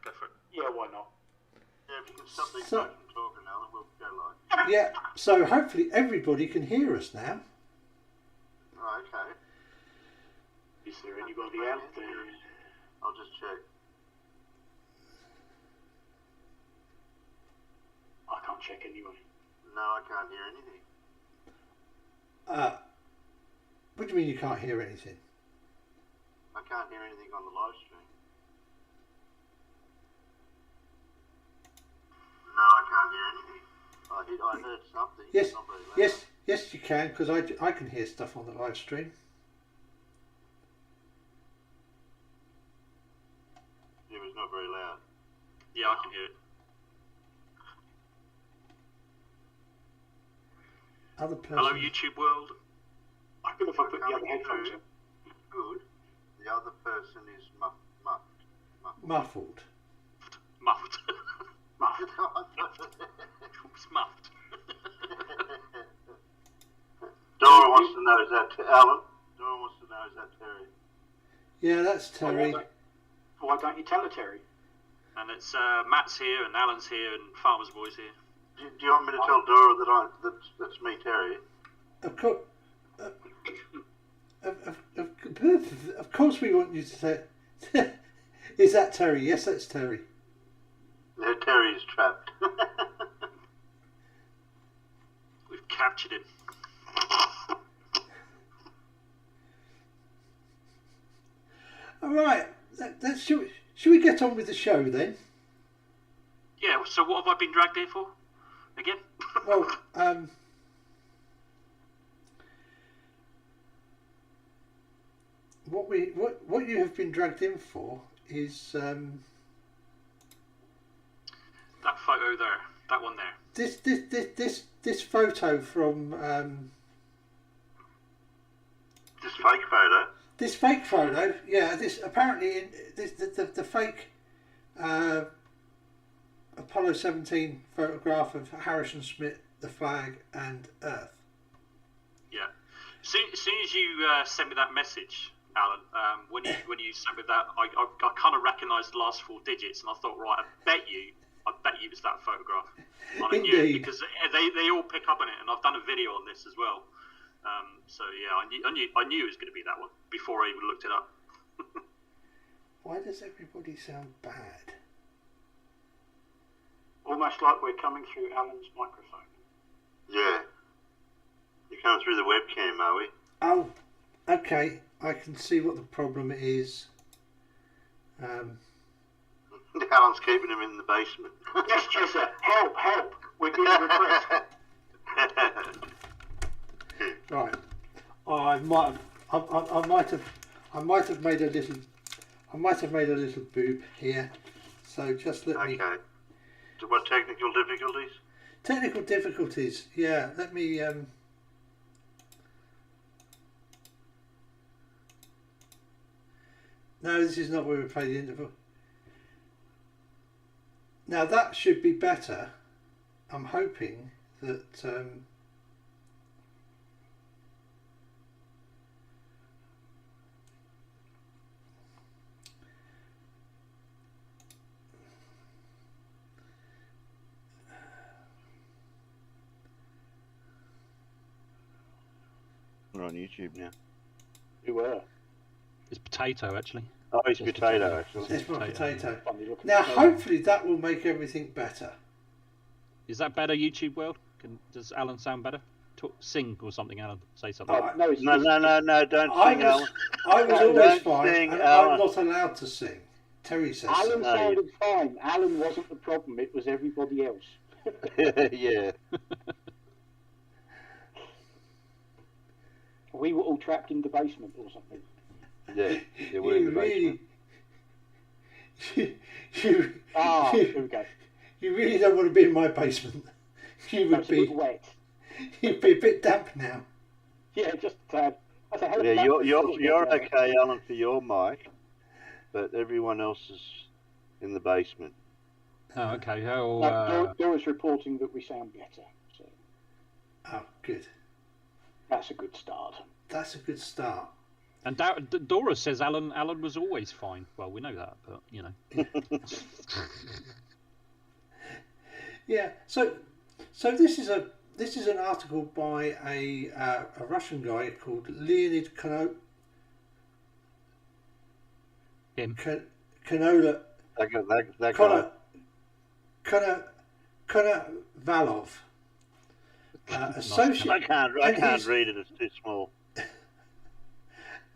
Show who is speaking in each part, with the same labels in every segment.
Speaker 1: Go for it.
Speaker 2: Yeah, why not?
Speaker 3: Yeah, if you can stop these guys from talking now, then we'll go live.
Speaker 4: Yeah, so hopefully everybody can hear us now.
Speaker 3: Oh, okay.
Speaker 2: Is there anybody out there?
Speaker 3: I'll just check.
Speaker 2: I can't check anyway.
Speaker 3: No, I can't hear anything.
Speaker 4: What do you mean you can't hear anything?
Speaker 3: I can't hear anything on the live stream. No, I can't hear anything. I heard something.
Speaker 4: Yes,
Speaker 3: Not very loud.
Speaker 4: yes, you can, because I can hear stuff on the live stream.
Speaker 3: It was not very loud.
Speaker 1: Yeah, I can hear it.
Speaker 4: Other person.
Speaker 1: Hello, YouTube world.
Speaker 2: I don't know if I put the other headphones in.
Speaker 3: Good. The other person is muffled.
Speaker 1: Muffed. It's muffed.
Speaker 3: Dora wants to know, is that Alan? Dora wants to know, is that Terry?
Speaker 4: Yeah, that's Terry.
Speaker 2: Why don't you tell her, Terry?
Speaker 1: And it's Matt's here, and Alan's here, and Farmer's Boy's here.
Speaker 3: Do you want me to tell Dora that's me, Terry?
Speaker 4: Of course. Of course we want you to say. Is that Terry? Yes, that's Terry.
Speaker 3: Yeah, Terry is trapped.
Speaker 1: We've captured him.
Speaker 4: All right. Should we get on with the show then?
Speaker 1: Yeah. So what have I been dragged here for? Again?
Speaker 4: Well, what you have been dragged in for is
Speaker 1: that photo there. That one there.
Speaker 4: this photo from
Speaker 3: This fake photo?
Speaker 4: this fake photo. Yeah, this apparently the fake Apollo 17 photograph of Harrison Smith, the flag, and Earth.
Speaker 1: Yeah. As soon as you sent me that message, Alan, when you sent me that, I kind of recognised the last 4 digits, and I thought, right, I bet you it was that photograph. And I knew it because they all pick up on it, and I've done a video on this as well. So yeah, I knew it was going to be that one before I even looked it up.
Speaker 4: Why does everybody sound bad?
Speaker 2: Almost like we're coming through Alan's microphone.
Speaker 3: Yeah. You're coming through the webcam, are we?
Speaker 4: Oh, okay. I can see what the problem is.
Speaker 3: Alan's keeping him in the basement.
Speaker 2: Yes, Chester, help! We're being repressed.
Speaker 4: Right. I might have made a little boob here. So just let me.
Speaker 3: Okay. So what technical difficulties?
Speaker 4: Technical difficulties. Yeah. Let me. No, this is not where we play the interval. Now that should be better. I'm hoping that.
Speaker 3: We're on YouTube now.
Speaker 2: You were.
Speaker 5: It's potato, actually.
Speaker 3: Oh, it's potato, actually.
Speaker 4: It's my potato.
Speaker 2: Funny looking
Speaker 4: Now,
Speaker 2: potato.
Speaker 4: hopefully, that will make everything better.
Speaker 5: Is that better, YouTube world? Does Alan sound better? Sing or something, Alan. Say something.
Speaker 2: No, it's
Speaker 3: No, don't
Speaker 4: I
Speaker 3: sing, Alan.
Speaker 4: was always
Speaker 3: Don't
Speaker 4: fine,
Speaker 3: sing,
Speaker 4: and
Speaker 3: Alan.
Speaker 4: I'm not allowed to sing. Terry says
Speaker 2: Alan
Speaker 4: so.
Speaker 2: sounded fine. Alan wasn't the problem. It was everybody else.
Speaker 3: Yeah.
Speaker 2: We were all trapped in the basement or something.
Speaker 3: Yeah, we're in the basement.
Speaker 2: Here we go.
Speaker 4: You really don't want to be in my basement. You would
Speaker 2: That's a bit
Speaker 4: be.
Speaker 2: wet.
Speaker 4: You'd be a bit damp now.
Speaker 2: Yeah, just a tad. That's a hell of a
Speaker 3: Yeah,
Speaker 2: damp
Speaker 3: you're
Speaker 2: position.
Speaker 3: okay, Alan, for your mic, but everyone else is in the basement.
Speaker 5: Oh, okay.
Speaker 2: No, Dora's reporting that we sound better. So
Speaker 4: Oh, good.
Speaker 2: that's a good start.
Speaker 4: That's a good start.
Speaker 5: And Dora says Alan was always fine. Well, we know that, but you know.
Speaker 4: Yeah. So this is an article by a Russian guy called Leonid
Speaker 5: Him.
Speaker 4: Konovalov.
Speaker 3: That
Speaker 4: Konovalov. Associate.
Speaker 3: I can't read it. It's too small.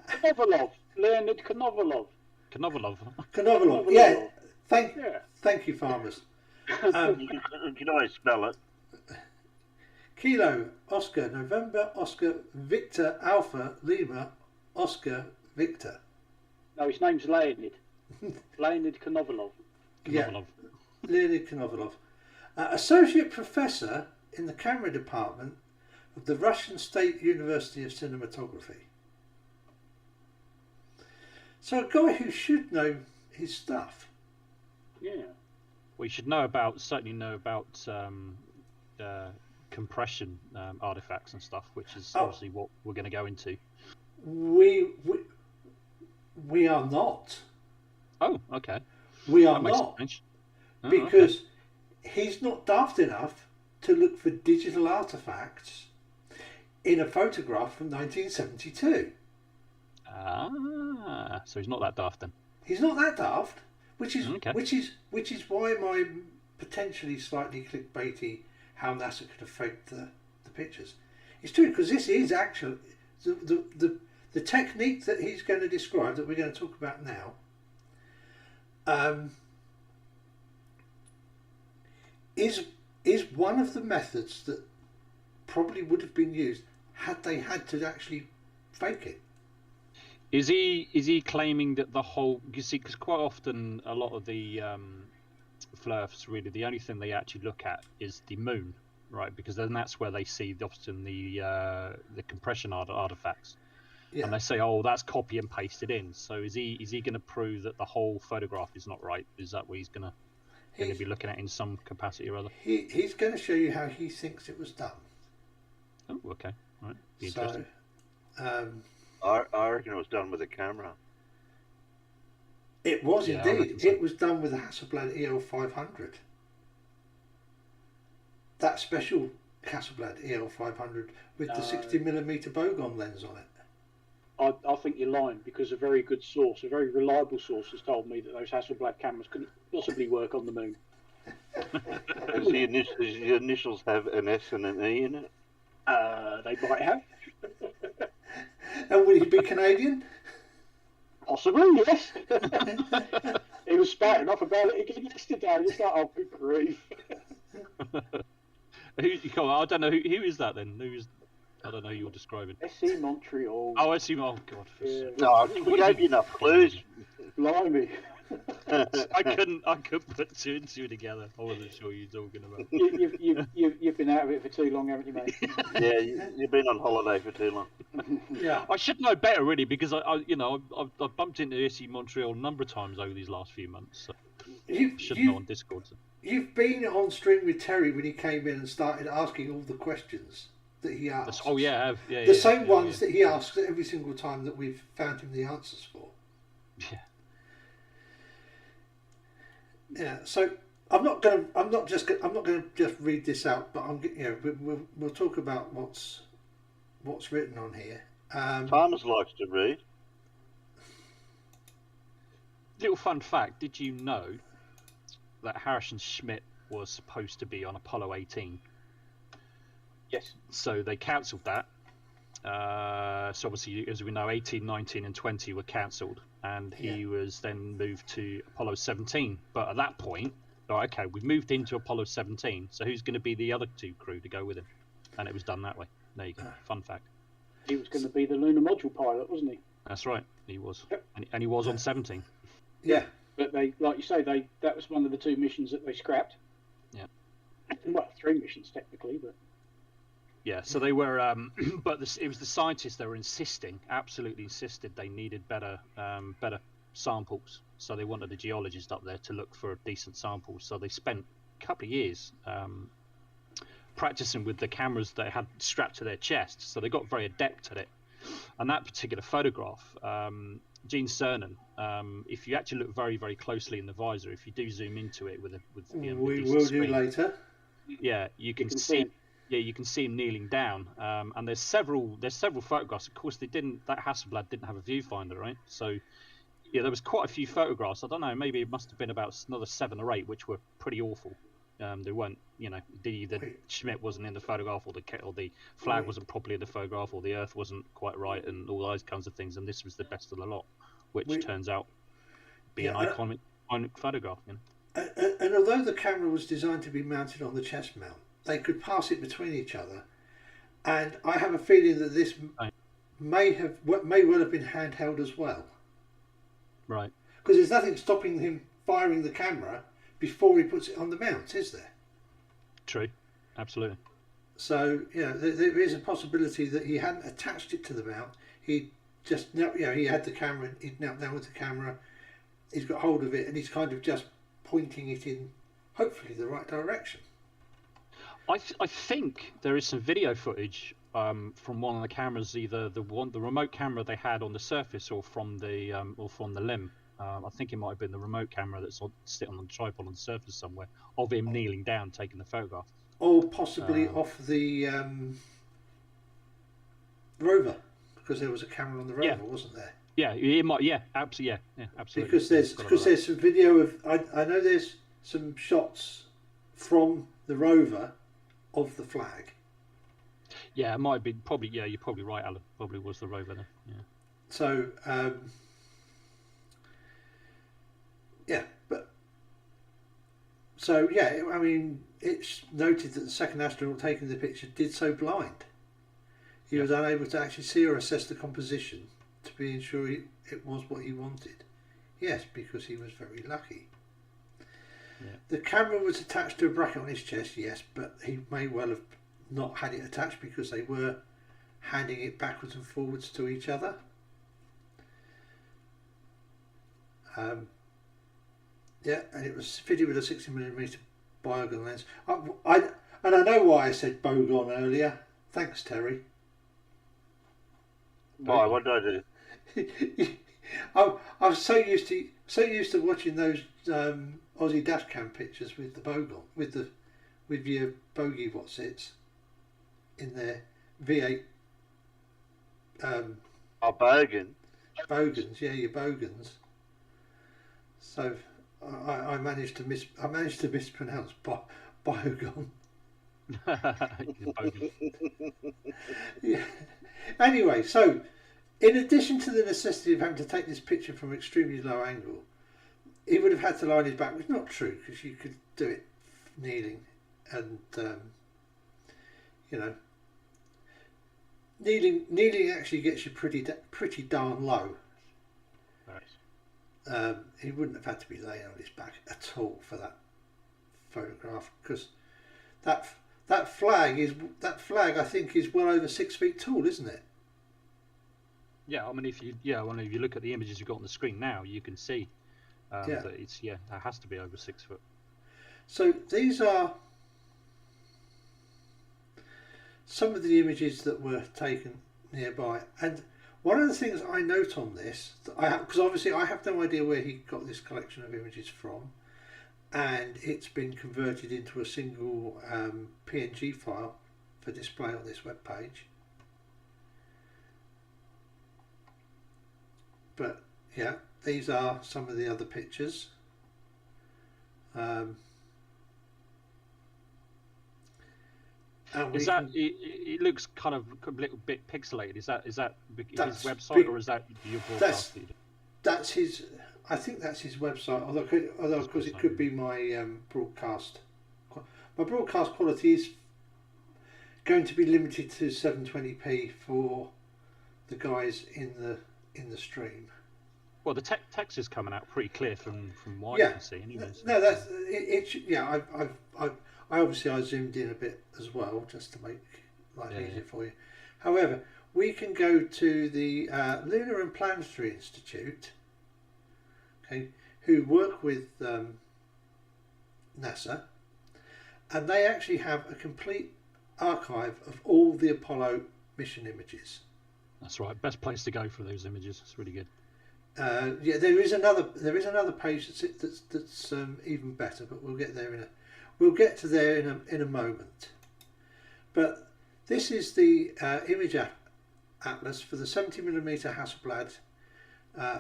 Speaker 2: Konovalov. Leonid Konovalov.
Speaker 5: Konovalov.
Speaker 4: Yeah. Thank you, farmers.
Speaker 3: Can I spell it?
Speaker 4: Kilo Oscar November Oscar Victor Alpha Lima Oscar Victor.
Speaker 2: No, his name's Leonid. Leonid Konovalov.
Speaker 4: Yeah, Leonid Konovalov. Associate Professor in the Camera Department of the Russian State University of Cinematography. So a guy who should know his stuff.
Speaker 2: Yeah.
Speaker 5: We should certainly know about compression artifacts and stuff, which is obviously what we're going to go into.
Speaker 4: We are not.
Speaker 5: Oh, okay.
Speaker 4: We are
Speaker 5: That makes
Speaker 4: not.
Speaker 5: sense. Oh,
Speaker 4: Because
Speaker 5: okay.
Speaker 4: he's not daft enough to look for digital artifacts in a photograph from 1972.
Speaker 5: So he's not that daft then.
Speaker 4: He's not that daft, which is
Speaker 5: Okay.
Speaker 4: which is why my potentially slightly clickbaity how NASA could have faked the pictures. It's true, because this is actually the technique that he's going to describe, that we're going to talk about now. Is one of the methods that probably would have been used had they had to actually fake it.
Speaker 5: Is he claiming that the whole? You see, because quite often a lot of the flirts, really, the only thing they actually look at is the moon, right? Because then that's where they see often the compression artifacts,
Speaker 4: Yeah.
Speaker 5: and they say, "Oh, that's copy and pasted in." So is he going to prove that the whole photograph is not right? Is that what he's going to be looking at in some capacity or other?
Speaker 4: He's going to show you how he thinks it was done.
Speaker 5: Oh, okay, all right. Be
Speaker 4: So,
Speaker 5: interesting.
Speaker 3: I reckon it was done with a camera.
Speaker 4: it was
Speaker 5: Yeah, I
Speaker 4: indeed.
Speaker 5: reckon so.
Speaker 4: It was done with a Hasselblad EL500. That special Hasselblad EL500 with the 60mm Bogon lens on it.
Speaker 2: I think you're lying, because a very good source, a very reliable source, has told me that those Hasselblad cameras couldn't possibly work on the moon.
Speaker 3: Does the initials have an S and an E in it?
Speaker 2: They might have.
Speaker 4: And would he be Canadian?
Speaker 2: Possibly, yes. He was spouting off about it again yesterday. It's like, oh, good grief.
Speaker 5: I don't know who is that then. I don't know who you're describing.
Speaker 2: SC Montreal.
Speaker 5: Oh, I see. Oh God.
Speaker 2: Yeah.
Speaker 3: No, we gave you enough clues.
Speaker 2: Blimey.
Speaker 5: I couldn't put two and two together. I wasn't sure you were talking about.
Speaker 2: You've been out of it for too long, haven't you, mate?
Speaker 3: Yeah, you've been on holiday for too long.
Speaker 4: Yeah.
Speaker 5: I should know better, really, because I've bumped into SC Montreal a number of times over these last few months. So I should know on Discord. So.
Speaker 4: You've been on stream with Terry when he came in and started asking all the questions that he asked.
Speaker 5: Oh yeah, I have. Yeah.
Speaker 4: The same ones that he asks every single time that we've found him the answers for.
Speaker 5: Yeah.
Speaker 4: Yeah. So I'm not going to just read this out, but we'll talk about what's written on here.
Speaker 3: Farmers likes to read.
Speaker 5: Little fun fact: did you know that Harrison Schmitt was supposed to be on Apollo 18?
Speaker 2: Yes.
Speaker 5: So they cancelled that. So obviously, as we know, 18, 19 and 20 were cancelled, and he was then moved to Apollo 17. But at that point, okay, we've moved into Apollo 17, so who's going to be the other two crew to go with him? And it was done that way. There you go. Fun fact.
Speaker 2: He was going to be the lunar module pilot, wasn't he?
Speaker 5: That's right. He was. And he was on 17.
Speaker 4: Yeah.
Speaker 2: But they, like you say, that was one of the two missions that they scrapped.
Speaker 5: Yeah.
Speaker 2: Well, 3 missions technically, but.
Speaker 5: Yeah, so they were, but it was the scientists that were absolutely insisted they needed better samples. So they wanted the geologist up there to look for decent samples. So they spent a couple of years practicing with the cameras they had strapped to their chests. So they got very adept at it. And that particular photograph, Gene Cernan, if you actually look very, very closely in the visor, if you do zoom into it with
Speaker 4: we
Speaker 5: a
Speaker 4: will
Speaker 5: decent
Speaker 4: do
Speaker 5: screen,
Speaker 4: later.
Speaker 5: yeah, you can see. Yeah, you can see him kneeling down, and there's several photographs. Of course, that Hasselblad didn't have a viewfinder, right? So, yeah, there was quite a few photographs. I don't know, maybe it must have been about another 7 or 8, which were pretty awful. They weren't, the Schmidt wasn't in the photograph, or the flag wasn't properly in the photograph, or the Earth wasn't quite right, and all those kinds of things. And this was the best of the lot, which turns out be an iconic photograph.
Speaker 4: And although the camera was designed to be mounted on the chest mount, they could pass it between each other, and I have a feeling that this may well have been handheld as well.
Speaker 5: Right.
Speaker 4: Because there's nothing stopping him firing the camera before he puts it on the mount, is there?
Speaker 5: True. Absolutely.
Speaker 4: So there is a possibility that he hadn't attached it to the mount. He just he had the camera. He'd knelt down with the camera. He's got hold of it, and he's kind of just pointing it in, hopefully, the right direction.
Speaker 5: I think there is some video footage from one of the cameras, either the remote camera they had on the Surface, or from the limb. I think it might have been the remote camera that's sitting on the tripod on the Surface somewhere, of him kneeling down taking the photograph.
Speaker 4: Or possibly off the rover, because there was a camera on the rover, wasn't there?
Speaker 5: Yeah, it might. Yeah, absolutely. Yeah, absolutely.
Speaker 4: Because there's some video of I know there's some shots from the rover of the flag.
Speaker 5: Yeah, it might be probably. Yeah, you're probably right, Alan. Probably was the rover then. Yeah.
Speaker 4: So I mean, it's noted that the second astronaut taking the picture did so blind. He was unable to actually see or assess the composition to be sure it was what he wanted. Yes, because he was very lucky. Yeah. The camera was attached to a bracket on his chest, yes, but he may well have not had it attached because they were handing it backwards and forwards to each other. And it was fitted with a 60mm Biogon lens. I know why I said Bogon earlier. Thanks, Terry.
Speaker 3: Why? What did I do?
Speaker 4: I'm so used to watching those Aussie dashcam pictures with the Bogon, with your bogey whatsits in their V8.
Speaker 3: Bogan.
Speaker 4: Bogans, yeah, your Bogans. So I managed to mispronounce Biogon. Yeah. Anyway, so in addition to the necessity of having to take this picture from an extremely low angle, he would have had to lie on his back, which is not true because you could do it kneeling, and kneeling actually gets you pretty darn low. Right. He wouldn't have had to be laying on his back at all for that photograph, because that flag I think is well over 6 feet tall, isn't it?
Speaker 5: Yeah, I mean if you look at the images you've got on the screen now, you can see that that has to be over 6 foot.
Speaker 4: So these are some of the images that were taken nearby, and one of the things I note on this, because obviously I have no idea where he got this collection of images from, and it's been converted into a single PNG file for display on this web page. But yeah, these are some of the other pictures.
Speaker 5: It looks kind of a little bit pixelated. Is that his website, or is that your broadcast feed?
Speaker 4: That's his. I think that's his website. Although of course it could be my broadcast. My broadcast quality is going to be limited to 720p for the guys in the stream.
Speaker 5: Well, the text is coming out pretty clear from what I can see. Anyways.
Speaker 4: No, that's it. Yeah, I obviously zoomed in a bit as well just to make life easier for you. However, we can go to the Lunar and Planetary Institute, okay, who work with NASA, and they actually have a complete archive of all the Apollo mission images.
Speaker 5: That's right. Best place to go for those images. It's really good.
Speaker 4: Yeah, there is another page that's even better, but we'll get there we'll get to there in a moment. But this is the image atlas for the 70mm Hasselblad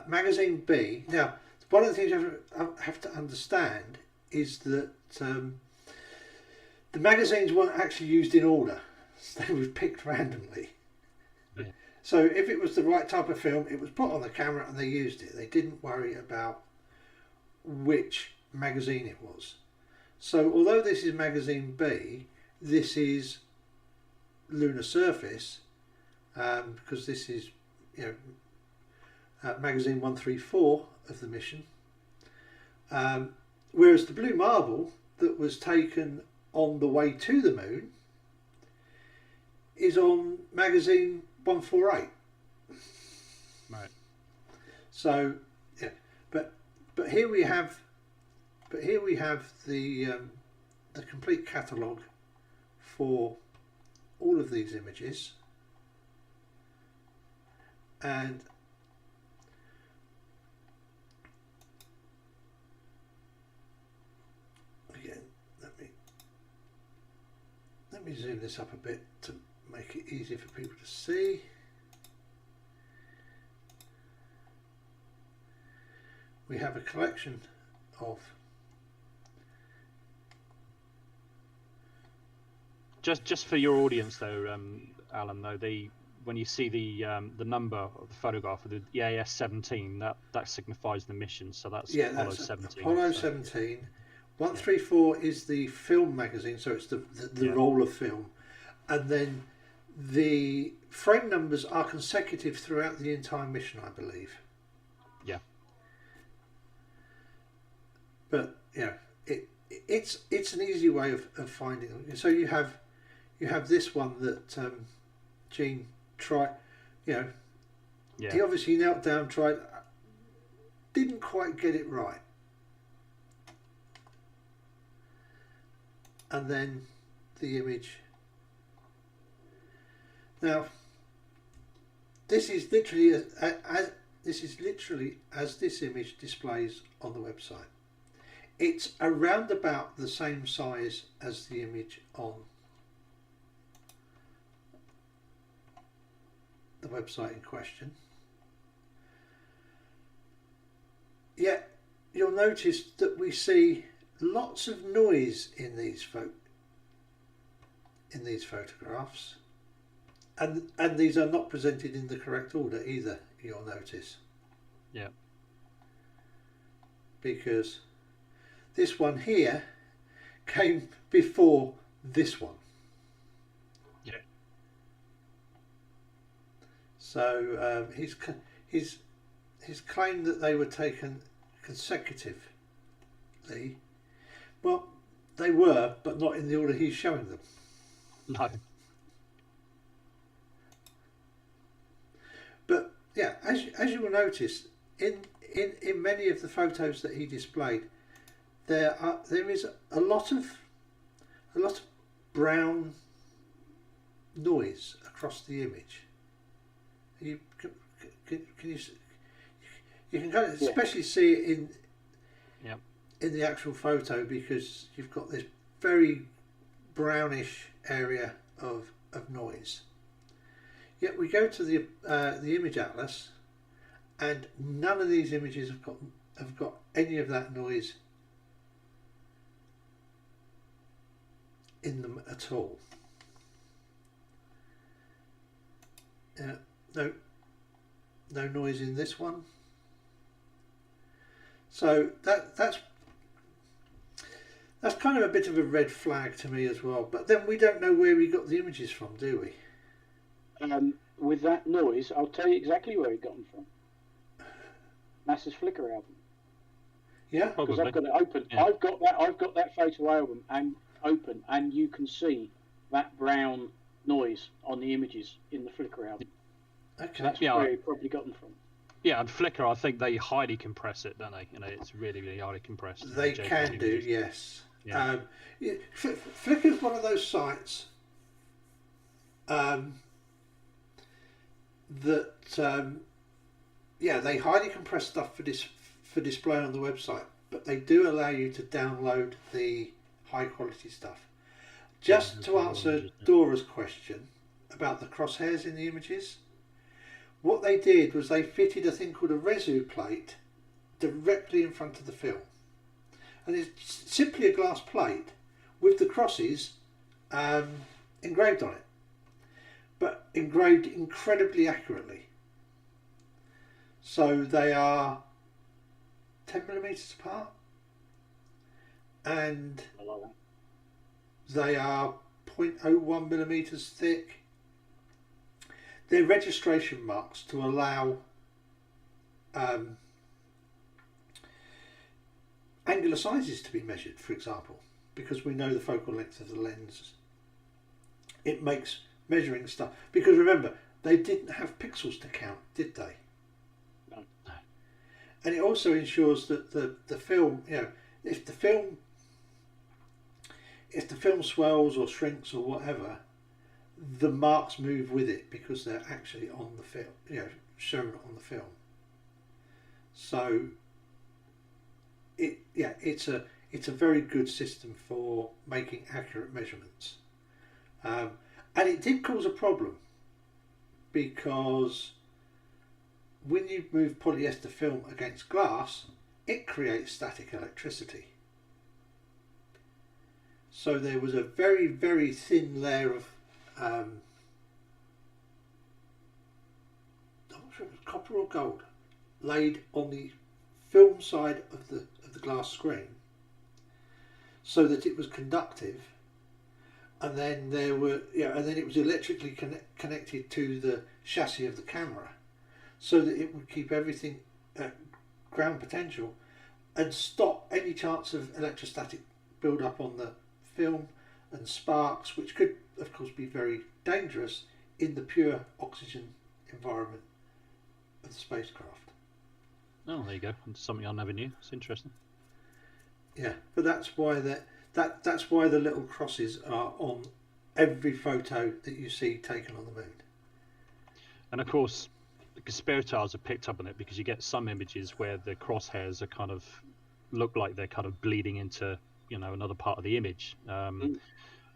Speaker 4: magazine B. Now, one of the things you have to understand is that the magazines weren't actually used in order; they were picked randomly.
Speaker 5: Yeah.
Speaker 4: So if it was the right type of film, it was put on the camera and they used it. They didn't worry about which magazine it was. So although this is magazine B, this is Lunar Surface, because this is, magazine 134 of the mission. Whereas the blue marble that was taken on the way to the moon is on magazine 148.
Speaker 5: Right.
Speaker 4: So, yeah, but here we have the complete catalogue for all of these images, and again, let me zoom this up a bit to make it easier for people to see. We have a collection of
Speaker 5: just for your audience though, Alan, though, when you see the number of the photograph of the EAS 17, that signifies the mission, so that's Apollo 17.
Speaker 4: Apollo 17. 134 is the film magazine, so it's the roll of film, and then the frame numbers are consecutive throughout the entire mission, I believe.
Speaker 5: Yeah.
Speaker 4: But it's an easy way of finding them. So you have this one that Gene tried. He obviously knelt down, tried, didn't quite get it right, and then the image. Now, this is literally as this image displays on the website. It's around about the same size as the image on the website in question. Yet you'll notice that we see lots of noise in these photographs, and these are not presented in the correct order either, you'll notice.
Speaker 5: Yeah. Because
Speaker 4: this one here came before this one.
Speaker 5: Yeah.
Speaker 4: So his claim that they were taken consecutively, well, they were, but not in the order he's showing them.
Speaker 5: No.
Speaker 4: But yeah, as you will notice, in many of the photos that he displayed, there is a lot of brown noise across the image. You can kind of especially see it in the actual photo, because you've got this very brownish area of noise. Yet we go to the image atlas, and none of these images have got any of that noise in them at all. No noise in this one. So that's kind of a bit of a red flag to me as well. But then we don't know where he got the images from, do we?
Speaker 2: With that noise, I'll tell you exactly where he got them from. NASA's Flickr album.
Speaker 4: Yeah,
Speaker 2: because I've got it open.
Speaker 5: Yeah.
Speaker 2: I've got that photo album and open, and you can see that brown noise on the images in the Flickr album.
Speaker 4: Okay,
Speaker 2: so that's where he probably got them from.
Speaker 5: Yeah, and Flickr, I think they highly compress it, don't they? It's really, really highly compressed.
Speaker 4: They can do, yes.
Speaker 5: Yeah.
Speaker 4: Flickr's one of those sites that they highly compress stuff for display on the website, but they do allow you to download the high quality stuff. Just to answer Dora's question about the crosshairs in the images, what they did was they fitted a thing called a resu plate directly in front of the film, and it's simply a glass plate with the crosses engraved on it, but engraved incredibly accurately. So they are 10mm apart, and they are 0.01mm thick. They're registration marks to allow angular sizes to be measured, for example, because we know the focal length of the lens. It makes measuring stuff, because remember, they didn't have pixels to count, did they?
Speaker 2: No.
Speaker 4: And it also ensures that the film, if the film swells or shrinks or whatever, the marks move with it because they're actually on the film, shown on the film. So it's a very good system for making accurate measurements. And it did cause a problem, because when you move polyester film against glass, it creates static electricity. So there was a very, very thin layer of I'm not sure if it was copper or gold laid on the film side of the glass screen, so that it was conductive, and then there were and then it was electrically connected to the chassis of the camera, so that it would keep everything at ground potential and stop any chance of electrostatic build up on the film and sparks, which could of course be very dangerous in the pure oxygen environment of the spacecraft.
Speaker 5: Oh, there you go. It's something I never knew. It's interesting.
Speaker 4: Yeah, but that's why that's why the little crosses are on every photo that you see taken on the moon. And
Speaker 5: of course, the conspirators have picked up on it, because you get some images where the crosshairs are kind of look like they're kind of bleeding into another part of the image.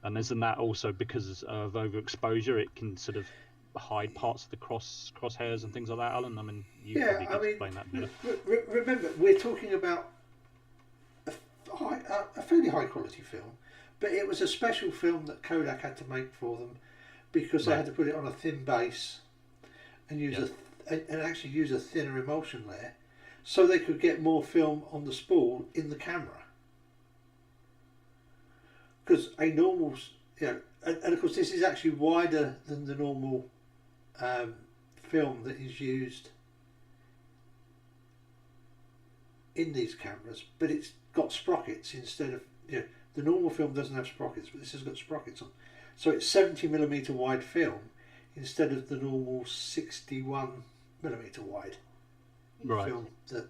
Speaker 5: And isn't that also because of overexposure? It can sort of hide parts of the crosshairs and things like that, Alan. I mean, you probably could explain that better.
Speaker 4: Remember, we're talking about a fairly high quality film, but it was a special film that Kodak had to make for them, because they had to put it on a thin base and use actually use a thinner emulsion layer, so they could get more film on the spool in the camera. Because a normal, and of course this is actually wider than the normal film that is used in these cameras, but it's got sprockets instead of, the normal film doesn't have sprockets, but this has got sprockets on. So it's 70mm wide film instead of the normal 61mm wide film that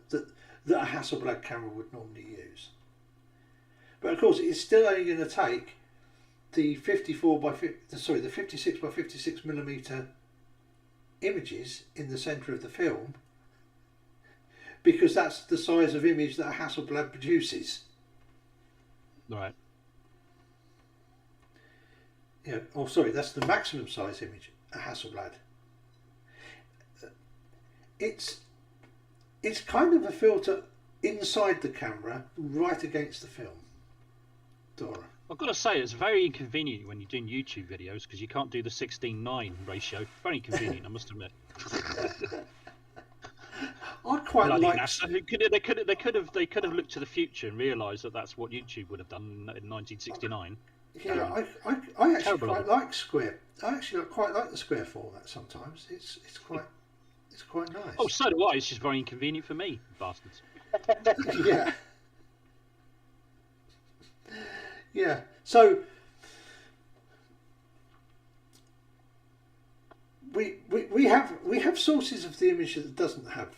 Speaker 4: a Hasselblad camera would normally use. But of course, it's still only going to take the 56 by 56mm images in the centre of the film, because that's the size of image that a Hasselblad produces.
Speaker 5: Right.
Speaker 4: That's the maximum size image a Hasselblad. It's kind of a filter inside the camera, right against the film. Dora.
Speaker 5: I've got to say, it's very inconvenient when you're doing YouTube videos, because you can't do the 16:9 ratio. Very inconvenient, I must admit.
Speaker 4: I quite like.
Speaker 5: They could have looked to the future and realised that that's what YouTube would have done in 1969.
Speaker 4: Yeah, I actually quite like square. I actually quite like the square format sometimes. It's quite nice.
Speaker 5: Oh, so do I. It's just very inconvenient for me, bastards.
Speaker 4: Yeah. Yeah. So we have sources of the image that doesn't have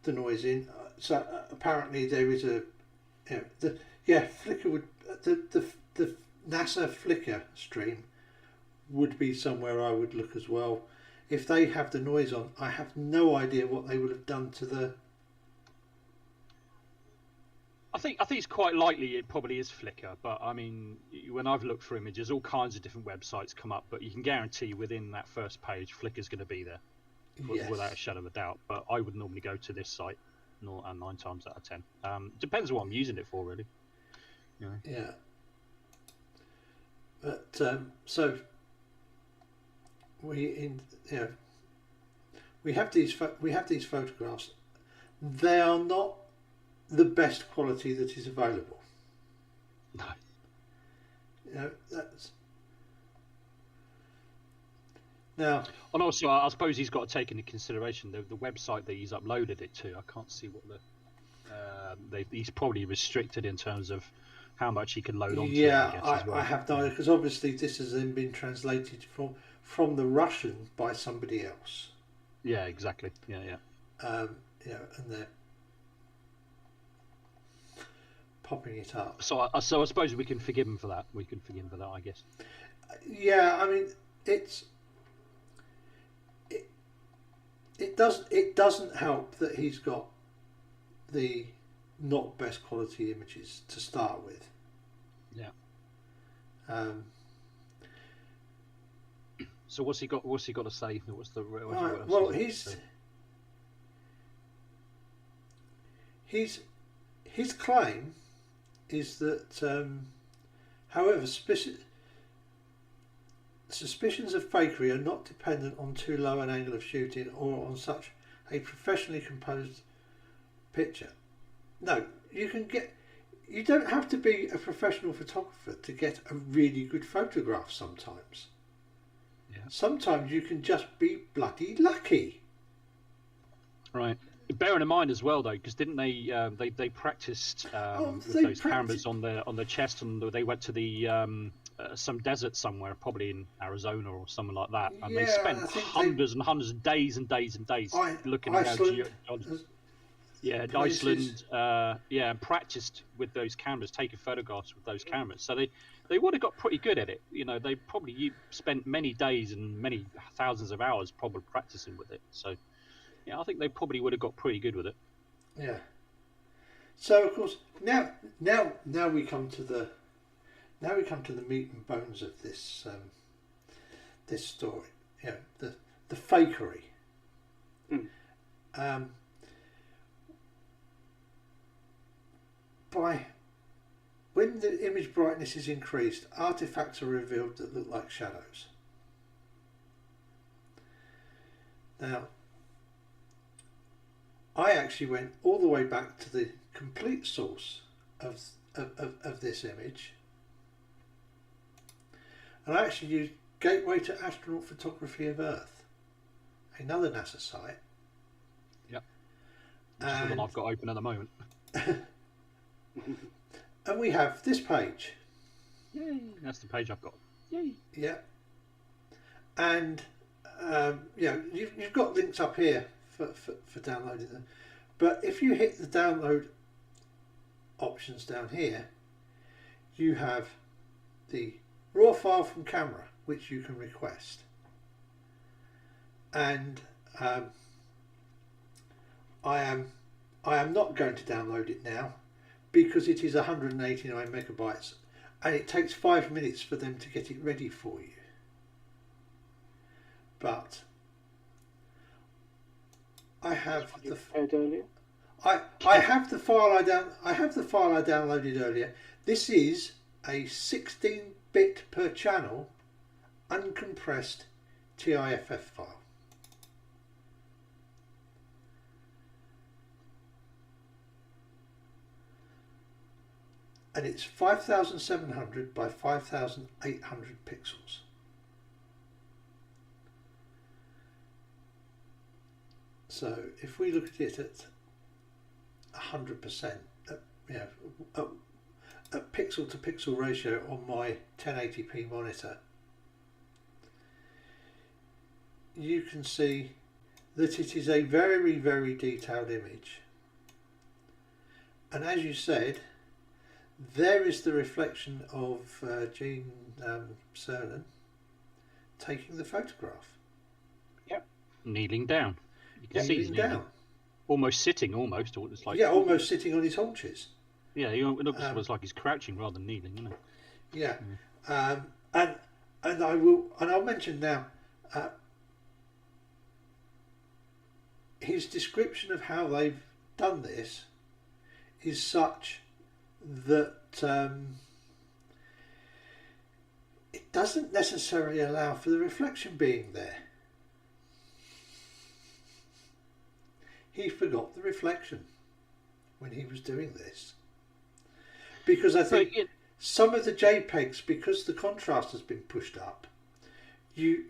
Speaker 4: the noise in. So apparently there is a Flickr would the NASA Flickr stream would be somewhere I would look as well. if they have the noise on, I have no idea what they would have done to the.
Speaker 5: I think it's quite likely it probably is Flickr, but I mean, when I've looked for images, all kinds of different websites come up, but you can guarantee within that first page, Flickr's going to be there,
Speaker 4: Yes.
Speaker 5: without a shadow of a doubt. But I would normally go to this site, 9 times out of 10. Depends on what I'm using it for, really. You know?
Speaker 4: Yeah. But so we have these photographs. They are not the best quality that is available.
Speaker 5: No.
Speaker 4: That's now.
Speaker 5: And also, I suppose he's got to take into consideration the website that he's uploaded it to. I can't see what he's probably restricted in terms of how much he can load onto.
Speaker 4: Yeah,
Speaker 5: I
Speaker 4: have no idea, because obviously this has then been translated from the Russian by somebody else.
Speaker 5: Yeah, exactly. Yeah.
Speaker 4: And they're popping it up.
Speaker 5: So I suppose we can forgive him for that. I guess.
Speaker 4: Yeah, I mean, it doesn't help that he's got the not best quality images to start with.
Speaker 5: Yeah. So what's he got to say? Well,
Speaker 4: his claim is that, however, suspicions of fakery are not dependent on too low an angle of shooting or on such a professionally composed picture. No, you don't have to be a professional photographer to get a really good photograph sometimes.
Speaker 5: Yeah.
Speaker 4: Sometimes you can just be bloody lucky.
Speaker 5: Right. Bearing in mind as well, though, because didn't they practiced with those cameras on their chest, and they went to the some desert somewhere, probably in Arizona or something like that, and they spent hundreds and hundreds of days and days and days looking around. Iceland, and practiced with those cameras, taking photographs with those cameras. So they would have got pretty good at it. They probably spent many days and many thousands of hours probably practicing with it. So, I think they probably would have got pretty good with it.
Speaker 4: Yeah. So of course now we come to the meat and bones of this this story. The fakery. When the image brightness is increased, artifacts are revealed that look like shadows. Now, I actually went all the way back to the complete source of this image, and I actually used Gateway to Astronaut Photography of Earth, another NASA site.
Speaker 5: Yep. Which is the one I've got open at the moment.
Speaker 4: And we have this page.
Speaker 5: Yay! That's the page I've got. Yay!
Speaker 4: Yeah. And you've got links up here for downloading them. But if you hit the download options down here, you have the raw file from camera, which you can request. And I am not going to download it now, because it is 189 megabytes and it takes 5 minutes for them to get it ready for you. But I have I have the file I downloaded earlier. This is a 16-bit per channel uncompressed TIFF file. And it's 5,700 by 5,800 pixels. So if we look at it at 100%, at pixel to pixel ratio on my 1080p monitor, you can see that it is a very, very detailed image. And as you said, there is the reflection of Gene Cernan taking the photograph.
Speaker 2: Yep.
Speaker 5: kneeling down. You can see he's
Speaker 4: kneeling
Speaker 5: kneeling.
Speaker 4: down.
Speaker 5: Almost sitting, almost. It's like,
Speaker 4: almost sitting on his haunches.
Speaker 5: Yeah, it looks like he's crouching rather than kneeling, isn't it?
Speaker 4: Yeah, and I'll mention now. His description of how they've done this is such that it doesn't necessarily allow for the reflection being there. He forgot the reflection when he was doing this, because I think some of the JPEGs, because the contrast has been pushed up, you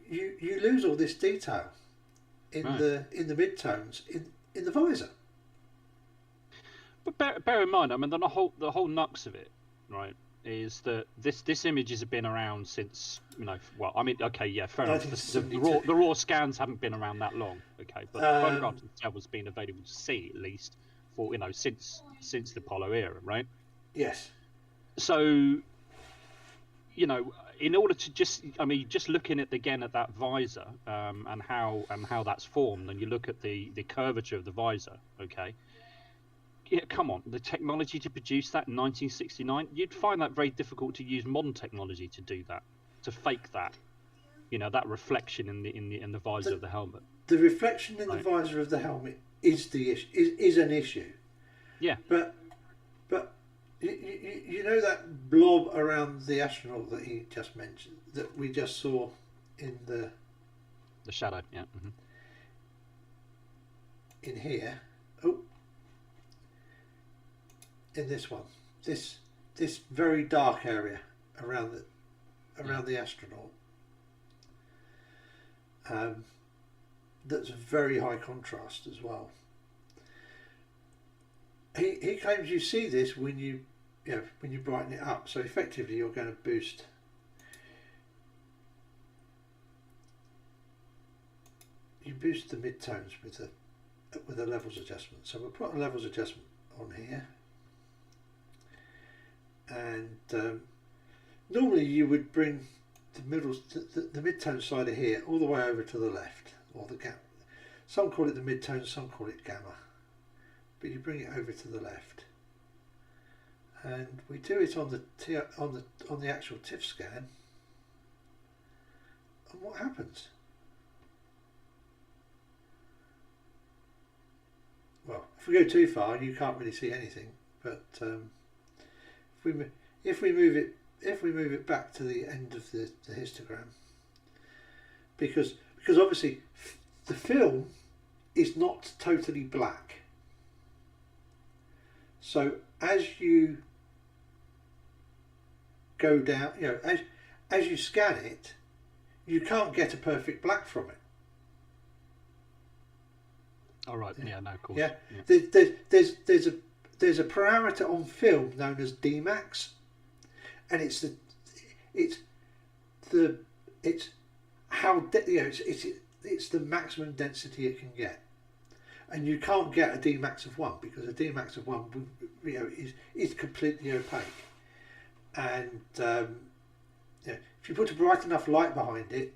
Speaker 4: lose all this detail in the midtones in the visor.
Speaker 5: But bear in mind, I mean, the whole nux of it, right, is that this images have been around since, well, I mean, okay, yeah, fair enough. The raw scans haven't been around that long, okay, but photographs themselves has been available to see at least for since the Apollo era, right?
Speaker 4: Yes.
Speaker 5: So, in order to just looking at that visor and how that's formed, and you look at the curvature of the visor, okay. Yeah, come on, the technology to produce that in 1969, you'd find that very difficult to use modern technology to do that, to fake that, that reflection in the visor of the helmet.
Speaker 4: The reflection in the visor of the helmet is the issue, is an issue.
Speaker 5: Yeah.
Speaker 4: But you know that blob around the astronaut that he just mentioned, that we just saw in the
Speaker 5: shadow, yeah. Mm-hmm.
Speaker 4: In here, in this one, this very dark area around the astronaut, that's very high contrast as well. He claims you see this when you brighten it up. So effectively, you're going to boost. You boost the midtones with a levels adjustment. So we'll put a levels adjustment on here. And normally you would bring the midtone slider here all the way over to the left, or the gamma. Some call it the midtone, some call it gamma, but you bring it over to the left, and we do it on the actual TIFF scan. And what happens? Well, if we go too far, you can't really see anything, but if we move it back to the end of the histogram, because obviously the film is not totally black, so as you go down, as you scan it, you can't get a perfect black from it.
Speaker 5: All right. Yeah. No. Of course.
Speaker 4: Yeah. There's a parameter on film known as Dmax, and it's the maximum density it can get, and you can't get a Dmax of 1 because a Dmax of 1 is completely opaque, and if you put a bright enough light behind it,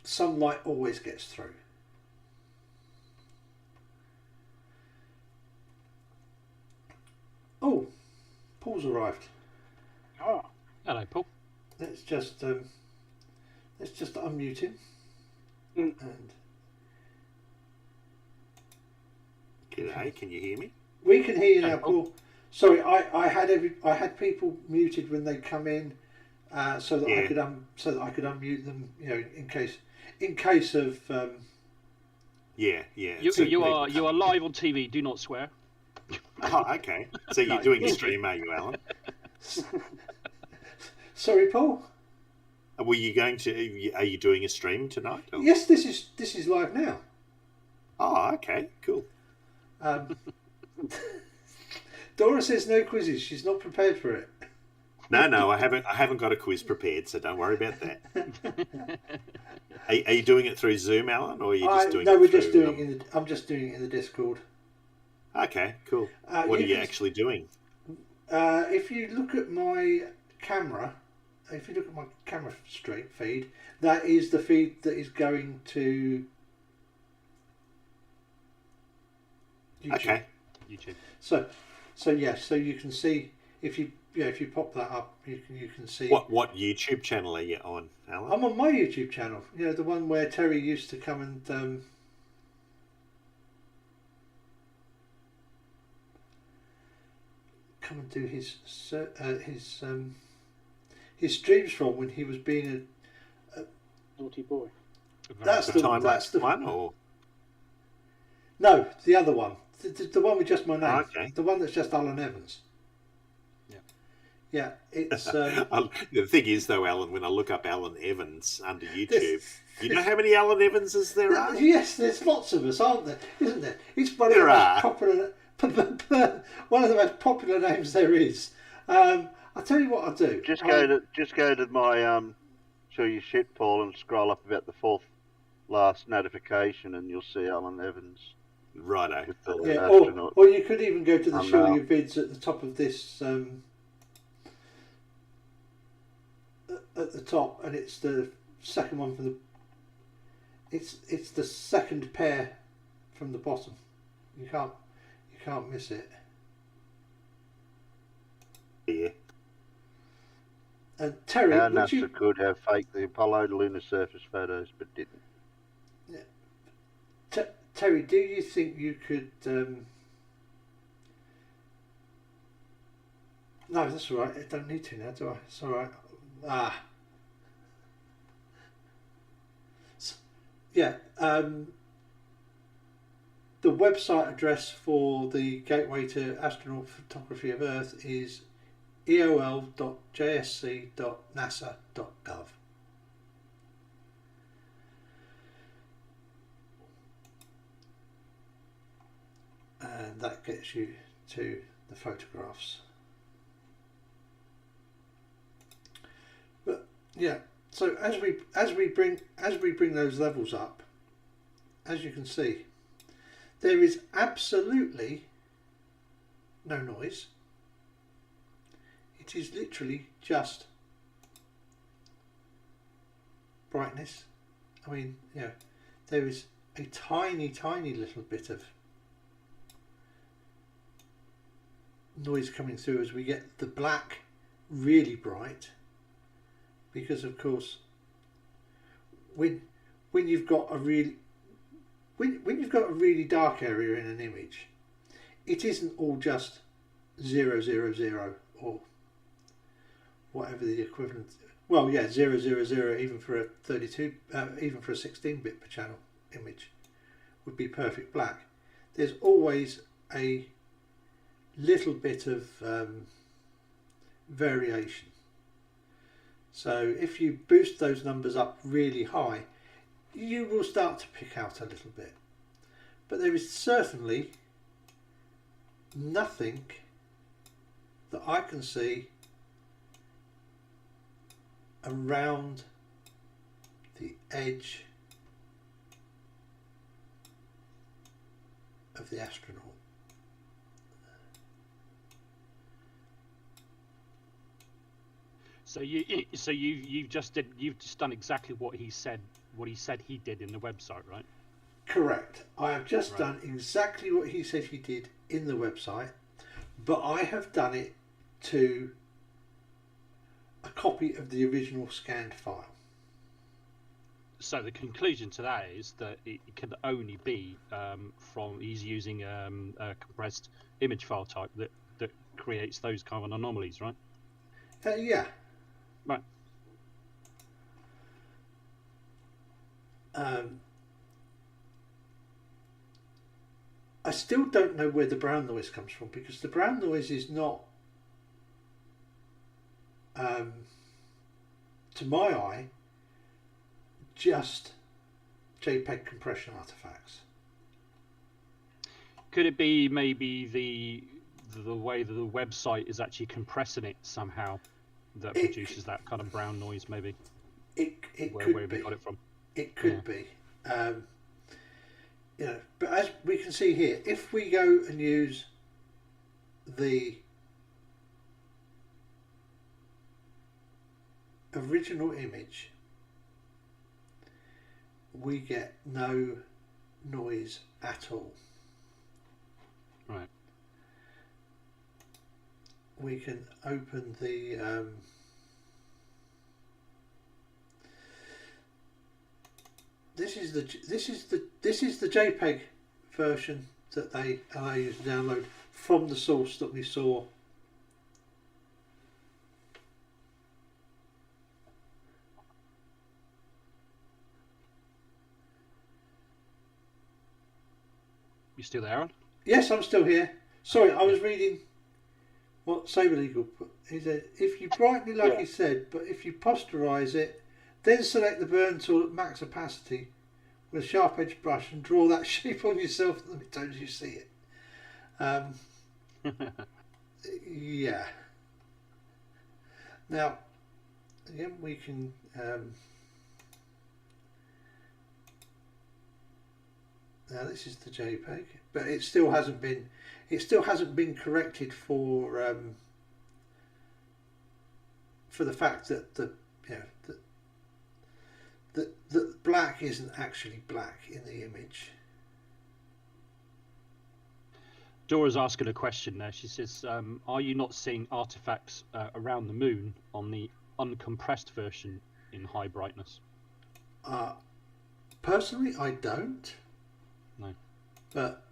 Speaker 4: sunlight always gets through. Oh, Paul's arrived.
Speaker 2: Oh,
Speaker 5: hello, Paul.
Speaker 4: Let's just unmute him.
Speaker 2: Mm.
Speaker 4: And
Speaker 3: G'day, can you hear me?
Speaker 4: we can hear you now, Paul. Sorry, I had people muted when they come in, so that I could unmute them. In case of.
Speaker 3: Yeah.
Speaker 5: You are live on TV. Do not swear.
Speaker 3: Oh, okay. So you're doing a stream, are you, Alan?
Speaker 4: Sorry, Paul.
Speaker 3: Were you going to? Are you doing a stream tonight? Or?
Speaker 4: Yes, this is live now.
Speaker 3: Oh, okay, cool.
Speaker 4: Dora says no quizzes. She's not prepared for it.
Speaker 3: No, I haven't got a quiz prepared, so don't worry about that. Are you doing it through Zoom, Alan, or are you just doing?
Speaker 4: No,
Speaker 3: it
Speaker 4: we're
Speaker 3: through,
Speaker 4: just doing it. I'm just doing it in the Discord.
Speaker 3: Okay, cool. What are you actually doing?
Speaker 4: If you look at my camera, stream feed, that is the feed that is going to YouTube.
Speaker 3: Okay.
Speaker 5: YouTube.
Speaker 4: So you can see if you pop that up, you can see.
Speaker 3: What YouTube channel are you on, Alan?
Speaker 4: I'm on my YouTube channel. You know, the one where Terry used to come and do his streams from when he was being a
Speaker 2: Naughty boy.
Speaker 4: that's the
Speaker 3: one, or
Speaker 4: no, the other one, the one with just my name,
Speaker 3: okay.
Speaker 4: the one that's just Alan Evans. Yeah, it's.
Speaker 3: The thing is, though, Alan, when I look up Alan Evans under YouTube, you know how many Alan Evanses there are?
Speaker 4: Yes, there's lots of us, aren't there? Isn't there? It's one of
Speaker 3: There
Speaker 4: the most
Speaker 3: are.
Speaker 4: popular. One of the most popular names there is. I'll tell you what I'll do.
Speaker 6: Just go to my show you shit, Paul, and scroll up about the fourth last notification, and you'll see Alan Evans.
Speaker 3: Righto.
Speaker 6: With the
Speaker 4: Yeah,
Speaker 6: astronaut.
Speaker 4: or you could even go to the
Speaker 6: I'm
Speaker 4: show
Speaker 6: now.
Speaker 4: your vids at the top of this. At the top, and it's the second one from the. It's the second pair from the bottom. You can't miss it.
Speaker 3: Yeah.
Speaker 4: And Terry,
Speaker 6: How
Speaker 4: would you?
Speaker 6: NASA could have faked the Apollo lunar surface photos, but didn't.
Speaker 4: Terry, do you think you could? No, that's all right. I don't need to now, do I? It's all right. Yeah. The website address for the Gateway to Astronaut Photography of Earth is eol.jsc.nasa.gov. And that gets you to the photographs. But yeah, so as we bring those levels up, as you can see, there is absolutely no noise. It is literally just brightness. I mean, you know, there is a tiny little bit of noise coming through as we get the black really bright, because of course when you've got a really when you've got a really dark area in an image, it isn't all just 000 or whatever the equivalent. Well, yeah, 000 even for a 32, even for a 16-bit per channel image would be perfect black. There's always a little bit of variation. So if you boost those numbers up really high, you will start to pick out a little bit. But there is certainly nothing that I can see around the edge of the astronaut.
Speaker 5: So you've just done exactly what he said he did in the website, right?
Speaker 4: Correct. I have just done exactly what he said he did in the website, but I have done it to a copy of the original scanned file.
Speaker 5: So the conclusion to that is that it can only be from he's using a compressed image file type that creates those kind of anomalies, right?
Speaker 4: Yeah.
Speaker 5: Right.
Speaker 4: I still don't know where the brown noise comes from, because the brown noise is not, to my eye, just JPEG compression artifacts.
Speaker 5: Could it be maybe the way that the website is actually compressing it somehow that produces that kind of brown noise? Maybe where we got it from.
Speaker 4: It could be. You know, but as we can see here, if we go and use the original image, we get no noise at all.
Speaker 5: Right.
Speaker 4: we can open the this is the JPEG version that they allow you to download from the source that we saw.
Speaker 5: You still there, Aaron?
Speaker 4: Yes, I'm still here. Sorry, I was reading what Saber Legal put. He said, if you brighten it like he said, but if you posterize it, then select the burn tool at max opacity with a sharp edge brush and draw that shape on yourself at the times you see it. Yeah. Now, again, we can now this is the JPEG, but it still hasn't been corrected for the fact that the black isn't actually black in the image.
Speaker 5: Dora's asking a question there. She says, are you not seeing artifacts around the moon on the uncompressed version in high brightness?
Speaker 4: Personally, I don't.
Speaker 5: No.
Speaker 4: But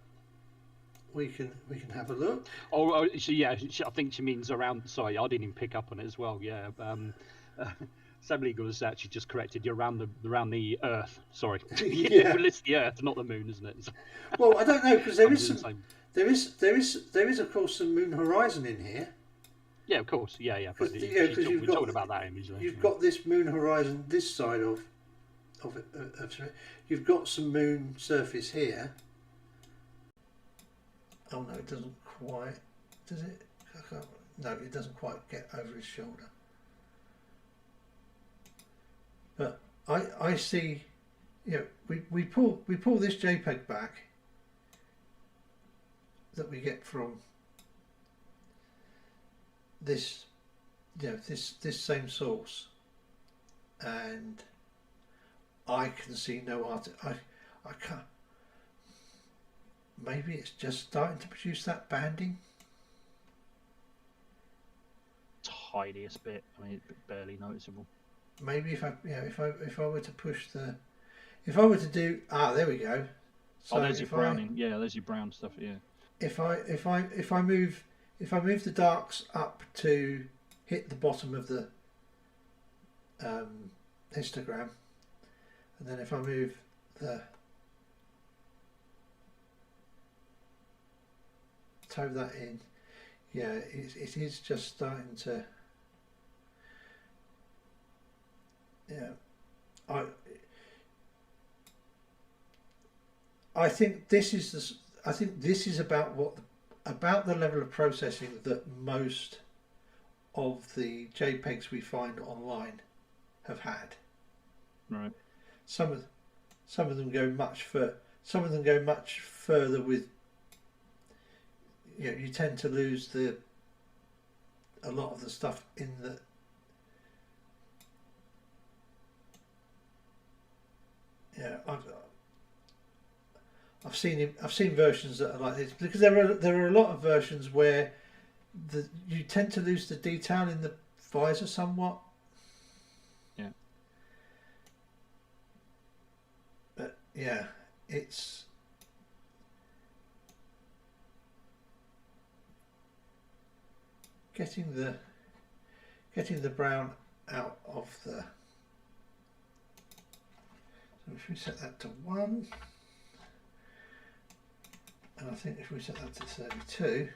Speaker 4: we can have a look.
Speaker 5: Oh, I think she means around. Sorry, I didn't even pick up on it as well. Yeah. Sam Legal has actually just corrected you around the Earth. Sorry.
Speaker 4: Yeah.
Speaker 5: Well, it's the Earth, not the moon, isn't it?
Speaker 4: Well, I don't know, because there is of course some moon horizon in here.
Speaker 5: Yeah, of course. Yeah. But
Speaker 4: we're
Speaker 5: talking about that image.
Speaker 4: You've got this moon horizon this side of it. You've got some moon surface here. Oh no, it doesn't quite. Does it? No, it doesn't quite get over his shoulder. But I see. We pull this JPEG back that we get from this this same source, and I can see no art. I can't. Maybe it's just starting to produce that banding.
Speaker 5: Tiniest bit. I mean, it's barely noticeable.
Speaker 4: Maybe if I were to push if I were to do there we go. So
Speaker 5: there's your browning. Yeah, there's your brown stuff. Yeah.
Speaker 4: If I move the darks up to hit the bottom of the histogram, and then if I move the toe that in, yeah, it is just starting to. Yeah, I think this is about the level of processing that most of the JPEGs we find online have had.
Speaker 5: Right.
Speaker 4: Some of them go much further with. You tend to lose a lot of the stuff in the. Yeah, I've seen versions that are like this, because there are a lot of versions where you tend to lose the detail in the visor somewhat.
Speaker 5: Yeah.
Speaker 4: But yeah, it's getting the brown out of the. So if we set that to 1, and I think if we set that to 32,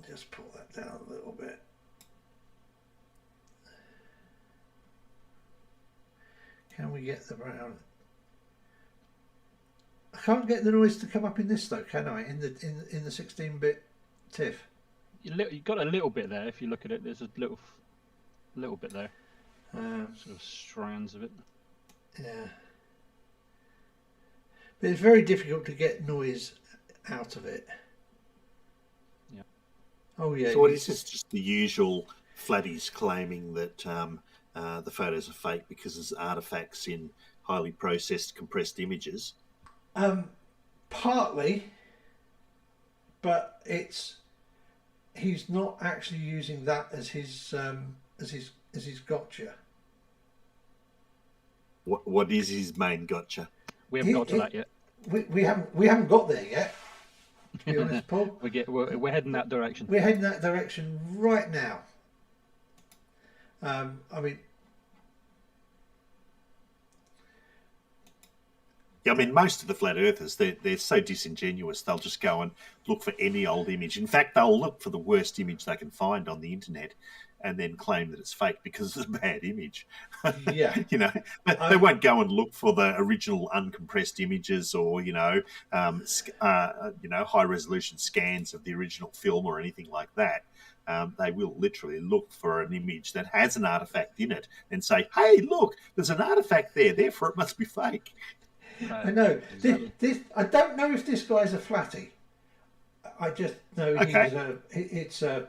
Speaker 4: just pull that down a little bit. Can we get the brown? I can't get the noise to come up in this though, can I? In the 16-bit TIFF.
Speaker 5: You've got a little bit there. If you look at it, there's a little bit there. Sort of strands of it.
Speaker 4: Yeah. But it's very difficult to get noise out of it.
Speaker 5: Yeah.
Speaker 4: Oh yeah.
Speaker 3: So what is this? Just the usual fladdies claiming that the photos are fake because there's artifacts in highly processed, compressed images.
Speaker 4: Partly, but he's not actually using that as his gotcha.
Speaker 3: What is his main gotcha?
Speaker 5: We haven't got to that yet.
Speaker 4: We haven't got there yet. To be honest, Paul.
Speaker 5: We're heading that direction.
Speaker 4: We're heading that direction right now. I mean,
Speaker 3: Yeah, I mean, most of the flat earthers, they're so disingenuous, they'll just go and look for any old image. In fact, they'll look for the worst image they can find on the internet and then claim that it's fake because it's a bad image.
Speaker 4: Yeah.
Speaker 3: You know, they won't go and look for the original uncompressed images or, high resolution scans of the original film or anything like that. They will literally look for an image that has an artifact in it and say, hey, look, there's an artifact there, therefore it must be fake.
Speaker 4: I know. This I don't know if this guy's a flatty. I just know he's a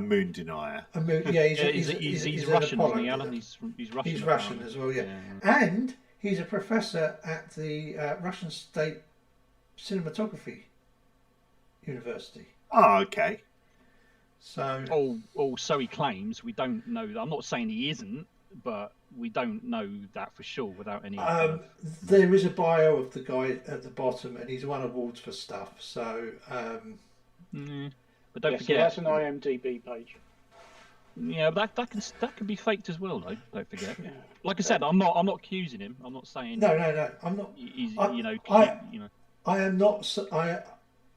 Speaker 4: moon
Speaker 3: denier.
Speaker 4: A moon, yeah,
Speaker 5: he's Russian, isn't he, Alan? He's Russian.
Speaker 4: He's Russian as well, yeah. And he's a professor at the Russian State Cinematography University.
Speaker 3: Oh, okay.
Speaker 4: So,
Speaker 5: so he claims. We don't know. I'm not saying he isn't, but we don't know that for sure without any.
Speaker 4: There is a bio of the guy at the bottom, and he's won awards for stuff. So,
Speaker 5: but don't forget,
Speaker 2: so that's an IMDb page.
Speaker 5: Yeah, that can be faked as well, though. Don't forget. Yeah. Like I said, I'm not accusing him. I'm not saying.
Speaker 4: No, I'm not. I am not.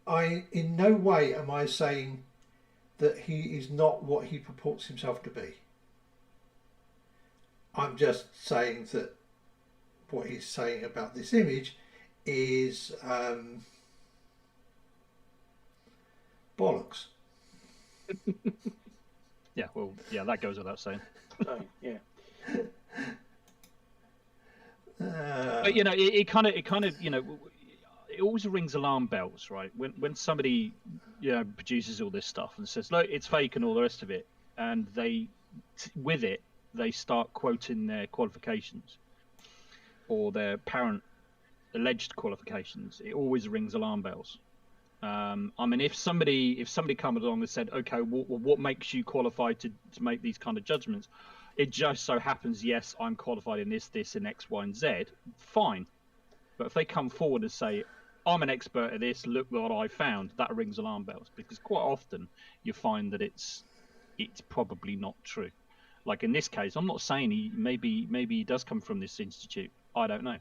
Speaker 4: I in no way am I saying that he is not what he purports himself to be. I'm just saying that what he's saying about this image is bollocks.
Speaker 5: Yeah, well, yeah, that goes without saying.
Speaker 2: Yeah.
Speaker 5: But it kind of it always rings alarm bells, right? When somebody produces all this stuff and says, look, it's fake and all the rest of it, and they start quoting their qualifications or their apparent alleged qualifications. It always rings alarm bells. I mean, if somebody comes along and said, okay, what makes you qualified to make these kind of judgments? It just so happens, yes, I'm qualified in this, and X, Y, and Z. Fine. But if they come forward and say, I'm an expert at this, look what I found, that rings alarm bells, because quite often you find that it's probably not true. Like in this case, I'm not saying maybe he does come from this institute. I don't know.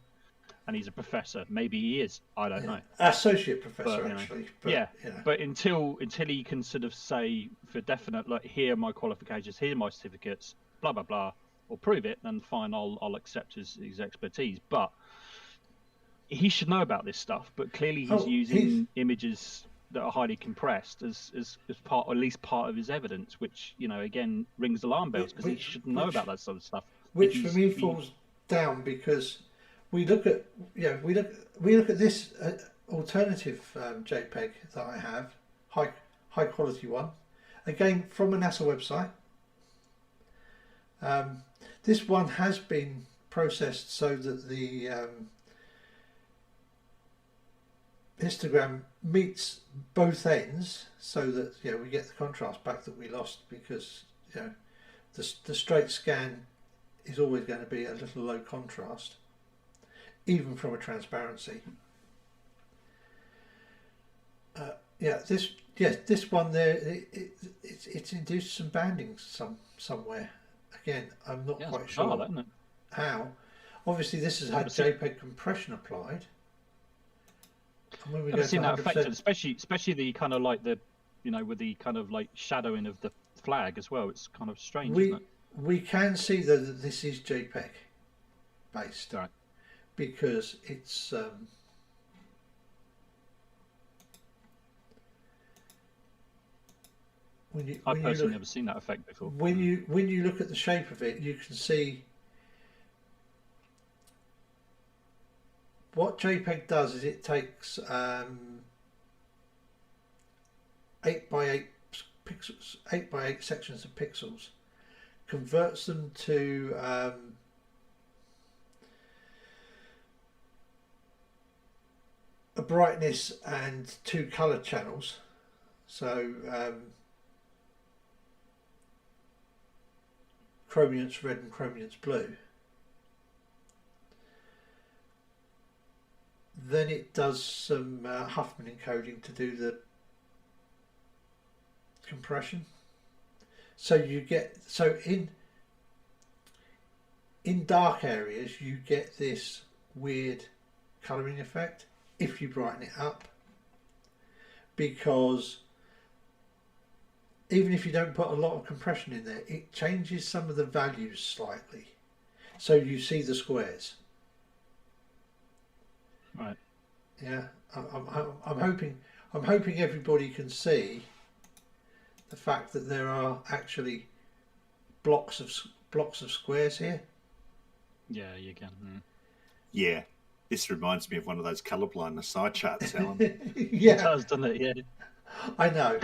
Speaker 5: And he's a professor. Maybe he is. I don't know.
Speaker 4: Associate professor, actually. But,
Speaker 5: But until he can sort of say for definite, like, here are my qualifications, here are my certificates, blah blah blah, or prove it, then fine, I'll accept his expertise. But he should know about this stuff. But clearly he's using images that are highly compressed as part, or at least part of his evidence, which again rings alarm bells, because he should know about that sort of stuff.
Speaker 4: Which for me falls down, because we look at this alternative JPEG that I have, high quality one, again from a NASA website. This one has been processed so that the histogram meets both ends, so that we get the contrast back that we lost, because the straight scan is always going to be a little low contrast, even from a transparency. This one there, it's induced some banding somewhere. Again, I'm not quite sure how. Obviously, this has had JPEG compression applied.
Speaker 5: I've seen that affected, especially the kind of like the, with the kind of like shadowing of the flag as well. It's kind of strange, isn't it?
Speaker 4: We can see though that this is JPEG based,
Speaker 5: right?
Speaker 4: Because it's
Speaker 5: I've personally never seen that effect before.
Speaker 4: When you look at the shape of it, you can see what JPEG does is it takes 8x8 pixels, 8x8 sections of pixels, converts them to brightness and 2 colour channels. So chromiance red and chromiance blue. Then it does some Huffman encoding to do the compression. So you get, so in dark areas you get this weird colouring effect if you brighten it up, because even if you don't put a lot of compression in there, it changes some of the values slightly, so you see the squares.
Speaker 5: Right.
Speaker 4: Yeah, I'm hoping everybody can see the fact that there are actually blocks of squares here.
Speaker 5: Yeah, you can.
Speaker 3: Yeah, this reminds me of one of those colour blindness eye charts, Alan.
Speaker 4: Yeah,
Speaker 5: It does, doesn't it? Yeah.
Speaker 4: I know.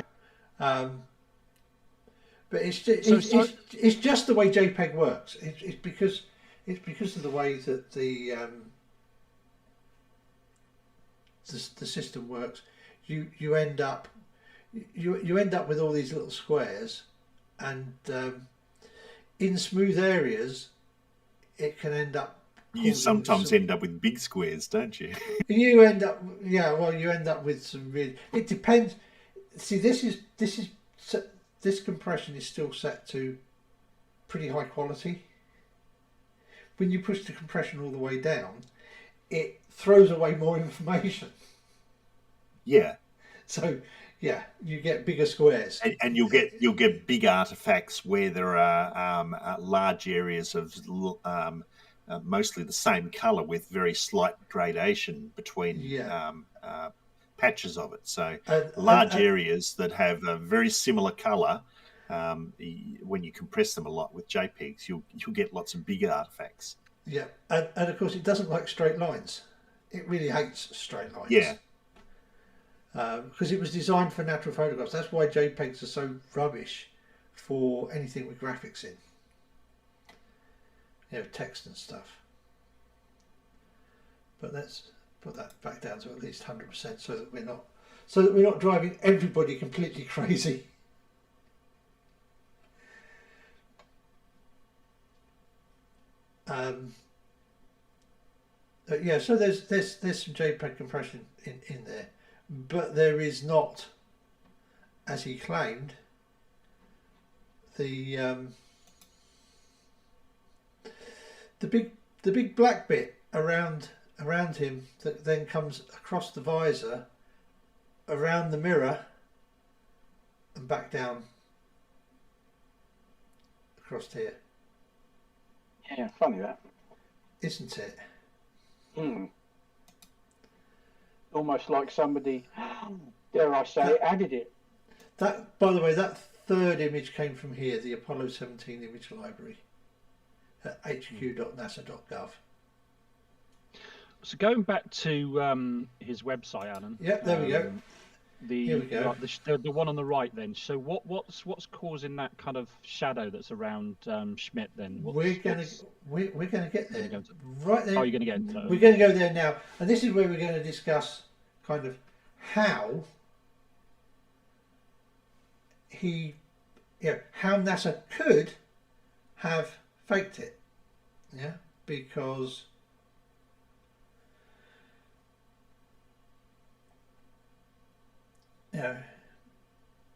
Speaker 4: But it's just the way JPEG works. It's because of the way that the system works. You end up with all these little squares, and in smooth areas it can end up.
Speaker 3: You sometimes end up with big squares, don't you?
Speaker 4: You end up, yeah. Well, you end up with some really. It depends. See, this compression is still set to pretty high quality. When you push the compression all the way down, it throws away more information.
Speaker 3: Yeah.
Speaker 4: So yeah, you get bigger squares,
Speaker 3: and you'll get big artifacts where there are large areas of mostly the same colour with very slight gradation between patches of it. So large areas that have a very similar colour, when you compress them a lot with JPEGs, you'll get lots of bigger artifacts.
Speaker 4: Yeah, and of course it doesn't like straight lines. It really hates straight lines.
Speaker 3: Yeah.
Speaker 4: Because it was designed for natural photographs. That's why JPEGs are so rubbish for anything with graphics in. You know, text and stuff. But let's put that back down to at least 100% so that we're not driving everybody completely crazy. Yeah, so there's some JPEG compression in there, but there is not, as he claimed, the big black bit around him that then comes across the visor, around the mirror, and back down across here.
Speaker 2: Yeah, funny that.
Speaker 4: Isn't it?
Speaker 2: Almost like somebody, dare I say, added it.
Speaker 4: That, by the way, that third image came from here, the Apollo 17 image library at hq.nasa.gov.
Speaker 5: So going back to his website, Alan.
Speaker 4: Yeah, there we go.
Speaker 5: Here we go. Like the one on the right, then. So what's causing that kind of shadow that's around Schmidt? Then
Speaker 4: we're gonna get there. Right there.
Speaker 5: Oh, you're gonna get into that.
Speaker 4: We're going to go there now, and this is where we're going to discuss kind of how how NASA could have faked it. Yeah, because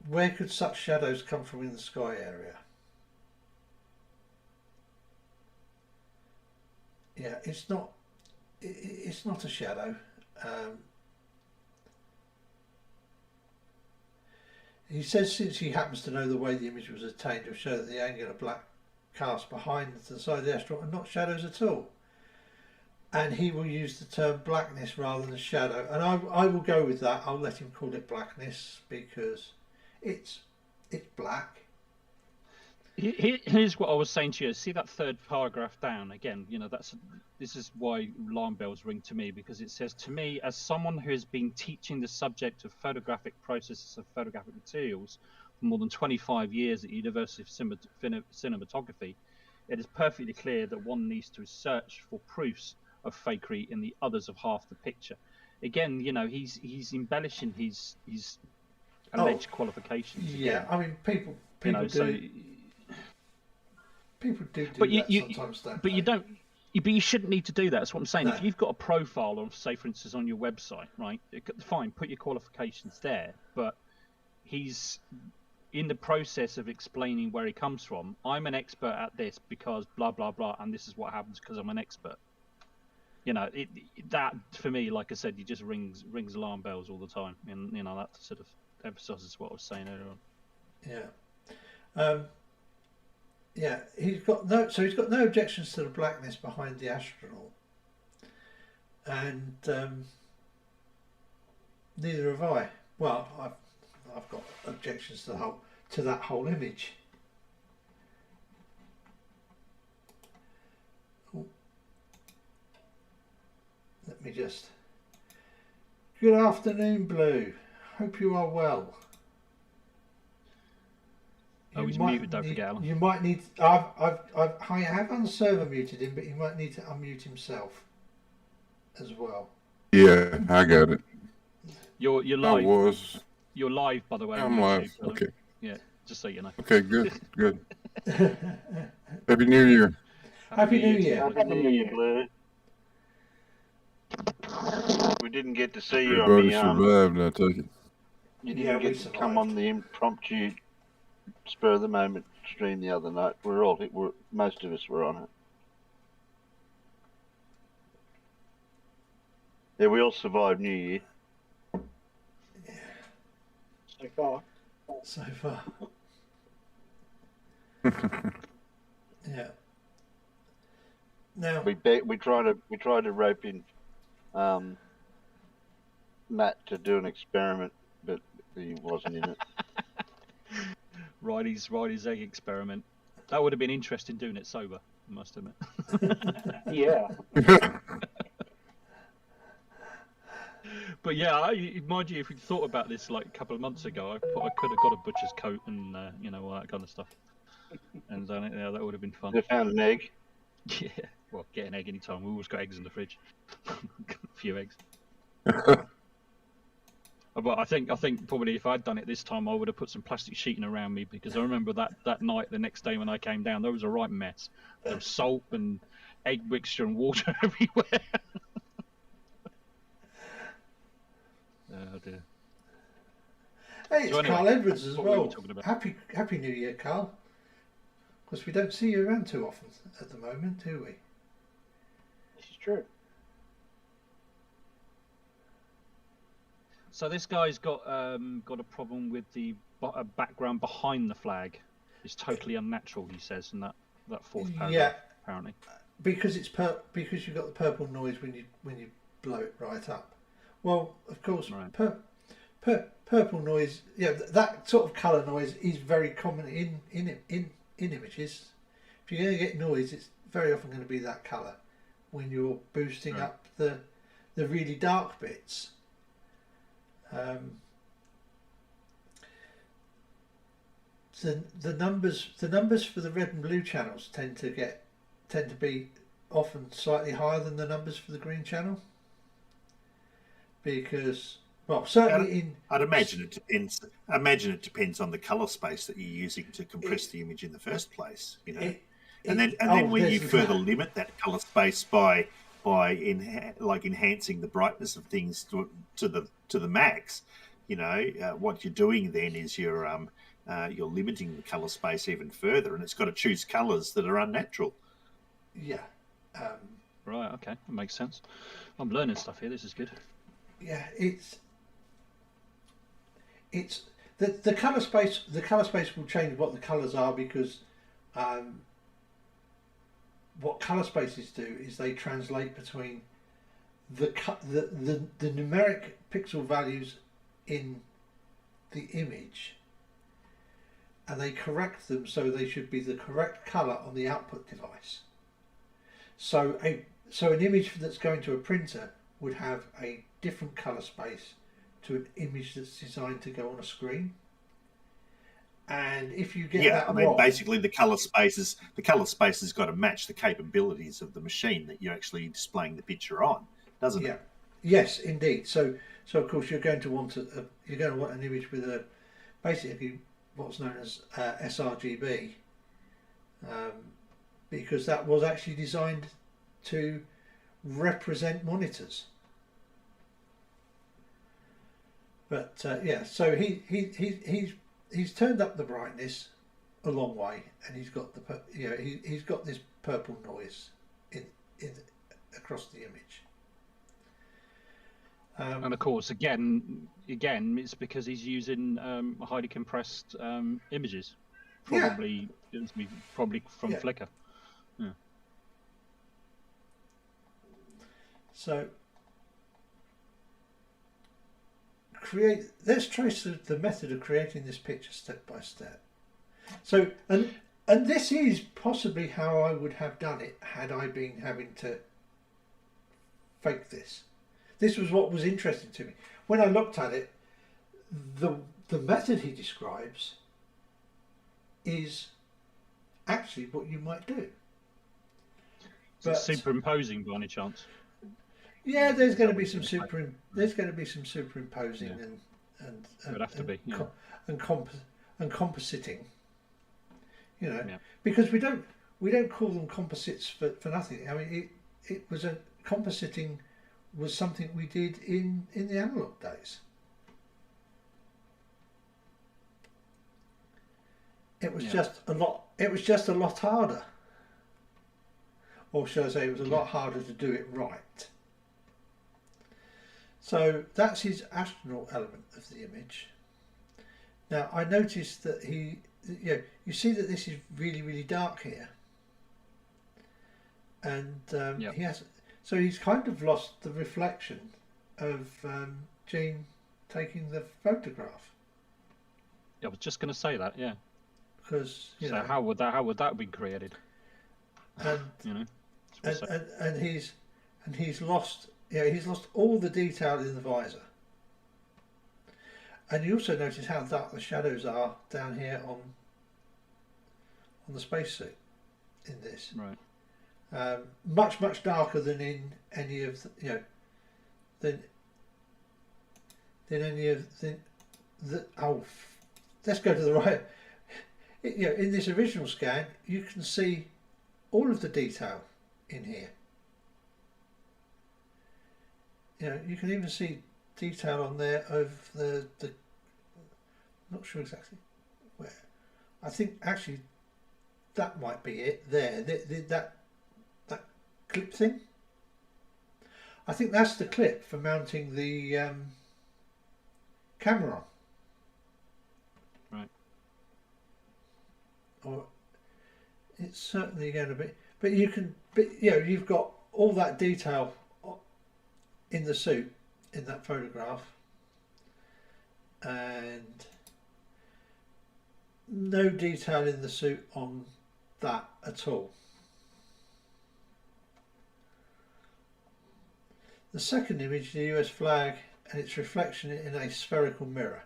Speaker 4: where could such shadows come from in the sky area? Yeah, it's not a shadow. He says since he happens to know the way the image was obtained, will show that the angular black cast behind the side of the astronaut are not shadows at all. And he will use the term blackness rather than shadow. And I will go with that. I'll let him call it blackness because it's black.
Speaker 5: Here's what I was saying to you. See that third paragraph down again. This is why alarm bells ring to me, because it says, to me, as someone who has been teaching the subject of photographic processes of photographic materials for more than 25 years at University of Cinematography, it is perfectly clear that one needs to search for proofs of fakery in the others of half the picture. again, he's embellishing his alleged qualifications.
Speaker 4: Yeah,
Speaker 5: again.
Speaker 4: I mean, people do.
Speaker 5: So,
Speaker 4: People do
Speaker 5: but
Speaker 4: that sometimes, don't
Speaker 5: but
Speaker 4: they?
Speaker 5: you don't. But you shouldn't need to do that. That's what I'm saying.
Speaker 4: No.
Speaker 5: If you've got a profile, or say, for instance, on your website, right? Fine, put your qualifications there. But he's in the process of explaining where he comes from. I'm an expert at this because blah blah blah, and this is what happens because I'm an expert. That for me, like I said, it just rings alarm bells all the time, and that sort of emphasizes what I was saying earlier on.
Speaker 4: Yeah. Yeah, he's got no objections to the blackness behind the astronaut, and neither have I. Well, I've got objections to that whole image. Ooh. Let me just. Good afternoon, Blue. Hope you are well.
Speaker 5: Oh, he's muted, don't forget, Alan.
Speaker 4: You might need. I have unserver muted him, but he might need to unmute himself as well.
Speaker 7: Yeah, I got it.
Speaker 5: You're live. You're live, by the way.
Speaker 7: I'm live. Okay.
Speaker 5: Yeah, just so you know.
Speaker 7: Okay, good. Happy New Year.
Speaker 4: Happy New Year.
Speaker 6: Happy New Year, Blue. We didn't get to see you
Speaker 7: Everybody
Speaker 6: on
Speaker 7: survived, I take it.
Speaker 6: You didn't get to come on the impromptu spur of the moment stream the other night. Most of us were on it. Yeah, we all survived New Year.
Speaker 4: So far. Yeah. Now
Speaker 6: We tried to rope in Matt to do an experiment, but he wasn't in it.
Speaker 5: Riley's egg experiment. That would have been interesting doing it sober, I must admit.
Speaker 2: Yeah.
Speaker 5: But yeah, mind you, if we thought about this like a couple of months ago, I could have got a butcher's coat and all that kind of stuff, and done it. Yeah, that would have been fun.
Speaker 6: They found an egg.
Speaker 5: Yeah, well, get an egg anytime. We always got eggs in the fridge. A few eggs. But I think probably if I'd done it this time, I would have put some plastic sheeting around me, because I remember that night, the next day when I came down, there was a right mess. There was salt and egg mixture and water everywhere. Oh dear.
Speaker 4: Hey, it's
Speaker 5: So anyway,
Speaker 4: Carl Edwards as
Speaker 5: what were we
Speaker 4: well.
Speaker 5: talking about?
Speaker 4: Happy New Year, Carl. Because we don't see you around too often at the moment, do we?
Speaker 2: This is true.
Speaker 5: So this guy's got a problem with the background behind the flag. It's totally unnatural, he says, in that fourth paragraph.
Speaker 4: Yeah.
Speaker 5: Apparently.
Speaker 4: Because because you've got the purple noise when you blow it right up. Well, of course,
Speaker 5: Right.
Speaker 4: Purple noise. Yeah, that sort of colour noise is very common in images. If you're going to get noise, it's very often going to be that colour when you're boosting
Speaker 5: Right.
Speaker 4: up the really dark bits. The numbers for the red and blue channels tend to be often slightly higher than the numbers for the green channel, because certainly
Speaker 3: I'd imagine it depends. I imagine it depends on the color space that you're using to compress the image in the first place. And then when you further limit that color space by enhancing the brightness of things to the max, what you're doing then is you're limiting the color space even further, and it's got to choose colors that are unnatural.
Speaker 4: Yeah.
Speaker 5: Right. Okay, that makes sense. I'm learning stuff here. This is good.
Speaker 4: Yeah, it's the color space. The color space will change what the colors are, because what color spaces do is they translate between the numeric pixel values in the image, and they correct them so they should be the correct color on the output device. So an image that's going to a printer would have a different color space to an image that's designed to go on a screen. And if you get that wrong,
Speaker 3: basically the color space has got to match the capabilities of the machine that you're actually displaying the picture on, doesn't it?
Speaker 4: Yes, indeed. So of course you're going to want an image with a basically what's known as sRGB, because that was actually designed to represent monitors. But yeah, so he's turned up the brightness a long way, and he's got he's got this purple noise in across the image.
Speaker 5: And of course, again, it's because he's using highly compressed images, probably from Flickr. Yeah.
Speaker 4: So let's trace the method of creating this picture step by step. So and this is possibly how I would have done it had I been having to fake this. This was what was interesting to me. When I looked at it, the method he describes is actually what you might do.
Speaker 5: Is it superimposing by any chance?
Speaker 4: Yeah, there's going to be some superimposing and
Speaker 5: it would have to be, yeah.
Speaker 4: and compositing. You know, because we don't call them composites for nothing. I mean, it was compositing was something we did in the analog days. It was just a lot. It was just a lot harder, or shall I say, it was a lot harder to do it right. So that's his astronaut element of the image. Now I noticed that you see that this is really, really dark here, and he has. So he's kind of lost the reflection of Gene taking the photograph.
Speaker 5: I was just going to say that, yeah.
Speaker 4: Because
Speaker 5: how would that be created?
Speaker 4: And and he's lost all the detail in the visor. And you also notice how dark the shadows are down here on the spacesuit in this.
Speaker 5: Right.
Speaker 4: Much darker than in any of the, than any of the let's go to the right. In this original scan, you can see all of the detail in here. You can even see detail on there of the not sure exactly where. I think actually that might be it there. That clip thing. I think that's the clip for mounting the camera on.
Speaker 5: Right.
Speaker 4: Or it's certainly going to be. But you've got all that detail in the suit in that photograph, and no detail in the suit on that at all. The second image, the US flag and its reflection in a spherical mirror.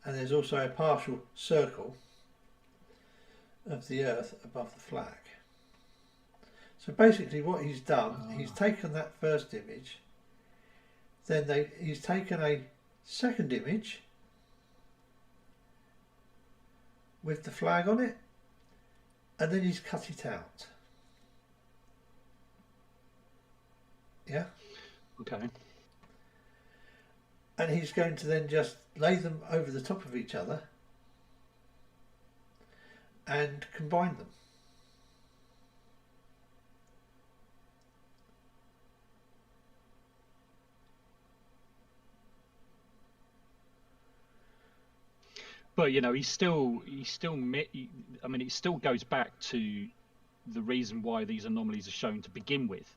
Speaker 4: And there's also a partial circle of the Earth above the flag. So basically what he's done, he's taken that first image, then he's taken a second image with the flag on it, and then he's cut it out. Yeah.
Speaker 5: Okay.
Speaker 4: And he's going to then just lay them over the top of each other and combine them.
Speaker 5: But he still. I mean, it still goes back to the reason why these anomalies are shown to begin with.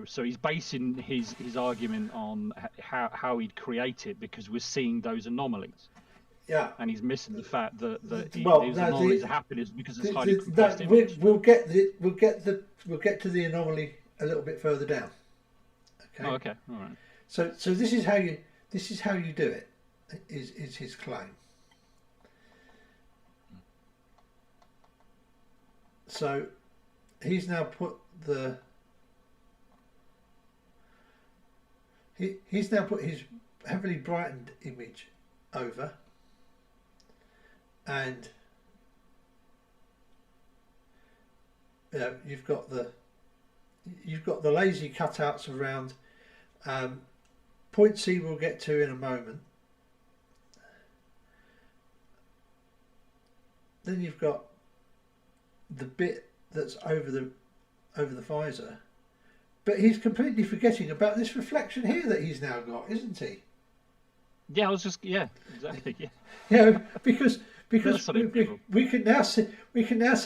Speaker 5: So he's basing his argument on how he'd create it because we're seeing those anomalies.
Speaker 4: Yeah.
Speaker 5: And he's missing the fact that these anomalies are happening because it's highly compressed image.
Speaker 4: We'll get to the anomaly a little bit further down. Okay.
Speaker 5: Oh, okay. All right.
Speaker 4: So this is how you do it. Is his claim. So he's now put the he's now put his heavily brightened image over, and you've got the lazy cutouts around. Point C we'll get to in a moment. Then you've got the bit that's over the visor, but he's completely forgetting about this reflection here that he's now got, isn't he?
Speaker 5: Yeah, I was just exactly yeah.
Speaker 4: Yeah, because we can now see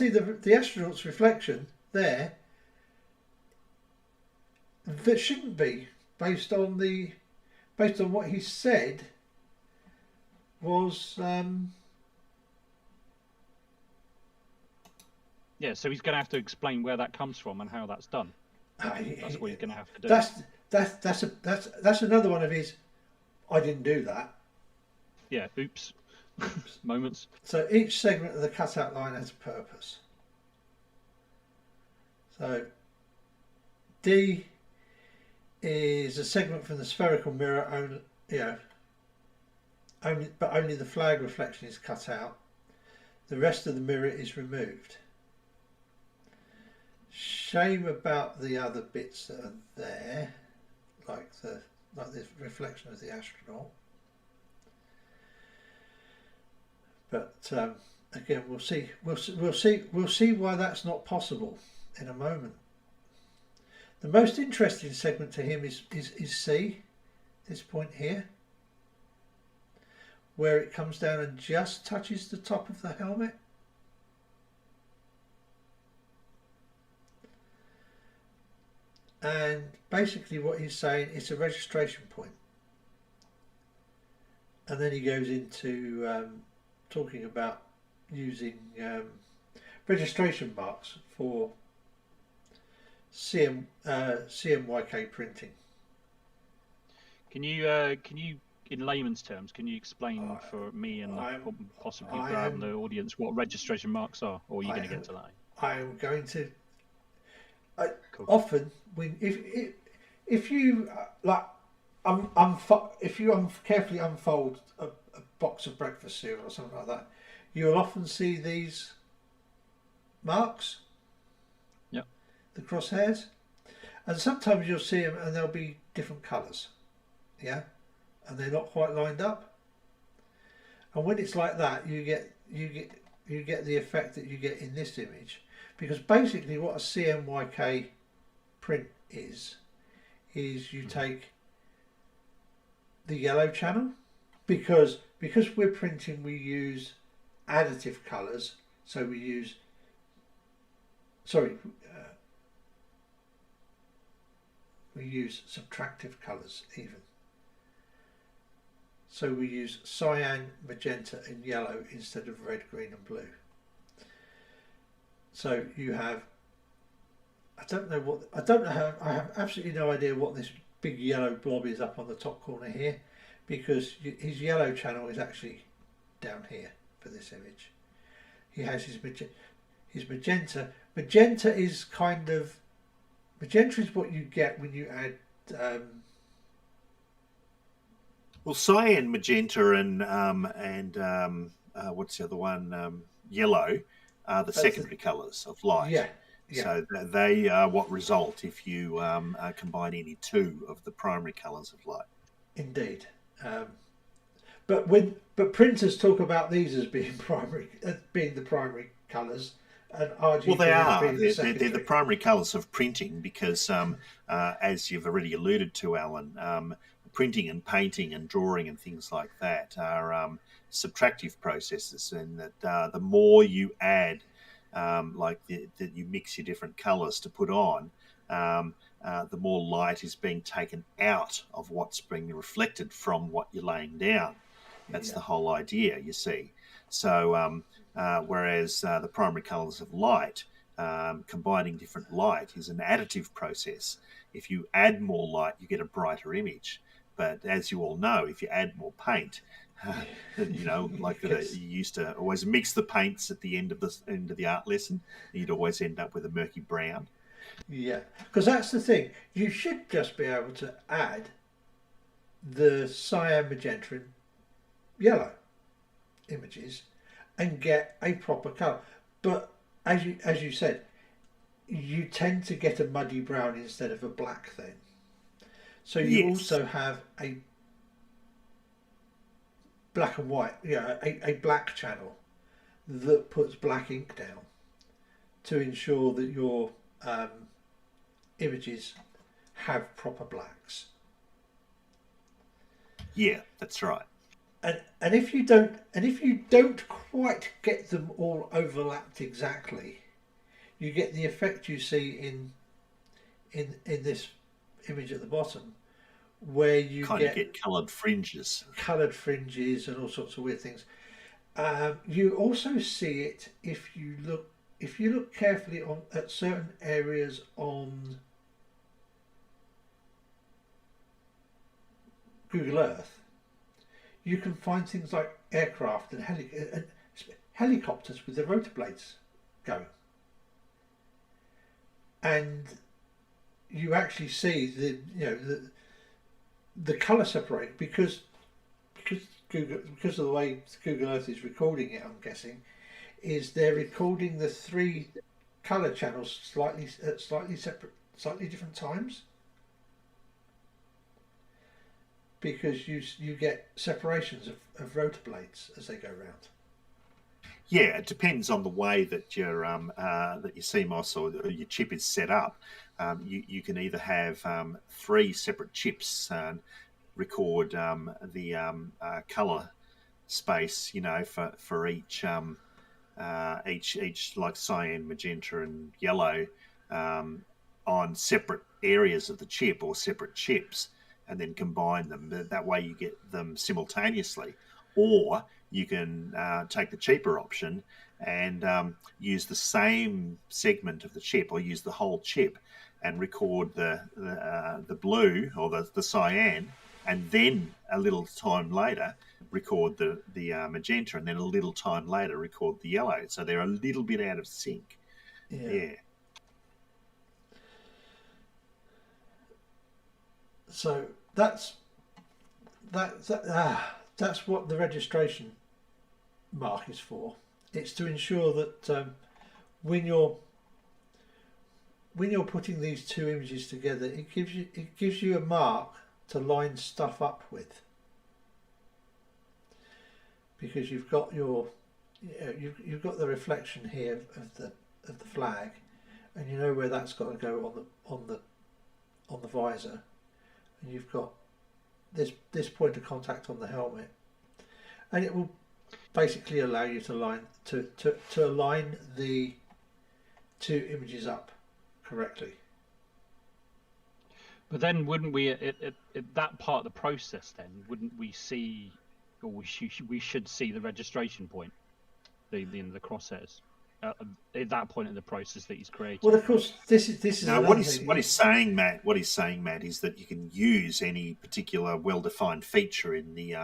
Speaker 4: the astronaut's reflection there. That shouldn't be based on what he said was.
Speaker 5: Yeah, so he's going to have to explain where that comes from and how that's done. That's what he's going to have to do.
Speaker 4: That's another one of his. I didn't do that.
Speaker 5: Yeah, oops. Moments.
Speaker 4: So each segment of the cutout line has a purpose. So D is a segment from the spherical mirror, only the flag reflection is cut out. The rest of the mirror is removed. Shame about the other bits that are there, like the reflection of the astronaut. But again, we'll see why that's not possible in a moment. The most interesting segment to him is C, this point here, where it comes down and just touches the top of the helmet. And basically what he's saying, it's a registration point. And then he goes into talking about using registration marks for CMYK printing.
Speaker 5: Can you in layman's terms, can you explain for me and possibly the audience what registration marks are, or are you going to get to that?
Speaker 4: I am going to.
Speaker 5: Cool.
Speaker 4: Often, if you carefully unfold a box of breakfast cereal or something like that, you'll often see these marks.
Speaker 5: Yep.
Speaker 4: The crosshairs, and sometimes you'll see them and they'll be different colours. Yeah, and they're not quite lined up. And when it's like that, you get the effect that you get in this image. Because basically what a CMYK print is you take the yellow channel, because we're printing, we use additive colours, so we use subtractive colours even. So we use cyan, magenta and yellow instead of red, green and blue. So you have, I have absolutely no idea what this big yellow blob is up on the top corner here, because his yellow channel is actually down here for this image. He has his magenta. Magenta is what you get when you add
Speaker 3: well, cyan, magenta and what's the other one? Yellow are the secondary colours of light.
Speaker 4: Yeah.
Speaker 3: So they are what result if you combine any two of the primary colours of light.
Speaker 4: Indeed. But printers talk about these as being being the primary colours, and RGB
Speaker 3: well, they are.
Speaker 4: They're
Speaker 3: the primary colours of printing because, as you've already alluded to, Alan, printing and painting and drawing and things like that are subtractive processes, and that the more you add, that you mix your different colours to put on, the more light is being taken out of what's being reflected from what you're laying down. That's the whole idea, you see. So whereas the primary colours of light, combining different light is an additive process. If you add more light, you get a brighter image. But as you all know, if you add more paint, you know, like
Speaker 4: Yes.
Speaker 3: you used to always mix the paints at the end of the art lesson, you'd always end up with a murky brown.
Speaker 4: Yeah, because that's the thing. You should just be able to add the cyan, magenta, and yellow images and get a proper colour. But as you said, you tend to get a muddy brown instead of a black then. So you also have a black and white, a black channel that puts black ink down to ensure that your images have proper blacks.
Speaker 3: Yeah, that's right.
Speaker 4: And if you don't quite get them all overlapped exactly, you get the effect you see in this image at the bottom, where you
Speaker 3: kind of get coloured fringes
Speaker 4: and all sorts of weird things. You also see it if you look carefully at certain areas on Google Earth. You can find things like aircraft and helicopters with their rotor blades going, and you actually see the colour separate because of the way Google Earth is recording it. I'm guessing is they're recording the three colour channels slightly separate, slightly different times, because you get separations of rotor blades as they go round.
Speaker 3: Yeah, it depends on the way that your CMOS or your chip is set up. You can either have three separate chips record the color space, for each like cyan, magenta, and yellow on separate areas of the chip or separate chips, and then combine them. That way you get them simultaneously. Or you can take the cheaper option and use the same segment of the chip, or use the whole chip, and record the blue or the cyan, and then a little time later record the magenta, and then a little time later record the yellow. So they're a little bit out of sync. Yeah.
Speaker 4: So that's what the registration mark is for. It's to ensure that when you're putting these two images together, it gives you a mark to line stuff up with, because you've got you've got the reflection here of the flag, and you know where that's got to go on the visor, and you've got this point of contact on the helmet, and it will basically allow you to align the two images up correctly.
Speaker 5: But then, wouldn't we at that part of the process? Then wouldn't we see, or we should see the registration point, the crosshairs at that point in the process that he's creating?
Speaker 4: Well, of course, this is
Speaker 3: no, what he's saying, Matt, is that you can use any particular well-defined feature in the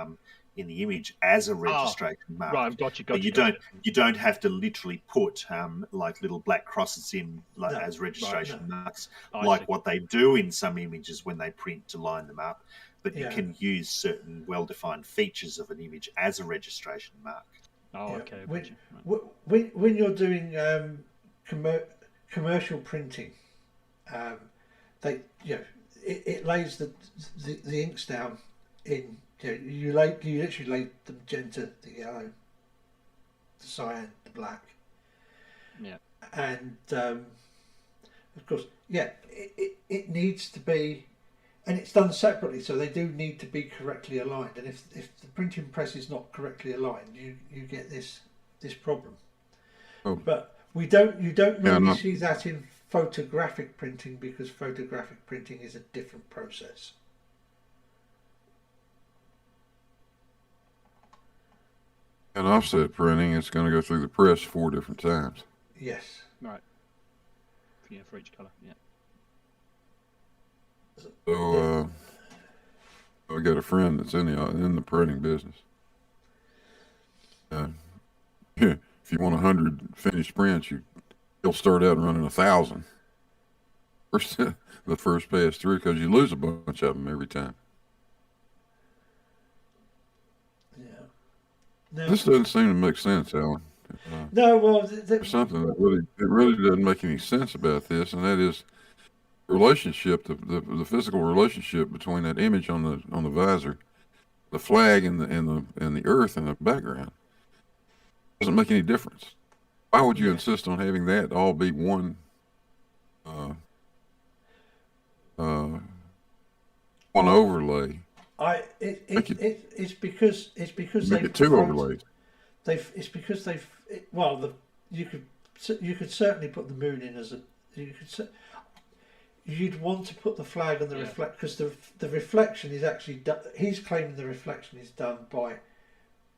Speaker 3: image as a registration mark.
Speaker 5: Right, I've got you.
Speaker 3: But you don't have to literally put like little black crosses in as registration marks, like what they do in some images when they print to line them up. But you can use certain well-defined features of an image as a registration mark.
Speaker 5: Oh, okay.
Speaker 4: When you're doing commercial printing, it lays the inks down in. You literally lay the magenta, the yellow, the cyan, the black.
Speaker 5: Yeah. And
Speaker 4: of course, it needs to be, and it's done separately, so they do need to be correctly aligned. And if the printing press is not correctly aligned, you get this problem.
Speaker 7: Oh.
Speaker 4: But you don't normally see that in photographic printing, because photographic printing is a different process.
Speaker 7: And offset printing, it's going to go through the press 4 different times.
Speaker 4: Yes.
Speaker 5: Right. Yeah, for each colour. Yeah.
Speaker 7: So I got a friend that's in the printing business. If you want 100 finished prints, you'll start out running 1,000 the first pass through, because you lose a bunch of them every time.
Speaker 4: Yeah. Now,
Speaker 7: This doesn't seem to make sense, Alan.
Speaker 4: no, well,
Speaker 7: There's something that really doesn't make any sense about this, and that is relationship, the physical relationship between that image on the visor, the flag, and the earth in the background. Doesn't make any difference. Why would you insist on having that all be one overlay?
Speaker 4: It's because
Speaker 7: Make it two overlays.
Speaker 4: You could certainly put the moon in as you'd want to put the flag on the reflect, because the reflection is actually done. He's claiming the reflection is done by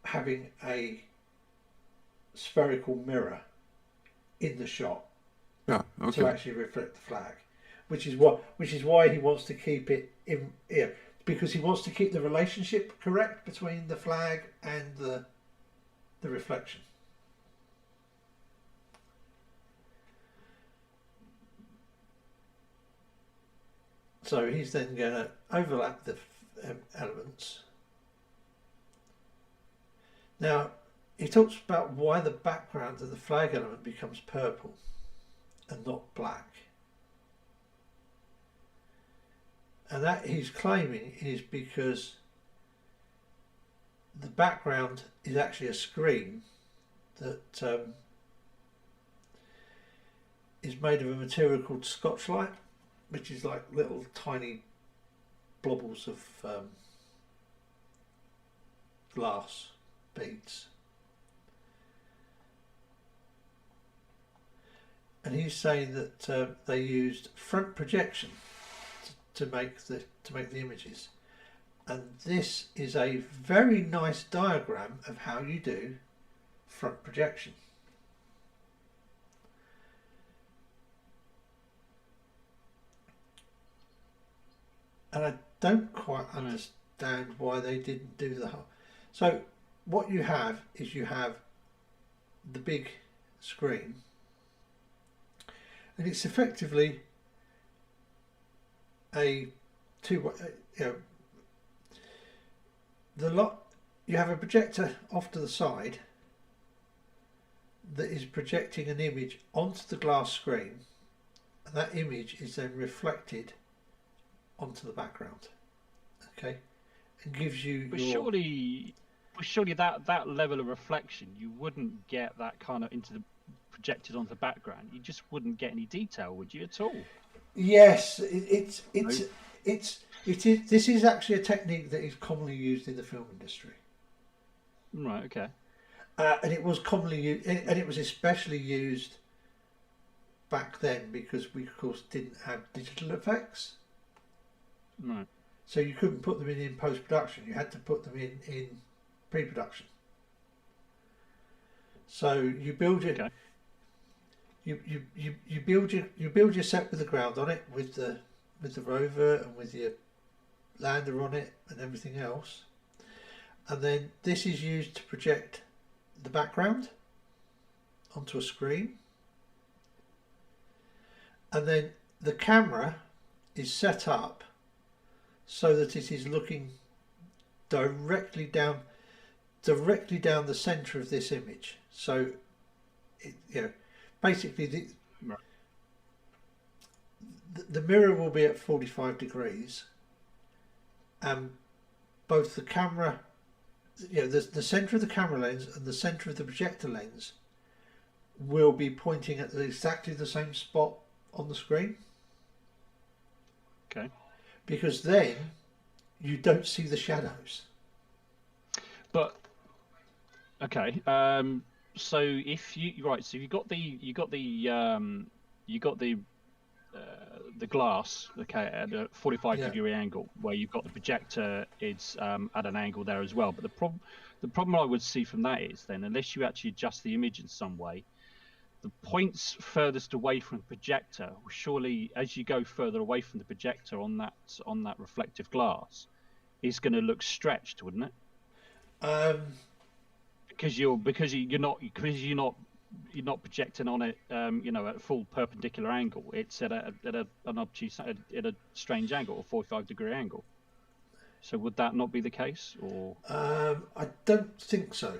Speaker 4: having a spherical mirror in the shot to actually reflect the flag, which is why he wants to keep it in here, because he wants to keep the relationship correct between the flag and the reflection. So he's then going to overlap the elements. Now, he talks about why the background of the flag element becomes purple and not black. And that he's claiming is because the background is actually a screen that is made of a material called Scotchlite, which is like little tiny blobbles of glass beads. And he's saying that they used front projection to make the images, and this is a very nice diagram of how you do front projection. And I don't quite understand why they didn't do the whole. So what you have is you have the big screen, and it's effectively a two-way. You have a projector off to the side that is projecting an image onto the glass screen, and that image is then reflected onto the background. Okay, and gives you.
Speaker 5: But surely that level of reflection, you wouldn't get that kind of projected onto the background. You just wouldn't get any detail, would you, at all?
Speaker 4: Yes, this is actually a technique that is commonly used in the film industry.
Speaker 5: Right. Okay.
Speaker 4: And it was commonly used, and it was especially used back then because we, of course, didn't have digital effects.
Speaker 5: Right.
Speaker 4: So you couldn't put them in post-production. You had to put them in pre-production. So you build your you build your set with the ground on it, with the rover and with your lander on it and everything else, and then this is used to project the background onto a screen, and then the camera is set up so that it is looking directly down the center of this image. So basically the mirror will be at 45 degrees, and both the camera, the center of the camera lens and the center of the projector lens will be pointing at exactly the same spot on the screen.
Speaker 5: Okay.
Speaker 4: Because then you don't see the shadows.
Speaker 5: But okay, so if you you got the glass, okay, at a 45-degree angle, where you've got the projector is at an angle there as well. But the problem I would see from that is then, unless you actually adjust the image in some way, the points furthest away from the projector, surely as you go further away from the projector on that reflective glass, is going to look stretched, wouldn't it? Because you're not projecting on it, at a full perpendicular angle. It's at an obtuse, at a strange angle, a 45-degree angle. So would that not be the case, or?
Speaker 4: I don't think so.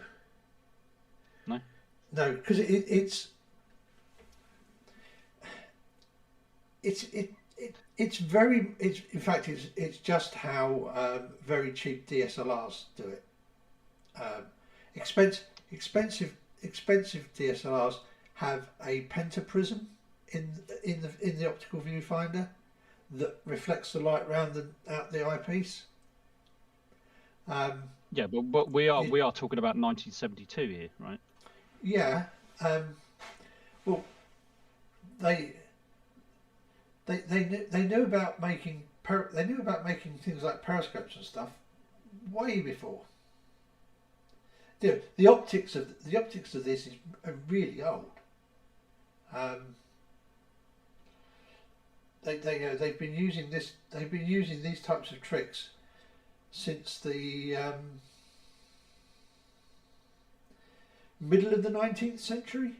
Speaker 5: No.
Speaker 4: No, because it's just how very cheap DSLRs do it. Expensive DSLRs have a pentaprism in the optical viewfinder that reflects the light round out the eyepiece.
Speaker 5: Yeah, but we are talking about 1972 here, right?
Speaker 4: Yeah. Well, they knew about making things like periscopes and stuff way before. The optics of this are really old. They've been using these types of tricks since the middle of the 19th century.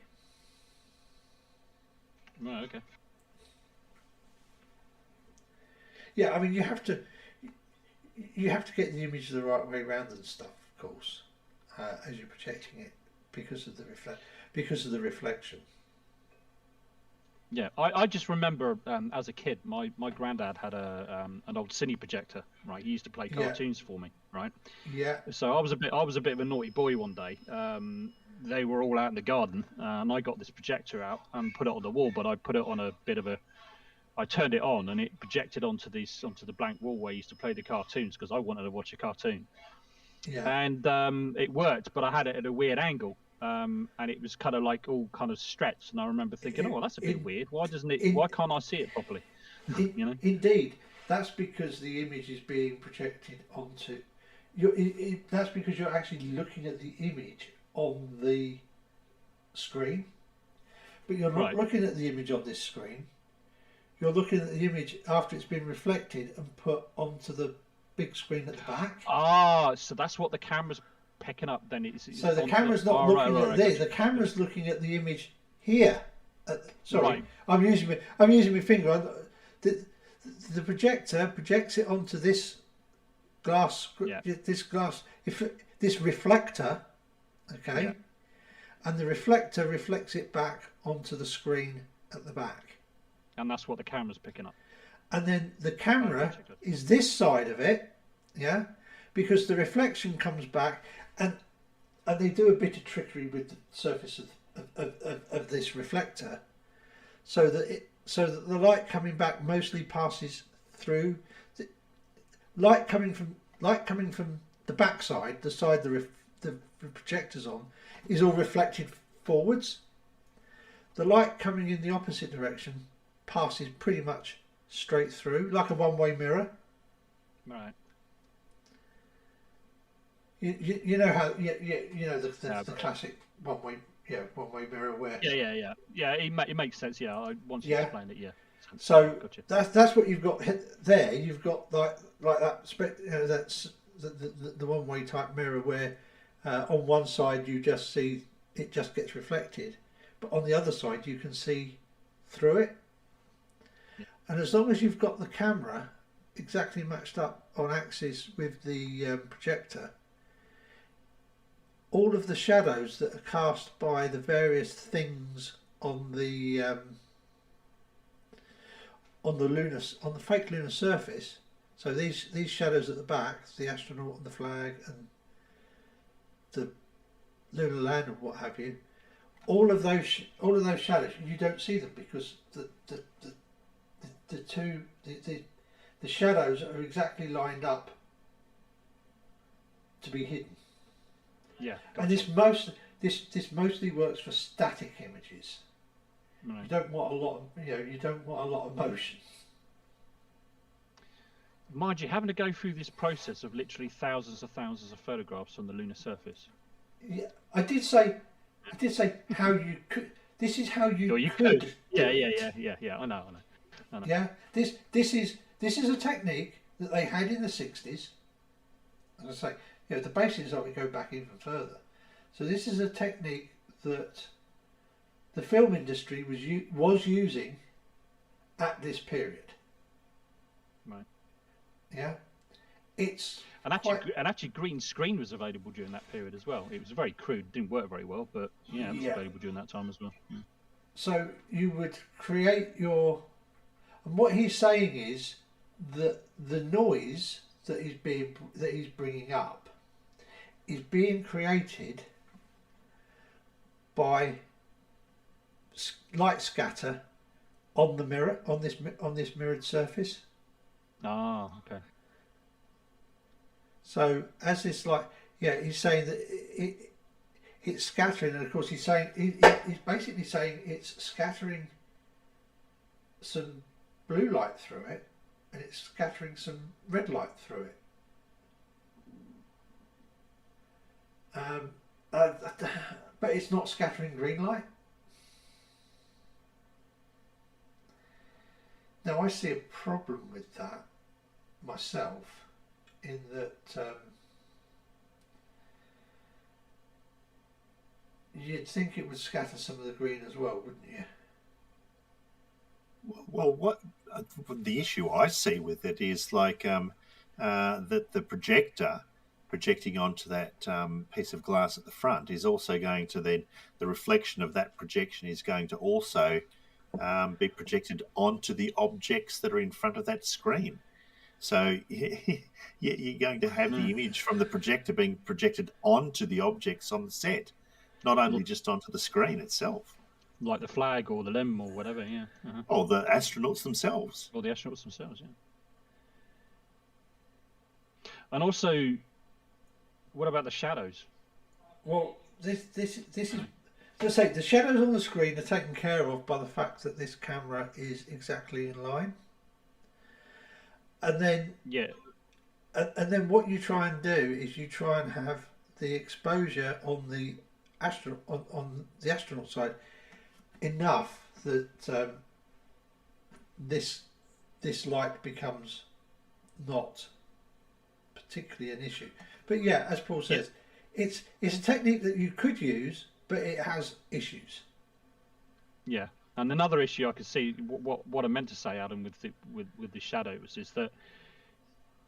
Speaker 5: Right. Okay.
Speaker 4: Yeah, I mean you have to get the image the right way round and stuff, of course, as you're projecting it because of the reflection.
Speaker 5: Yeah, I just remember as a kid, my granddad had an old cine projector, right? He used to play cartoons for me, right?
Speaker 4: Yeah.
Speaker 5: So I was a bit of a naughty boy one day. They were all out in the garden, and I got this projector out and put it on the wall, but I put it on I turned it on and it projected onto the blank wall where I used to play the cartoons because I wanted to watch a cartoon.
Speaker 4: Yeah.
Speaker 5: And it worked, but I had it at a weird angle. And it was kind of like all kind of stretched, and I remember thinking, "Oh, well, that's a bit weird. Why can't I see it properly?"
Speaker 4: Indeed, that's because the image is being projected onto. That's because you're actually looking at the image on the screen, but you're not looking at the image on this screen. You're looking at the image after it's been reflected and put onto the big screen at the back.
Speaker 5: Ah, so that's what the camera's picking up then.
Speaker 4: So the camera's not looking at this. The camera's looking at the image here. Sorry, I'm using my finger. The projector projects it onto this glass.
Speaker 5: Yeah.
Speaker 4: This reflector, okay,
Speaker 5: yeah.
Speaker 4: And the reflector reflects it back onto the screen at the back.
Speaker 5: And that's what the camera's picking up.
Speaker 4: And then the camera is this side of it, yeah, because the reflection comes back, and they do a bit of trickery with the surface of this reflector, so that the light coming back mostly passes through. Light coming from the back side, the side the projector's on, is all reflected forwards. The light coming in the opposite direction passes pretty much straight through, like a one-way mirror.
Speaker 5: Right.
Speaker 4: You know how you know the classic one-way mirror where
Speaker 5: it makes sense. Yeah, once you explain it, yeah.
Speaker 4: So
Speaker 5: gotcha.
Speaker 4: that's what you've got there. You've got like that. That's the one-way type mirror where on one side you just see it just gets reflected, but on the other side you can see through it. Yeah. And as long as you've got the camera exactly matched up on axis with the projector, all of the shadows that are cast by the various things on the fake lunar surface, so these shadows at the back, the astronaut and the flag and the lunar lander and what have you, all of those shadows, you don't see them because the shadows are exactly lined up to be hidden.
Speaker 5: Yeah.
Speaker 4: Gotcha. And this mostly works for static images. Right. You don't want a lot of motion.
Speaker 5: Mind you, having to go through this process of literally thousands of photographs on the lunar surface.
Speaker 4: Yeah, I did say how you could. This is how you could.
Speaker 5: Yeah. I know.
Speaker 4: Yeah, this is a technique that they had in the 60s, as I say, the basis of it go back even further. So this is a technique that the film industry was using at this period.
Speaker 5: Right.
Speaker 4: Yeah. It's
Speaker 5: actually green screen was available during that period as well. It was very crude, didn't work very well, but it was available during that time as well. Yeah.
Speaker 4: So you would create and what he's saying is that the noise that he's bringing up is being created by light scatter on the mirror, on this mirrored surface.
Speaker 5: Ah, okay.
Speaker 4: So as this he's saying that it's scattering, and of course he's basically saying it's scattering some blue light through it, and it's scattering some red light through it. But it's not scattering green light. Now I see a problem with that myself, in that you'd think it would scatter some of the green as well, wouldn't you?
Speaker 3: Well, what the issue I see with it is like that the projector projecting onto that piece of glass at the front is also going to then, the reflection of that projection is going to also be projected onto the objects that are in front of that screen. So you're going to have the image from the projector being projected onto the objects on the set, not only just onto the screen itself.
Speaker 5: Like the flag or the limb or whatever, yeah. Uh-huh.
Speaker 3: Or the astronauts themselves.
Speaker 5: Or the astronauts themselves, yeah. And also, what about the shadows?
Speaker 4: Well, this is, as I say, the shadows on the screen are taken care of by the fact that this camera is exactly in line. And then and then what you try and do is you try and have the exposure on the astronaut side enough that this light becomes not particularly an issue. But yeah, as Paul says, it's a technique that you could use, but it has issues.
Speaker 5: Yeah. And another issue I could see, what I meant to say, Adam, with the shadows, is that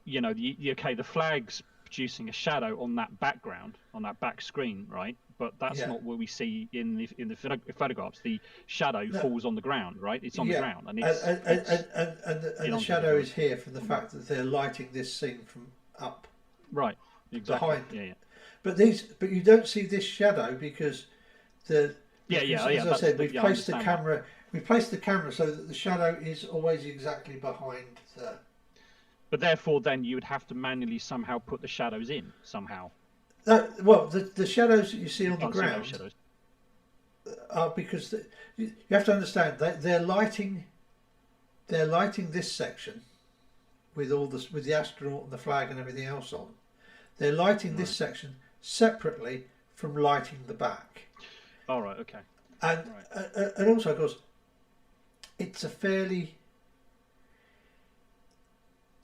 Speaker 5: the flag's producing a shadow on that background, on that back screen, right? But that's not what we see in the photographs. The shadow falls on the ground, right? It's on the ground, and
Speaker 4: the shadow is here from the fact that they're lighting this scene from up,
Speaker 5: right? Exactly.
Speaker 4: Behind. But you don't see this shadow because as I said, we've placed the camera. We placed the camera so that the shadow is always exactly behind the.
Speaker 5: But therefore, then you would have to manually somehow put the shadows in somehow.
Speaker 4: Well, the shadows that you see on the ground are because you have to understand they're lighting this section with the astronaut and the flag and everything else on. They're lighting this section separately from lighting the back.
Speaker 5: All right. Okay.
Speaker 4: And also, of course, it's the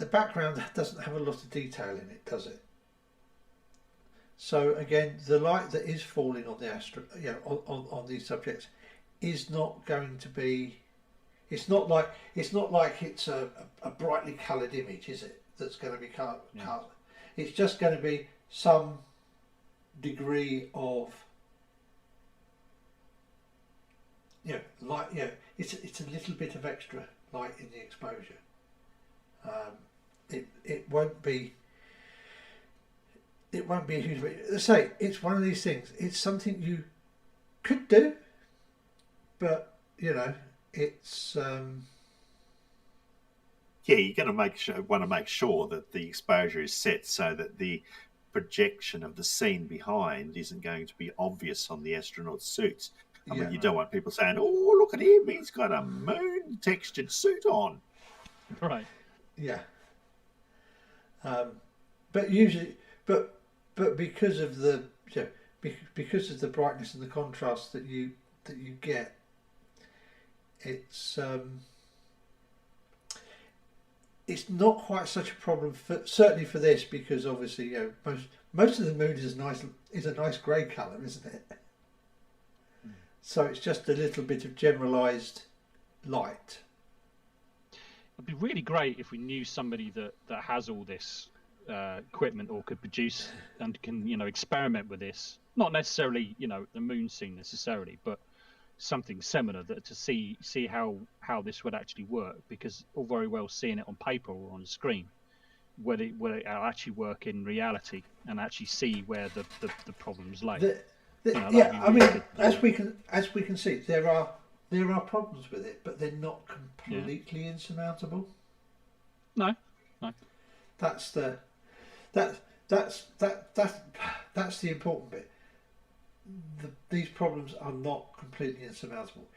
Speaker 4: background doesn't have a lot of detail in it, does it? So again, the light that is falling on the on these subjects is not going to be. It's not like it's a brightly coloured image, is it? That's going to be coloured. Yeah. It's just going to be some degree of light. It's a little bit of extra light in the exposure. It won't be. It won't be a huge. Let's say it's one of these things. It's something you could do, but it's.
Speaker 3: You're going to want to make sure that the exposure is set so that the projection of the scene behind isn't going to be obvious on the astronaut suits. I mean, you don't want people saying, "Oh, look at him! He's got a moon textured suit on."
Speaker 5: Right.
Speaker 4: Yeah. But usually, but because of the because of the brightness and the contrast that you it's not quite such a problem for, certainly for this, because obviously most of the moon is a nice grey colour, isn't it? So it's just a little bit of generalised light.
Speaker 5: It'd be really great if we knew somebody that has all this equipment, or could produce and can experiment with this. Not necessarily the moon scene necessarily, but something similar to see how this would actually work. Because all very well seeing it on paper or on the screen, whether it'll actually work in reality and actually see where the problems lay.
Speaker 4: As we can see, there are problems with it, but they're not completely insurmountable.
Speaker 5: No.
Speaker 4: That's the important bit. These problems are not completely insurmountable.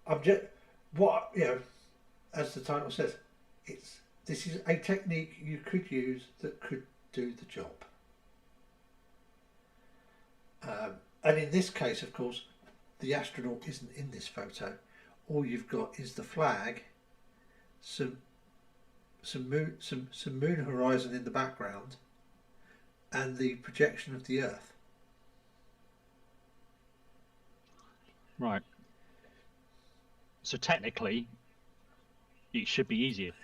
Speaker 4: As the title says, this is a technique you could use that could do the job. And in this case, of course, the astronaut isn't in this photo. All you've got is the flag, some moon horizon in the background, and the projection of the Earth.
Speaker 5: Right. So technically, it should be easier.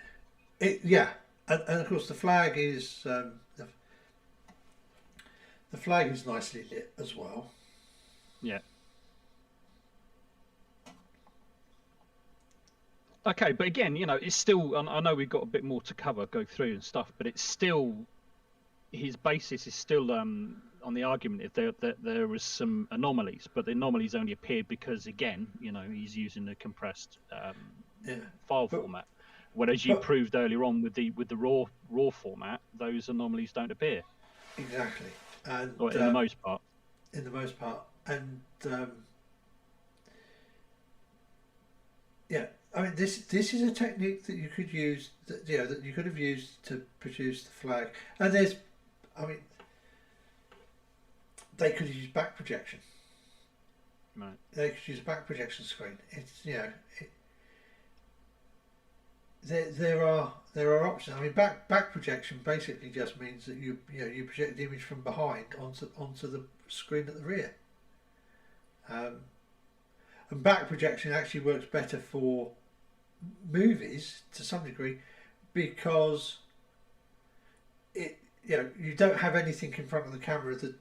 Speaker 4: And of course the flag is the flag is nicely lit as well.
Speaker 5: Yeah. Okay, but again, it's still. I know we've got a bit more to go through and stuff, but it's still. His basis is still on the argument that there was some anomalies, but the anomalies only appeared because, again, he's using the compressed file format. Whereas you proved earlier on with the raw format, those anomalies don't appear.
Speaker 4: Exactly, and
Speaker 5: or in the most part.
Speaker 4: In the most part, and I mean, this is a technique that you could use, that you could have used to produce the flag. And they could use back projection.
Speaker 5: Right.
Speaker 4: They could use a back projection screen. It's there are options. I mean, back projection basically just means that you project the image from behind onto the screen at the rear. And back projection actually works better for movies to some degree, because you don't have anything in front of the camera that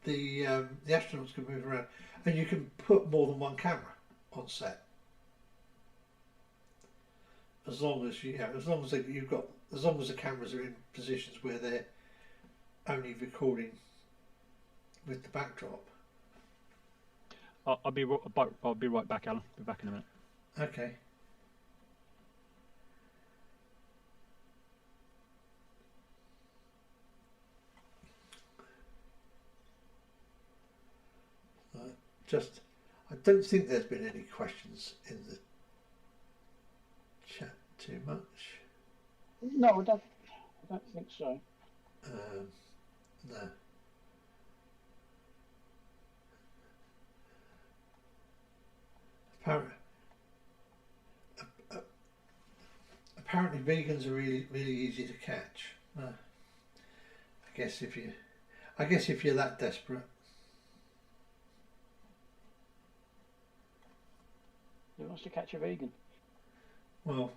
Speaker 4: the astronauts can move around, and you can put more than one camera on set. As long as the cameras are in positions where they're only recording with the backdrop.
Speaker 5: I'll be right back, Alan. Be back in a minute.
Speaker 4: Okay. I don't think there's been any questions in the chat too much.
Speaker 2: No, I don't think so.
Speaker 4: No. Apparently vegans are really easy to catch. I guess if you're that desperate.
Speaker 2: Who wants to catch a vegan?
Speaker 4: Well,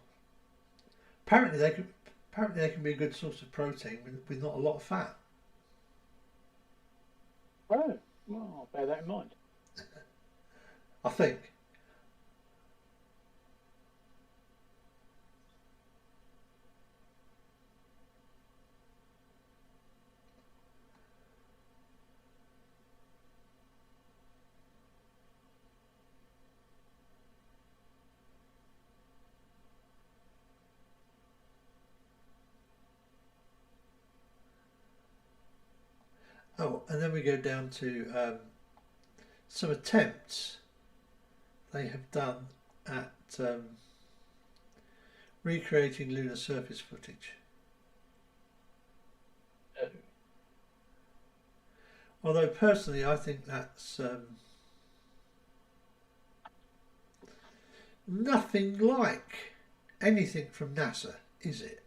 Speaker 4: apparently they can be a good source of protein with not a lot of fat.
Speaker 2: Oh, well, I'll bear that in mind.
Speaker 4: I think. Oh, and then we go down to some attempts they have done at recreating lunar surface footage. Although personally I think that's nothing like anything from NASA. is it?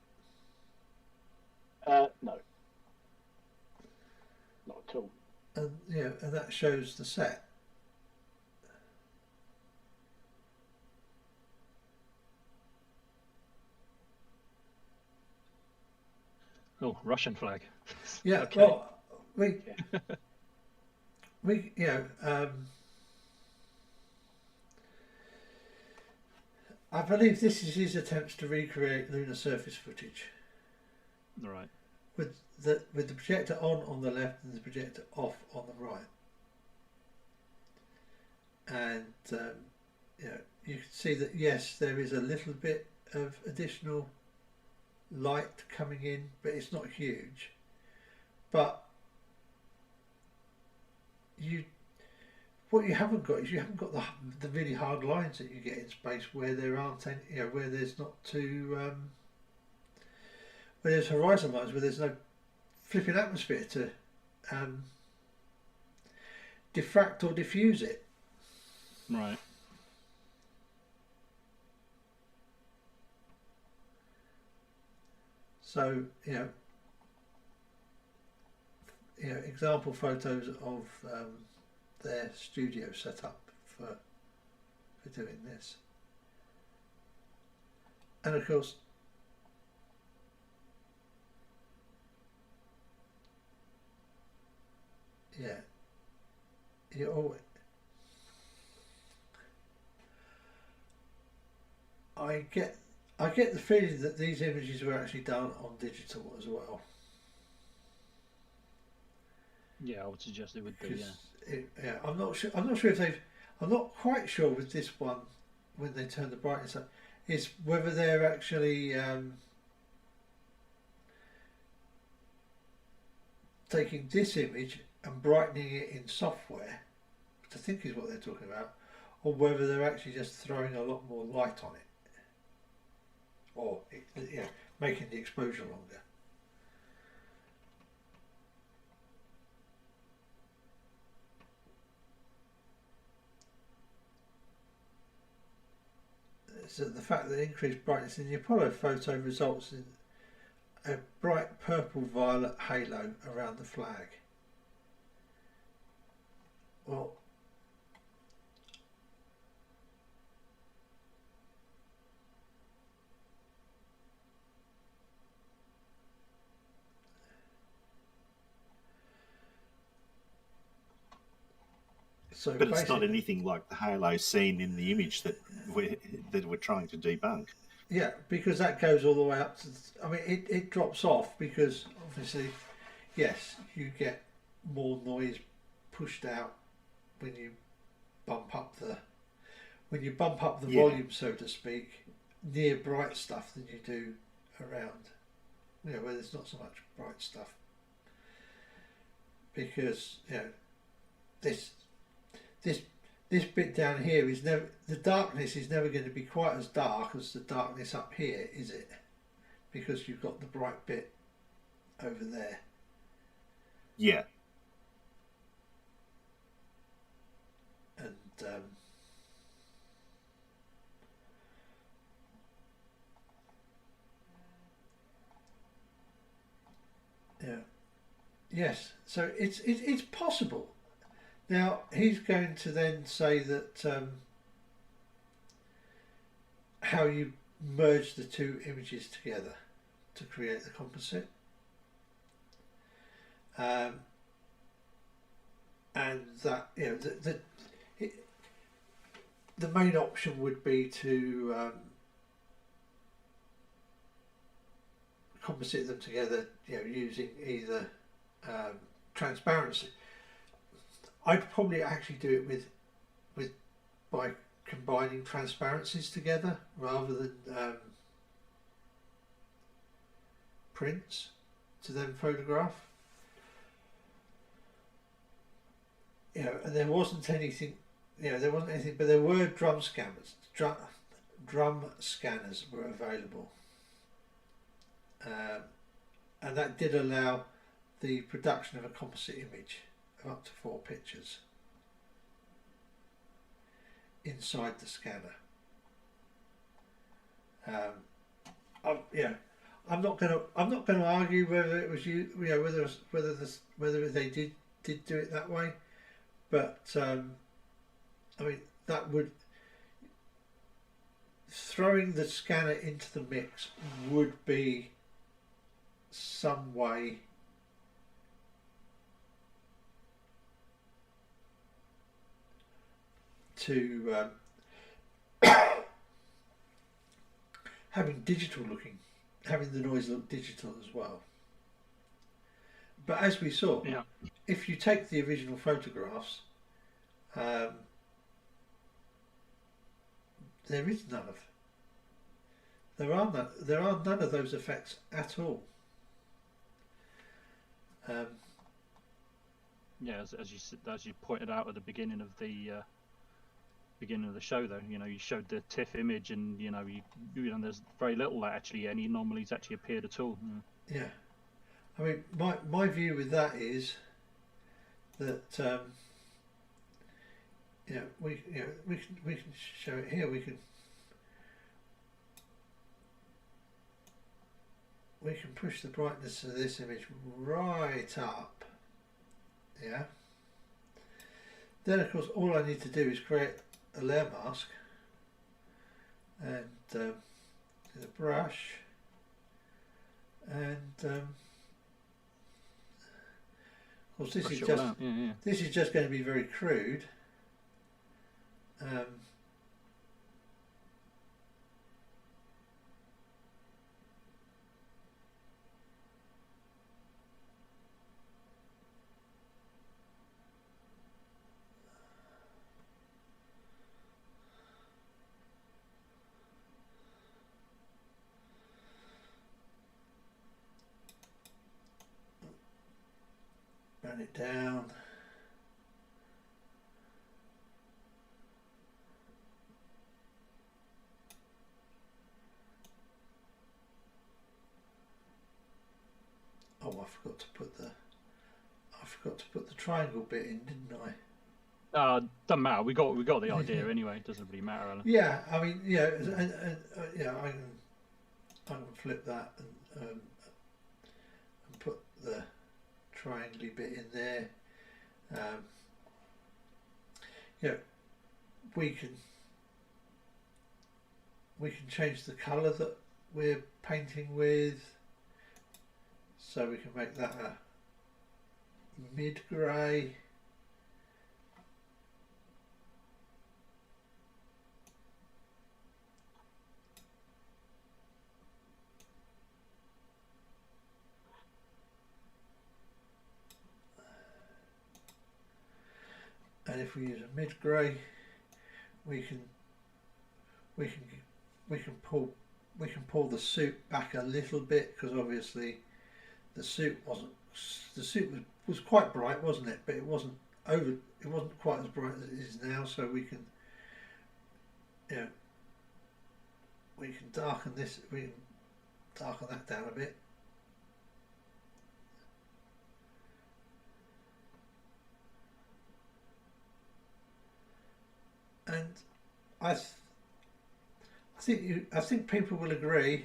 Speaker 2: No, not at all.
Speaker 4: And and that shows the set.
Speaker 5: Oh, Russian flag.
Speaker 4: Yeah,
Speaker 5: Okay.
Speaker 4: well, we I believe this is his attempts to recreate lunar surface footage
Speaker 5: Right.
Speaker 4: with the projector on the left and the projector off on the right, and you can see that yes, there is a little bit of additional light coming in, but it's not huge. But what you haven't got is you haven't got the really hard lines that you get in space where there aren't any, where there's not too where there's horizon lines, where there's no flipping atmosphere to diffract or diffuse it.
Speaker 5: Right.
Speaker 4: So example photos of their studio setup for doing this, and of course you always, I get the feeling that these images were actually done on digital as well.
Speaker 5: Yeah, I would suggest it would be. Yeah.
Speaker 4: I'm not sure if they've. I'm not quite sure with this one when they turn the brightness up, is whether they're actually taking this image and brightening it in software, which I think is what they're talking about, or whether they're actually just throwing a lot more light on it, or making the exposure longer. So the fact that increased brightness in the Apollo photo results in a bright purple-violet halo around the flag. Well,
Speaker 3: but it's not anything like the halo seen in the image that we're trying to debunk.
Speaker 4: Yeah, because that goes all the way up to. I mean, it drops off because obviously, yes, you get more noise pushed out when you bump up the volume, so to speak, near bright stuff than you do around, where there's not so much bright stuff. Because this bit down here is never, the darkness is never going to be quite as dark as the darkness up here, is it? Because you've got the bright bit over there.
Speaker 3: Yeah.
Speaker 4: And yes, so it's possible. Now he's going to then say that how you merge the two images together to create the composite, and that the main option would be to composite them together, using either transparency. I'd probably actually do it with by combining transparencies together rather than prints to then photograph. And there wasn't anything, but there were drum scanners. Drum scanners were available, and that did allow the production of a composite image of up to 4 pictures inside the scanner. I'm not going to argue whether it was whether they did do it that way, but I mean that would throwing the scanner into the mix would be some way to having the noise look digital as well. But as we saw, if you take the original photographs, there are none of those effects at all.
Speaker 5: As you pointed out at the beginning of the show, though, you showed the TIFF image, and there's very little that actually any anomalies actually appeared at all.
Speaker 4: Yeah, I mean, my view with that is that we can show it here. We can push the brightness of this image right up. Yeah. Then of course all I need to do is create a layer mask and the brush, and of course this is just going to be very crude. Run it down. Oh, I forgot to put the triangle bit in, didn't I?
Speaker 5: Doesn't matter. We got the idea anyway. It doesn't really matter, Alan.
Speaker 4: Yeah, I mean, and I can flip that and put the triangle bit in there. We can change the colour that we're painting with, so we can make that a mid-grey. And if we use a mid-grey, we can pull the suit back a little bit, because obviously the suit was quite bright, wasn't it? But it wasn't quite as bright as it is now. So we can darken this. We can darken that down a bit. And I think people will agree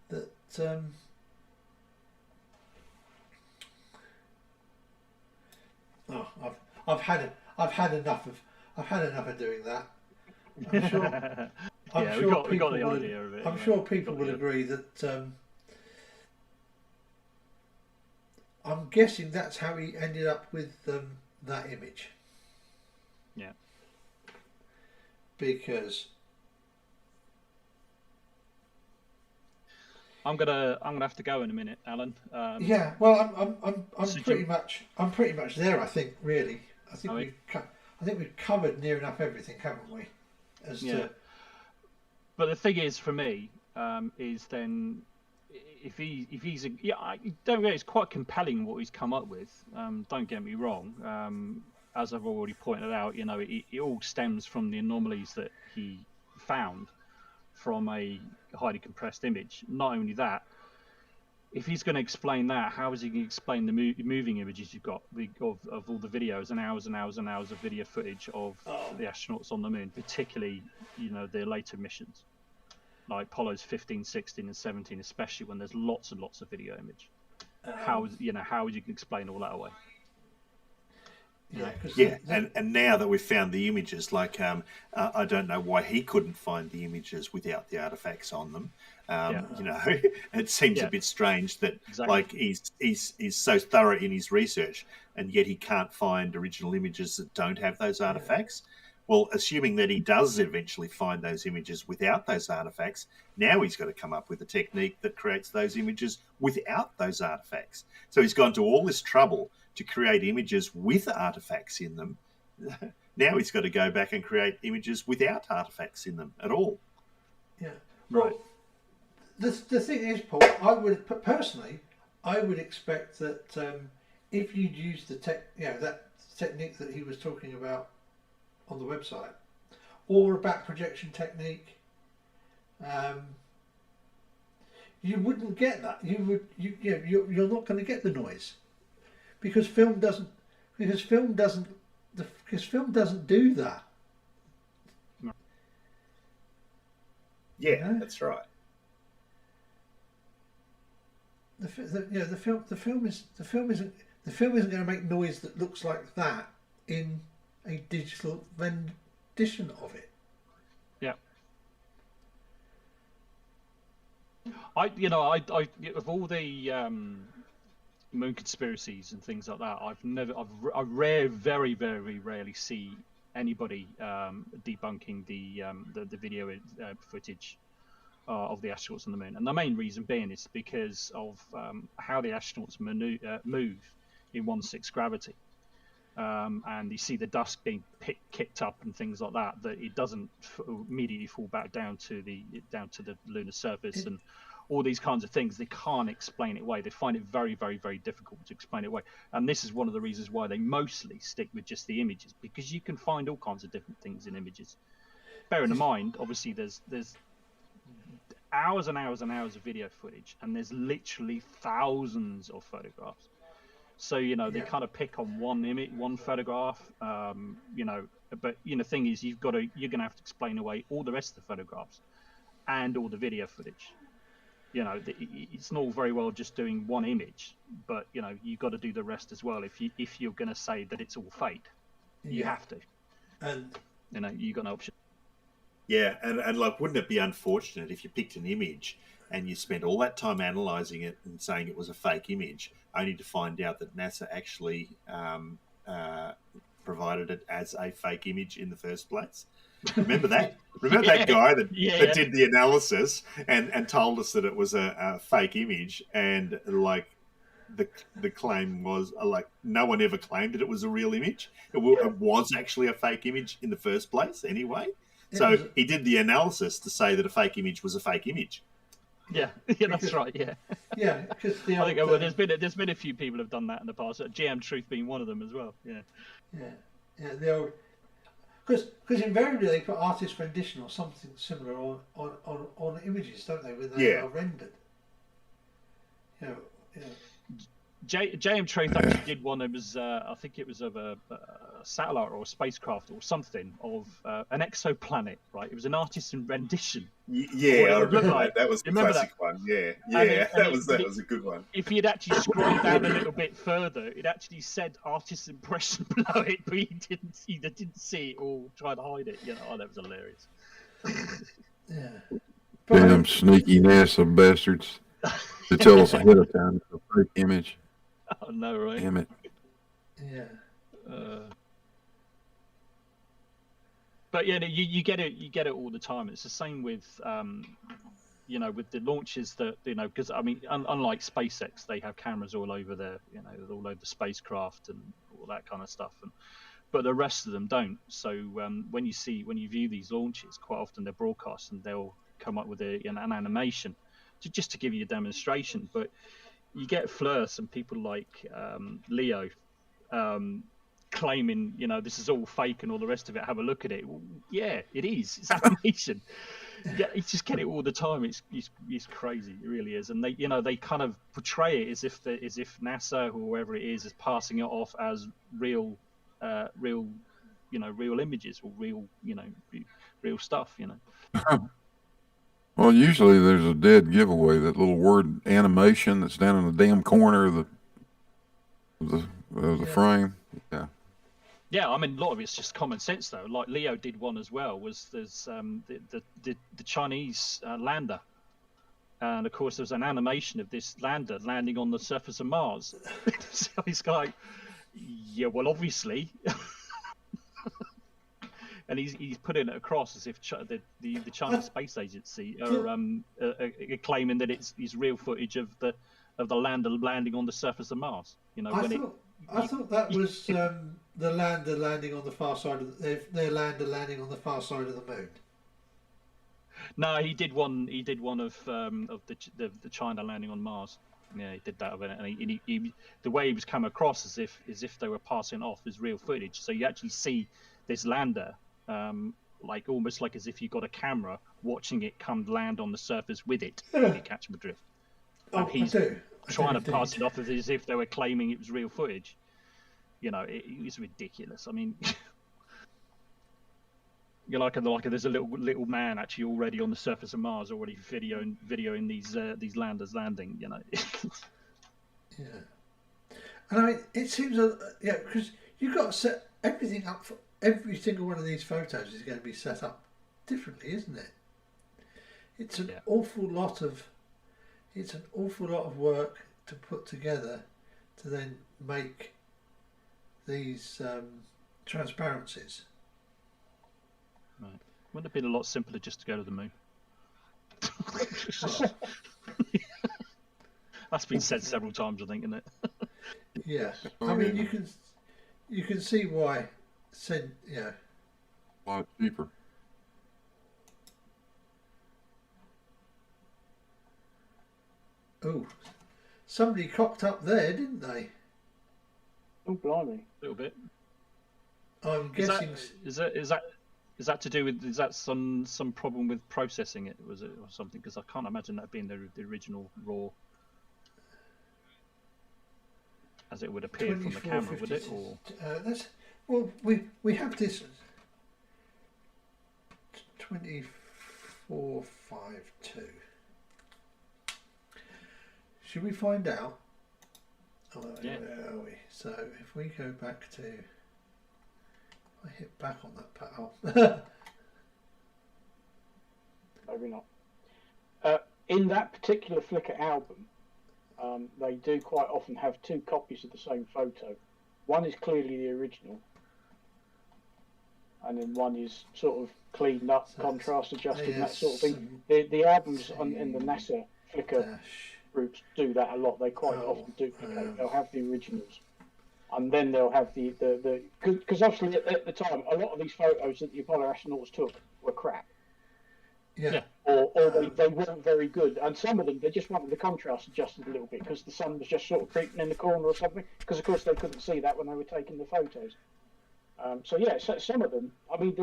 Speaker 4: that I've had enough of doing that. I'm sure
Speaker 5: we got the idea of it.
Speaker 4: I'm sure people will agree that. I'm guessing that's how he ended up with that image.
Speaker 5: Yeah.
Speaker 4: Because
Speaker 5: I'm gonna have to go in a minute, Alan.
Speaker 4: Yeah. Well, I'm pretty much there. I think really. I think we've covered near enough everything, haven't we?
Speaker 5: But the thing is, for me, is then. If he's don't get it's quite compelling what he's come up with. Don't get me wrong. As I've already pointed out, it all stems from the anomalies that he found from a highly compressed image. Not only that, if he's going to explain that, how is he going to explain the moving images you've got of all the videos and hours of video footage of the astronauts on the moon, particularly, you know, the later missions, like Apollo's 15, 16, and 17, especially when there's lots and lots of video image. How would you explain all that away?
Speaker 3: And now that we've found the images, like I don't know why he couldn't find the images without the artifacts on them. You know, it seems a bit strange that like he's so thorough in his research, and yet he can't find original images that don't have those artifacts. Well, assuming that he does eventually find those images without those artifacts, now he's got to come up with a technique that creates those images without those artifacts. So he's gone to all this trouble to create images with artifacts in them. Now he's got to go back and create images without artifacts in them at all.
Speaker 4: Yeah. Well, the thing is, Paul, I would expect that if you'd used that technique that he was talking about on the website, or a back projection technique, you wouldn't get that. You're not going to get the noise because film doesn't do that.
Speaker 3: Yeah, that's right.
Speaker 4: The film isn't going to make noise that looks like that in a digital rendition of it.
Speaker 5: Yeah. I of all the moon conspiracies and things like that, I very rarely see anybody debunking the video footage of the astronauts on the moon, and the main reason being is because of how the astronauts move in 1/6 gravity. And you see the dust being kicked up and things like that, that it doesn't immediately fall back down to the lunar surface, and all these kinds of things. They can't explain it away. They find it very difficult to explain it away, and this is one of the reasons why they mostly stick with just the images, because you can find all kinds of different things in images. Bearing in mind, obviously, there's hours and hours and hours of video footage, and there's literally thousands of photographs. So, you know, they kind of pick on one image, one photograph, you know, but, you know, the thing is, you're going to have to explain away all the rest of the photographs and all the video footage. You know, it's not all very well just doing one image, but, you know, you've got to do the rest as well. If you're going to say that it's all fake, you have to. And, you know, you've got no option.
Speaker 3: Yeah, and like, wouldn't it be unfortunate if you picked an image and you spent all that time analysing it and saying it was a fake image, only to find out that NASA actually provided it as a fake image in the first place? Remember that? Remember that guy that did the analysis and told us that it was a fake image, and like the claim was like no one ever claimed that it was a real image. It was actually a fake image in the first place anyway. So he did the analysis to say that a fake image was a fake image.
Speaker 5: Yeah, that's right. Yeah,
Speaker 4: because
Speaker 5: I think there's been a few people who've done that in the past. GM Truth being one of them as well.
Speaker 4: Because invariably they put artist rendition or something similar on images, don't they, when they are rendered?
Speaker 5: JM Truth actually did one. It was I think it was of a satellite or a spacecraft or something of an exoplanet, right? It was an artisan rendition.
Speaker 3: Yeah, I remember that. That was the classic one. Yeah, that was a good one.
Speaker 5: If you'd actually scrolled down a little bit further, it actually said artist impression below it, but he didn't see it or try to hide it. You know, that was hilarious.
Speaker 7: Damn sneaky NASA bastards! To tell us ahead of time it's a fake image.
Speaker 5: Oh no, right?
Speaker 7: Damn it.
Speaker 4: Yeah.
Speaker 5: But yeah, you get it all the time. It's the same with you know, with the launches that, you know, because I mean, unlike SpaceX, they have cameras all over their, you know, all over the spacecraft and all that kind of stuff, but the rest of them don't. So when you view these launches, quite often they're broadcast and they'll come up with an animation just to give you a demonstration. But you get flirts and people like Leo claiming, you know, this is all fake and all the rest of it. Have a look at it. Well, yeah, it is. It's animation. Yeah, you just get it all the time. It's crazy. It really is. And they kind of portray it as if NASA or whoever it is passing it off as real real images or real stuff.
Speaker 7: Well, usually there's a dead giveaway. That little word animation that's down in the damn corner of the frame. Yeah.
Speaker 5: Yeah, I mean, a lot of it's just common sense, though. Like Leo did one as well. There's the Chinese lander, and of course there's an animation of this lander landing on the surface of Mars. So he's like, yeah, well, obviously, and he's putting it across as if the China Space Agency are claiming that it's real footage of the lander landing on the surface of Mars.
Speaker 4: I thought that was the lander landing on the far side of their lander landing on the far side of the moon.
Speaker 5: No, he did one. He did one of the China landing on Mars. Yeah, he did that of it, and he the way he was come across as if they were passing off as real footage. So you actually see this lander, like almost like as if you got a camera watching it come land on the surface with it. If you catch my drift. And he's trying to pass it off as if they were claiming it was real footage. It was ridiculous. I mean, there's a little man actually already on the surface of Mars, already videoing these landers landing.
Speaker 4: Yeah, and I mean, it seems because you've got to set everything up for every single one of these photos is going to be set up differently, isn't it? It's an awful lot of work to put together to then make these transparencies.
Speaker 5: Right. Wouldn't it have been a lot simpler just to go to the moon? That's been said several times, I think, isn't it?
Speaker 4: Yeah. I mean, you can see why.
Speaker 7: A lot cheaper.
Speaker 4: Oh, somebody cocked up there, didn't they?
Speaker 2: Oh, blimey!
Speaker 5: A little bit.
Speaker 4: I'm guessing.
Speaker 5: Is that to do with? Is that some problem with processing it? Was it or something? Because I can't imagine that being the original raw, as it would appear from the camera, would it? Or
Speaker 4: we have this 2452. Should we find out?
Speaker 5: Yeah.
Speaker 4: Where are we? So if we go back to, I hit back on that panel.
Speaker 2: Maybe not. In that particular Flickr album, they do quite often have two copies of the same photo. One is clearly the original, and then one is sort of cleaned up, contrast adjusted, that sort of thing. The albums in the NASA Flickr groups do that a lot. They quite often duplicate. They'll have the originals, and then they'll have the because obviously at the time a lot of these photos that the Apollo astronauts took were crap.
Speaker 4: Yeah.
Speaker 2: Or they weren't very good, and some of them they just wanted the contrast adjusted a little bit because the sun was just sort of creeping in the corner or something. Because of course they couldn't see that when they were taking the photos. So some of them. I mean,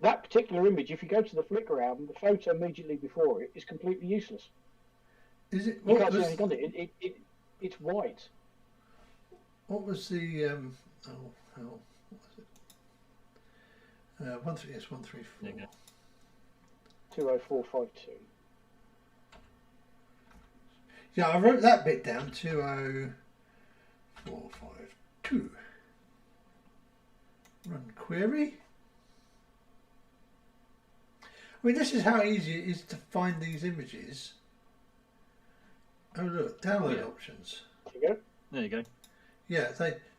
Speaker 2: that particular image, if you go to the Flickr album, the photo immediately before it is completely useless.
Speaker 4: Is it?
Speaker 2: You can't see anything on it. It's white.
Speaker 4: What was the? What was it? 134.
Speaker 2: 20452.
Speaker 4: Yeah, I wrote that bit down. 20452. Run query. I mean, this is how easy it is to find these images. Oh look, download options.
Speaker 5: There you go.
Speaker 4: Yeah,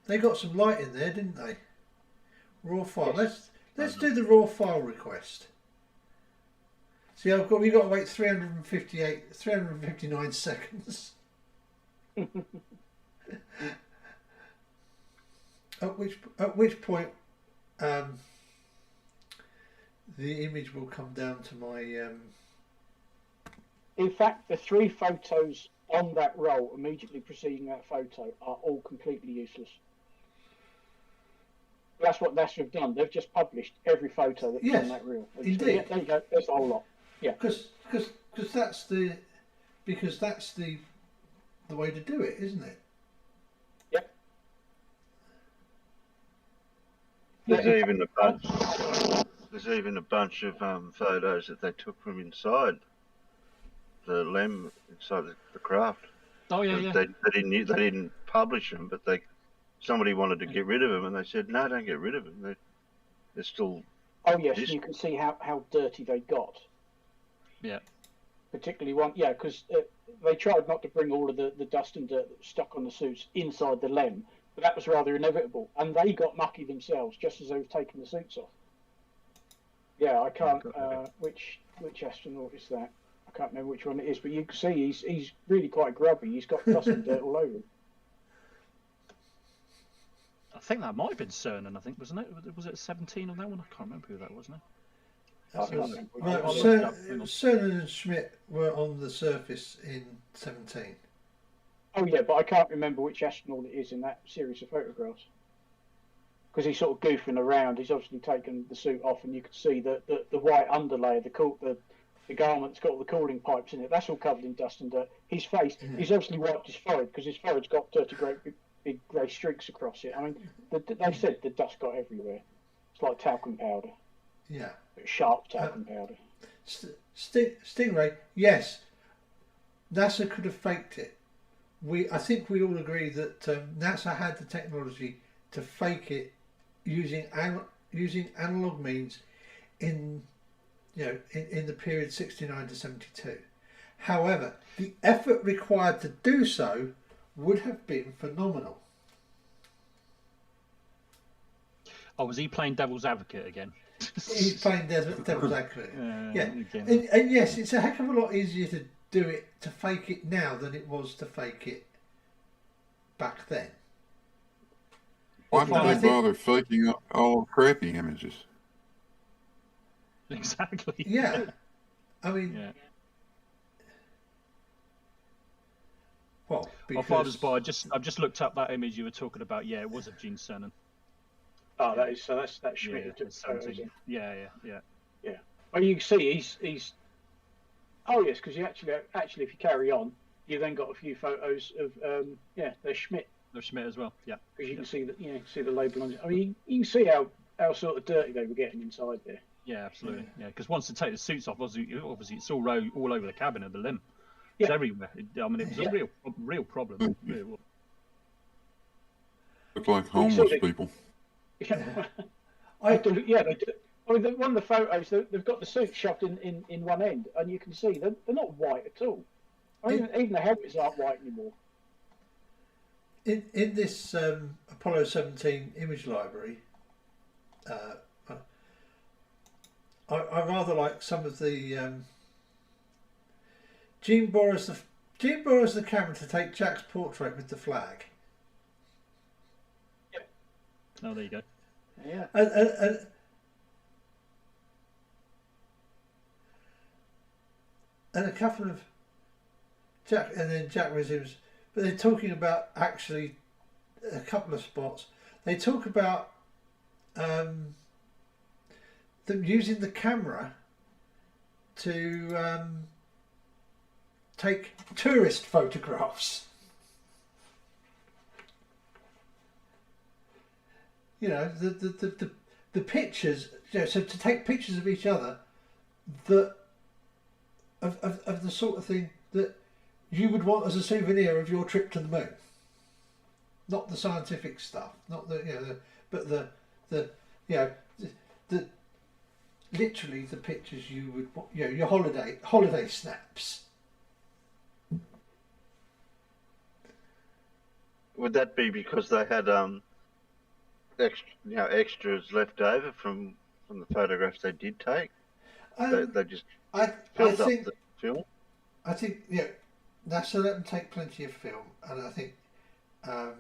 Speaker 4: they got some light in there, didn't they? Raw file. Let's do the raw file request. See, we've got to wait 359 seconds. At which point, the image will come down to my.
Speaker 2: In fact, the three photos on that roll immediately preceding that photo are all completely useless. That's what NASA have done. They've just published every photo that's on that reel.
Speaker 4: Indeed.
Speaker 2: There you go. There's the whole lot. Yeah.
Speaker 4: Because that's the way to do it, isn't it?
Speaker 2: Yep.
Speaker 6: There's even a bunch of photos that they took from inside the LEM, inside the craft.
Speaker 5: Oh yeah.
Speaker 6: They didn't publish them, but somebody wanted to get rid of them, and they said, no, don't get rid of them. They're still.
Speaker 2: Oh yes, you can see how dirty they got.
Speaker 5: Yeah.
Speaker 2: Particularly one, yeah, because they tried not to bring all of the dust and dirt that was stuck on the suits inside the LEM, but that was rather inevitable, and they got mucky themselves just as they were taking the suits off. Yeah, I can't. Which astronaut is that? I can't remember which one it is, but you can see he's really quite grubby. He's got dust and dirt all over him.
Speaker 5: I think that might have been Cernan. I think wasn't it? Was it 17 on that one? I can't remember who that was now.
Speaker 4: Cernan and Schmidt were on the surface in 17.
Speaker 2: Oh yeah, but I can't remember which astronaut it is in that series of photographs. Because he's sort of goofing around. He's obviously taken the suit off, and you can see the white underlayer, the garment's got all the cooling pipes in it. That's all covered in dust and dirt. His face, he's obviously wiped his forehead because his forehead's got dirty, great big grey streaks across it. I mean, they said the dust got everywhere. It's like talcum powder.
Speaker 4: Yeah.
Speaker 2: Sharp talcum powder.
Speaker 4: Stingray, yes, NASA could have faked it. I think we all agree that NASA had the technology to fake it using analog means in the period 69 to 72. However, the effort required to do so would have been phenomenal.
Speaker 5: Oh, was he playing devil's advocate again?
Speaker 4: He's playing devil's advocate. Yeah. And yes, it's a heck of a lot easier to do it, to fake it now than it was to fake it back then.
Speaker 7: Why would they bother faking up all crappy images?
Speaker 5: Exactly.
Speaker 4: Yeah. I mean...
Speaker 5: Yeah.
Speaker 4: Well, because...
Speaker 5: I've just looked up that image you were talking about. Yeah, it was of Gene Cernan.
Speaker 2: Oh, that's Schmidt who took photos.
Speaker 5: Yeah.
Speaker 2: Well, you can see he's. Oh yes, because you actually, if you carry on, you then got a few photos of there's Schmidt.
Speaker 5: There's Schmidt as well. Yeah.
Speaker 2: Because you can see that see the label on it. I mean, you can see how sort of dirty they were getting inside there.
Speaker 5: Yeah, absolutely. Yeah, because once they take the suits off, obviously it's all over the cabin of the LEM. It's everywhere. It was a real problem.
Speaker 7: Look like homeless people.
Speaker 2: Yeah, they do. I mean, one of the photos, they've got the suit shoved in one end, and you can see they're not white at all. I mean, even the helmets aren't white anymore.
Speaker 4: In this Apollo 17 image library, I rather like some of the. Gene borrows the camera to take Jack's portrait with the flag.
Speaker 2: Yeah.
Speaker 5: Oh, there you go.
Speaker 2: Yeah.
Speaker 4: And a couple of Jack resumes, but they're talking about actually a couple of spots. They talk about them using the camera to take tourist photographs. The pictures. So to take pictures of each other, of the sort of thing that you would want as a souvenir of your trip to the moon. Not the scientific stuff, not but the literally the pictures you would your holiday snaps.
Speaker 6: Would that be because they had extras left over from the photographs they did take? They just filled up the film.
Speaker 4: I think NASA let them take plenty of film, and I think and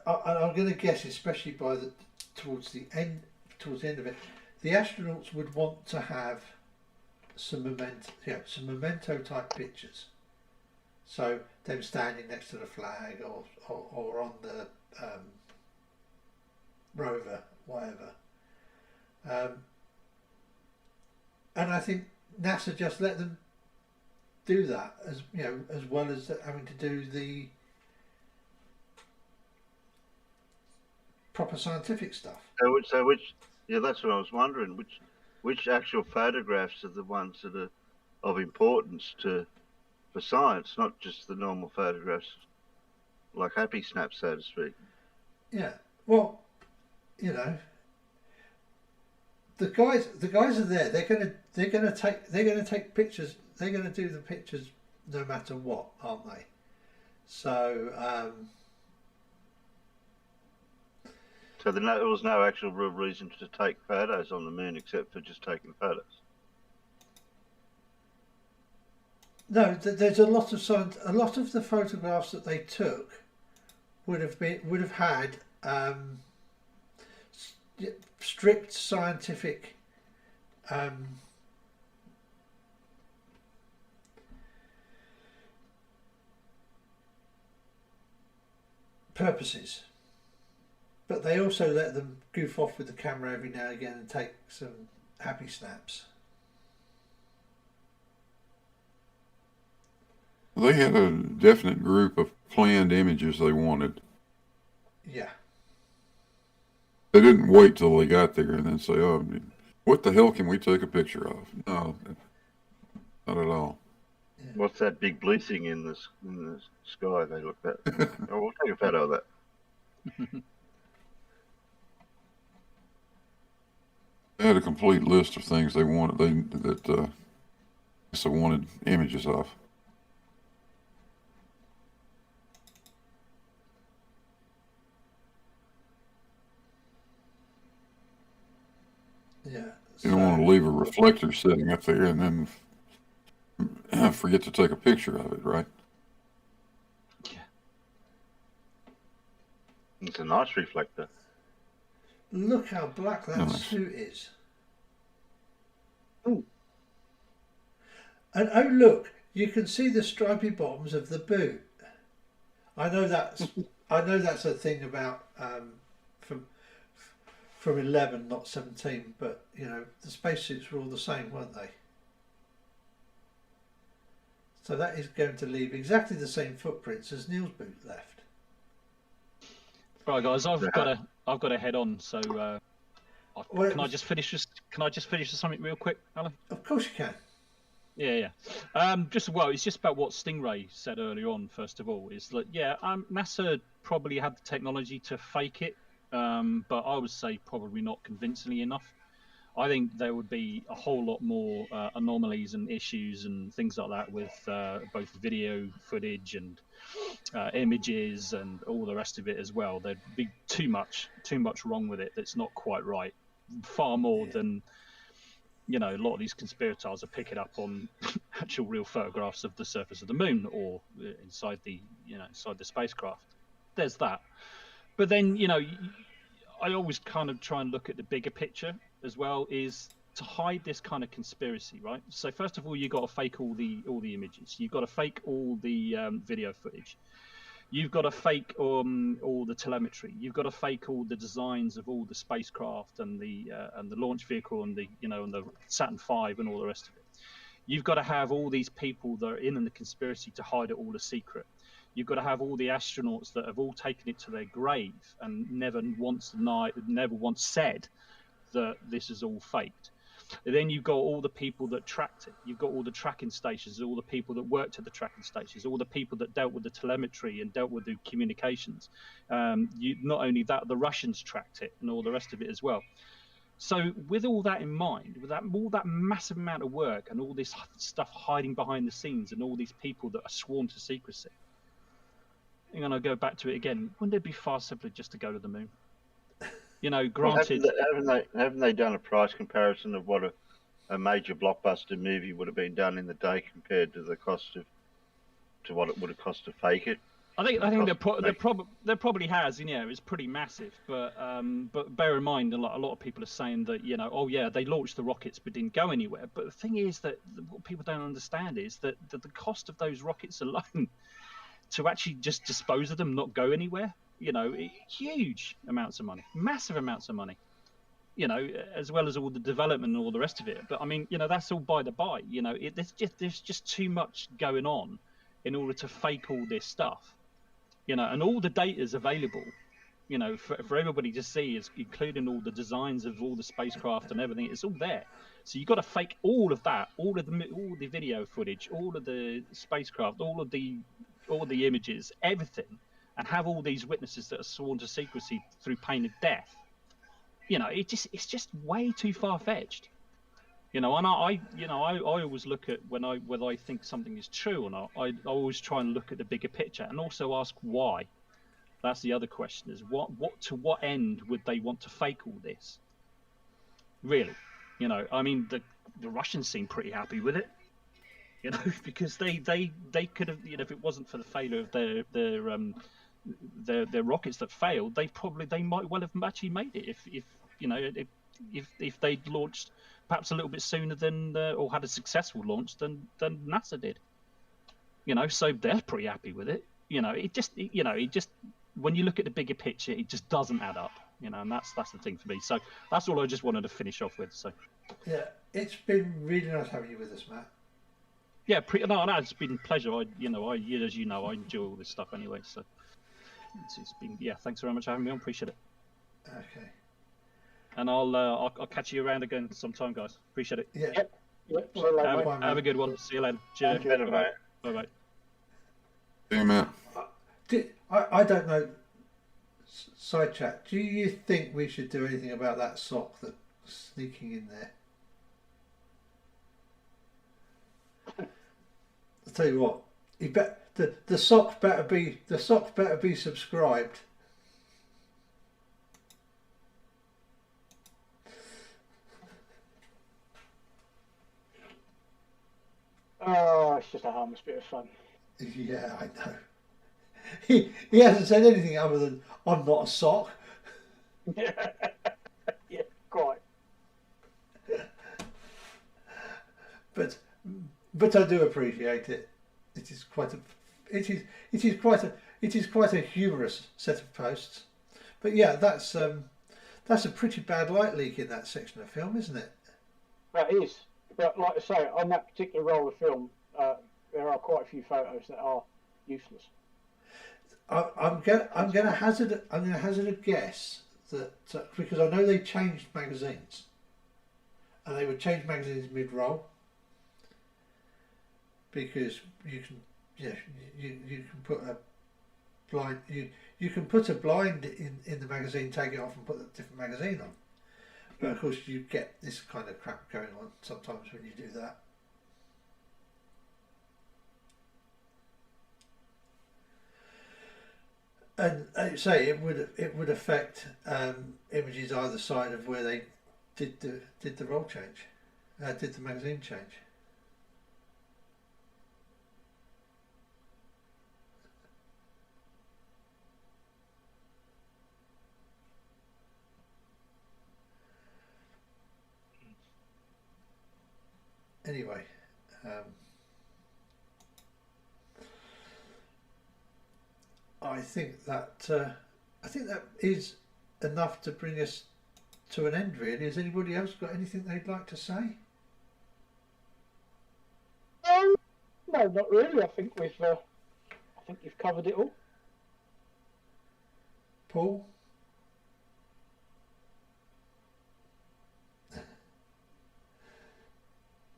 Speaker 4: I'm going to guess, especially towards the end of it, the astronauts would want to have some memento type pictures. So them standing next to the flag or on the rover, whatever. And I think NASA just let them do that, as you know, as well as having to do the proper scientific stuff.
Speaker 6: So which, yeah, that's what I was wondering. Which actual photographs are the ones that are of importance for science, not just the normal photographs, like happy snaps, so to speak.
Speaker 4: Yeah. Well, you know, the guys are there. They're gonna take pictures. They're gonna do the pictures no matter what, aren't they? So.
Speaker 6: So there was no actual real reason to take photos on the moon except for just taking photos.
Speaker 4: No, there's a lot of the photographs that they took would have had strict scientific purposes. But they also let them goof off with the camera every now and again and take some happy snaps.
Speaker 7: They had a definite group of planned images they wanted.
Speaker 4: Yeah.
Speaker 7: They didn't wait till they got there and then say, "Oh, what the hell can we take a picture of?" No, not at all.
Speaker 6: Yeah. What's that big blue thing in the sky they looked at? Oh, we'll take a photo of that.
Speaker 7: They had a complete list of things they wanted. They wanted images of.
Speaker 4: Yeah.
Speaker 7: You don't want to leave a reflector sitting up there and then forget to take a picture of it, right?
Speaker 6: Yeah. It's a nice reflector.
Speaker 4: Look how black that suit is.
Speaker 6: Ooh.
Speaker 4: And oh look, you can see the stripy bottoms of the boot. I know that's a thing about from 11, not 17, but you know the spacesuits were all the same, weren't they? So that is going to leave exactly the same footprints as Neil's boot left.
Speaker 5: Right, guys, I've got to head on. So, can I just finish this? Can I just finish something real quick, Alan?
Speaker 4: Of course you can.
Speaker 5: Yeah. It's just about what Stingray said earlier on. First of all, is that NASA probably had the technology to fake it, but I would say probably not convincingly enough. I think there would be a whole lot more anomalies and issues and things like that with both video footage and images and all the rest of it as well. There'd be too much wrong with it that's not quite right. Far more than, you know, a lot of these conspirators are picking up on actual real photographs of the surface of the moon or inside the spacecraft. There's that. But then, you know, I always kind of try and look at the bigger picture as well, is to hide this kind of conspiracy, right? So first of all, you've got to fake all the images. You've got to fake all the video footage. You've got to fake all the telemetry. You've got to fake all the designs of all the spacecraft and the launch vehicle and the Saturn V and all the rest of it. You've got to have all these people that are in the conspiracy to hide it all a secret. You've got to have all the astronauts that have all taken it to their grave and never once said that this is all faked. And then you've got all the people that tracked it. You've got all the tracking stations, all the people that worked at the tracking stations, all the people that dealt with the telemetry and dealt with the communications. Not only that, the Russians tracked it and all the rest of it as well. So with all that in mind, with all that massive amount of work and all this stuff hiding behind the scenes and all these people that are sworn to secrecy, I'm going to go back to it again. Wouldn't it be far simpler just to go to the moon? You know, granted...
Speaker 6: Well, haven't they done a price comparison of what a major blockbuster movie would have been done in the day compared to the cost to what it would have cost to fake it?
Speaker 5: I think there probably has. You know, it's pretty massive. But bear in mind, a lot of people are saying that, you know, oh yeah, they launched the rockets but didn't go anywhere. But the thing is that what people don't understand is that the cost of those rockets alone to actually just dispose of them, not go anywhere, you know, huge amounts of money, massive amounts of money. you know, as well as all the development and all the rest of it. But I mean, you know, that's all by the by. You know, there's just too much going on in order to fake all this stuff. You know, and all the data is available, you know, for everybody to see, is including all the designs of all the spacecraft and everything. It's all there. So you've got to fake all of that, all the video footage, all of the spacecraft, all the images, everything, and have all these witnesses that are sworn to secrecy through pain of death. You know, it's just way too far fetched. You know, and I always look at whether I think something is true or not. I always try and look at the bigger picture and also ask why. That's the other question: is to what end would they want to fake all this? Really, you know, I mean, the Russians seem pretty happy with it. You know, because they could have, you know, if it wasn't for the failure of their rockets that failed, they might well have actually made it if you know if they'd launched perhaps a little bit sooner than or had a successful launch than NASA did. You know, so they're pretty happy with it. You know, it just when you look at the bigger picture, it just doesn't add up. You know, and that's the thing for me. So that's all I just wanted to finish off with. So
Speaker 4: yeah, it's been really nice having you with us, Matt.
Speaker 5: Yeah, no, it's been a pleasure. As you know, I enjoy all this stuff anyway. So it's been, yeah. Thanks very much for having me on. Appreciate it.
Speaker 4: Okay.
Speaker 5: And I'll catch you around again sometime, guys. Appreciate it.
Speaker 4: Yeah.
Speaker 2: Yep.
Speaker 5: Have a good one. See you later. Cheers. Bye bye.
Speaker 7: Hey, Matt.
Speaker 4: I don't know. Side chat. Do you think we should do anything about that sock that's sneaking in there? I'll tell you what. The sock better be subscribed.
Speaker 2: Oh, it's just a harmless bit of fun.
Speaker 4: Yeah, I know. He hasn't said anything other than I'm not a sock.
Speaker 2: Yeah, quite.
Speaker 4: But I do appreciate it. It is quite a humorous set of posts. But yeah, that's a pretty bad light leak in that section of film, isn't it?
Speaker 2: That is. But like I say, on that particular roll of film, there are quite a few photos that are useless.
Speaker 4: I'm gonna hazard a guess that because I know they changed magazines, and they would change magazines mid-roll because you can put a blind you can put a blind in the magazine, take it off, and put a different magazine on. But of course, you get this kind of crap going on sometimes when you do that. And I say it would affect images either side of where they did the roll change, did the magazine change. Anyway, I think that is enough to bring us to an end. Really, has anybody else got anything they'd like to say?
Speaker 2: No, not really. I think you've covered it all.
Speaker 4: Paul?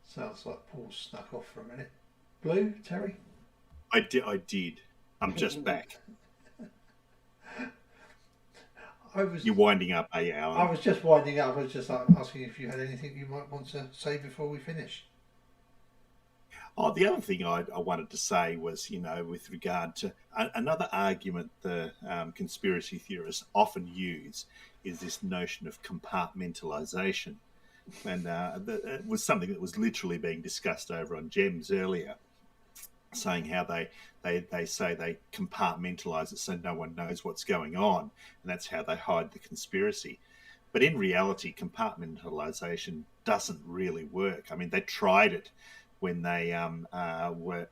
Speaker 4: Sounds like Paul snuck off for a minute. Blue, Terry?
Speaker 3: I did. I'm just back. You're winding up, are you, Alan?
Speaker 4: I was just winding up. I was just asking if you had anything you might want to say before we finish.
Speaker 3: Oh, the other thing I wanted to say was, with regard to another argument the conspiracy theorists often use is this notion of compartmentalization. And it was something that was literally being discussed over on Gems earlier, saying how they say they compartmentalize it so no one knows what's going on, and that's how they hide the conspiracy. But in reality, compartmentalization doesn't really work. I mean, they tried it when they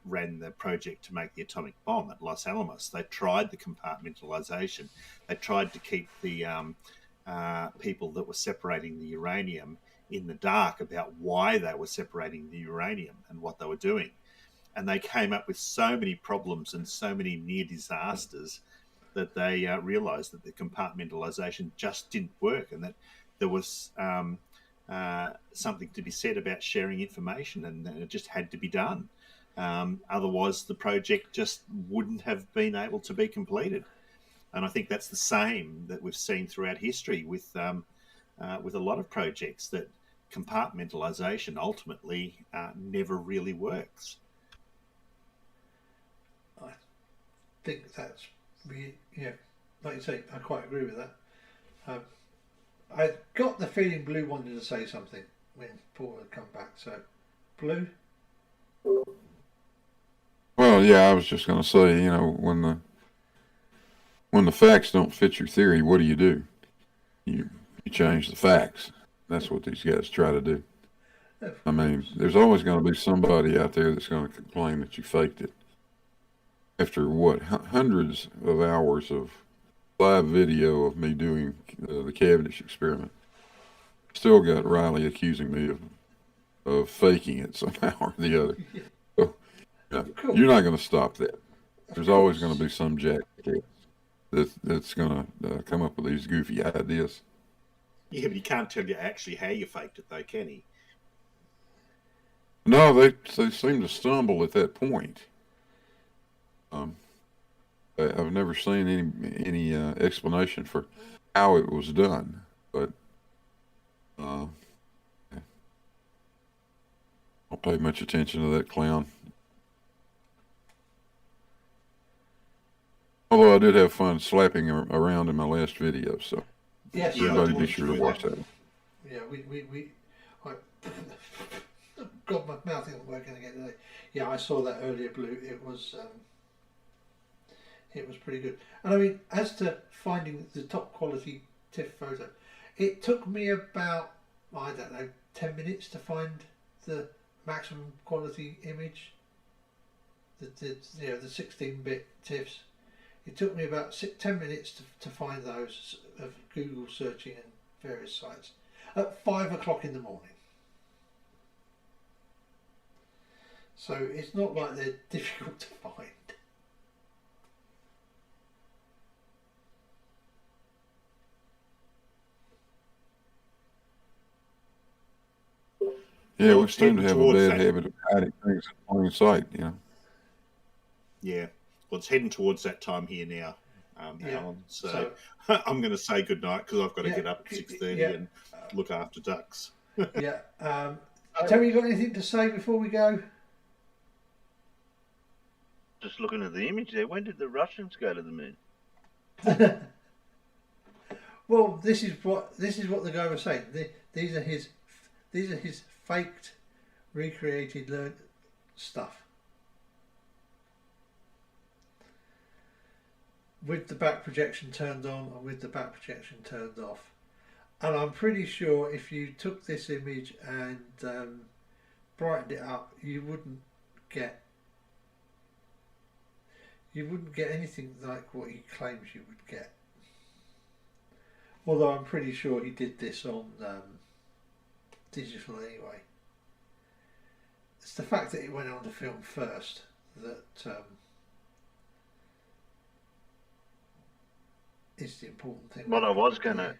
Speaker 3: ran the project to make the atomic bomb at Los Alamos. They tried the compartmentalization. They tried to keep the people that were separating the uranium in the dark about why they were separating the uranium and what they were doing. And they came up with so many problems and so many near disasters that they realized that the compartmentalization just didn't work, and that there was something to be said about sharing information, and it just had to be done. Otherwise, the project just wouldn't have been able to be completed. And I think that's the same that we've seen throughout history with a lot of projects, that compartmentalization ultimately never really works.
Speaker 4: I think that's, like you say, I quite agree with that. I got the feeling Blue wanted to say something when Paul had come back. So, Blue?
Speaker 7: Well, yeah, I was just going to say, when the facts don't fit your theory, what do? You change the facts. That's what these guys try to do. I mean, there's always going to be somebody out there that's going to complain that you faked it. After hundreds of hours of live video of me doing the Cavendish experiment, still got Riley accusing me of faking it somehow or the other. So, you're not going to stop that. There's always going to be some jackass that's going to come up with these goofy ideas.
Speaker 3: Yeah, but he can't tell you actually how you faked it, though, can he?
Speaker 7: No, they seem to stumble at that point. I've never seen any explanation for how it was done, but I don't pay much attention to that clown. Although I did have fun slapping him around in my last video, so
Speaker 4: yes,
Speaker 7: everybody be sure to watch that.
Speaker 4: Yeah, God, my mouth isn't working again today. Yeah, I saw that earlier, Blue. It was pretty good. And I mean, as to finding the top quality TIFF photo, it took me about, I don't know, 10 minutes to find the maximum quality image. The 16-bit TIFFs. It took me about 10 minutes to find those of Google searching and various sites at 5 o'clock in the morning. So it's not like they're difficult to find.
Speaker 7: Yeah, we seem to have a bad habit of hiding things in plain sight,
Speaker 3: Yeah, well, it's heading towards that time here now, Alan. So I'm going to say goodnight because I've got to get up at 6:30 and look after ducks.
Speaker 4: Yeah. Terry, you got anything to say before we go?
Speaker 6: Just looking at the image there, when did the Russians go to the moon?
Speaker 4: Well, this is what the guy was saying. These are his faked, recreated stuff with the back projection turned on and with the back projection turned off. And I'm pretty sure if you took this image and brightened it up, you wouldn't get anything like what he claims you would get. Although I'm pretty sure he did this on digital anyway. It's the fact that it went on to film first that is the important thing.
Speaker 6: What I was going to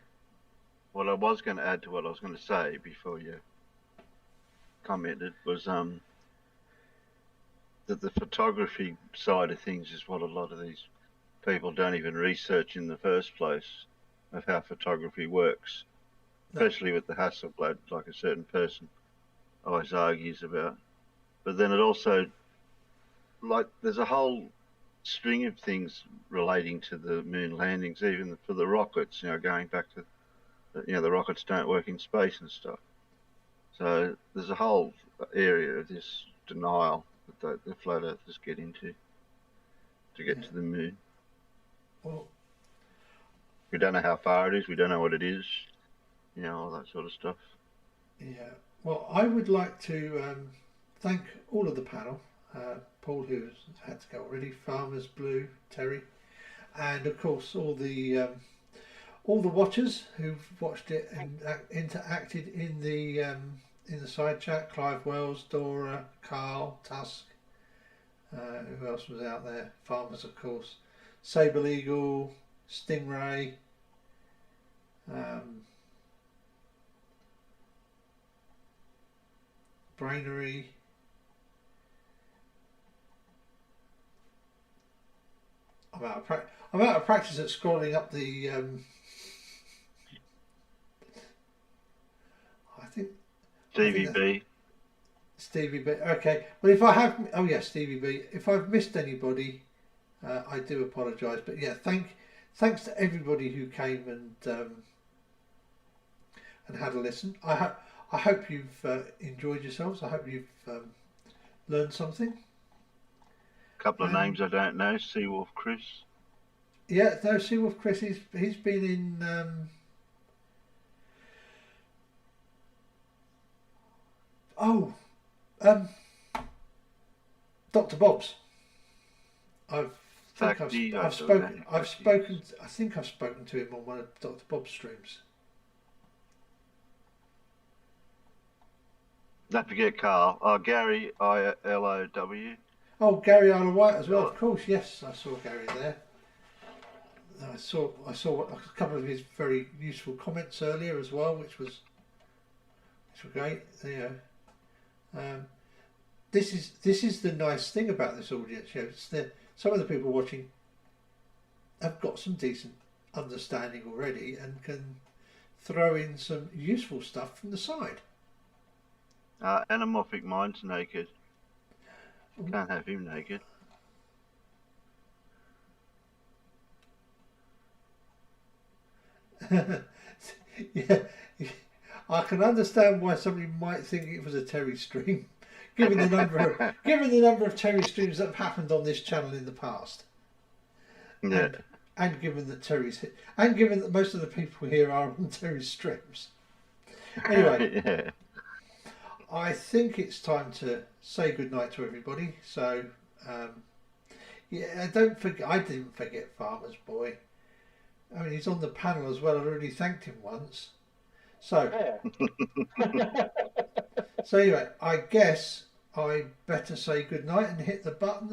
Speaker 6: add to what I was going to say before you commented was that the photography side of things is what a lot of these people don't even research in the first place, of how photography works, especially with the Hasselblad, like a certain person always argues about. But then it also, like, there's a whole string of things relating to the moon landings, even for the rockets, going back to, the rockets don't work in space and stuff. So there's a whole area of this denial that the flat earthers get into to get to the moon.
Speaker 4: Well,
Speaker 6: we don't know how far it is, we don't know what it is, all that sort of stuff.
Speaker 4: Yeah, well, I would like to thank all of the panel, Paul, who's had to go already, Farmers, Blue, Terry, and of course all the all the watchers who've watched it and interacted in the side chat. Clive Wells, Dora, Carl, Tusk. Who else was out there? Farmers, of course. Sable Eagle, Stingray. Brainery. I'm out of practice at scrolling up the. I think.
Speaker 6: Stevie B.
Speaker 4: Stevie B. Okay. Well, if I have, oh yeah, Stevie B. If I've missed anybody, I do apologise. But yeah, thanks to everybody who came and had a listen. I hope you've enjoyed yourselves. I hope you've learned something.
Speaker 6: A couple of names I don't know. Seawolf Chris.
Speaker 4: Yeah, no, Seawolf Chris. He's been in. Dr. Bob's. I think I've spoken. I think I've spoken to him on one of Dr. Bob's streams.
Speaker 6: Don't forget Carl. Oh, Gary ILOW.
Speaker 4: Oh, Gary Isle of Wight as well. Of course, yes, I saw Gary there. I saw a couple of his very useful comments earlier as well, which were great. You know, this is the nice thing about this audience. You know, some of the people watching have got some decent understanding already and can throw in some useful stuff from the side.
Speaker 6: Anamorphic Mind's naked. Can't have him naked.
Speaker 4: Yeah, I can understand why somebody might think it was a Terry stream, given the number of Terry streams that have happened on this channel in the past.
Speaker 6: Yeah.
Speaker 4: And given that most of the people here are on Terry streams. Anyway.
Speaker 6: Yeah.
Speaker 4: I think it's time to say goodnight to everybody. So, yeah, I didn't forget Farmer's Boy. I mean, he's on the panel as well. I already thanked him once. So,
Speaker 2: Yeah.
Speaker 4: so anyway, I guess I better say goodnight and hit the button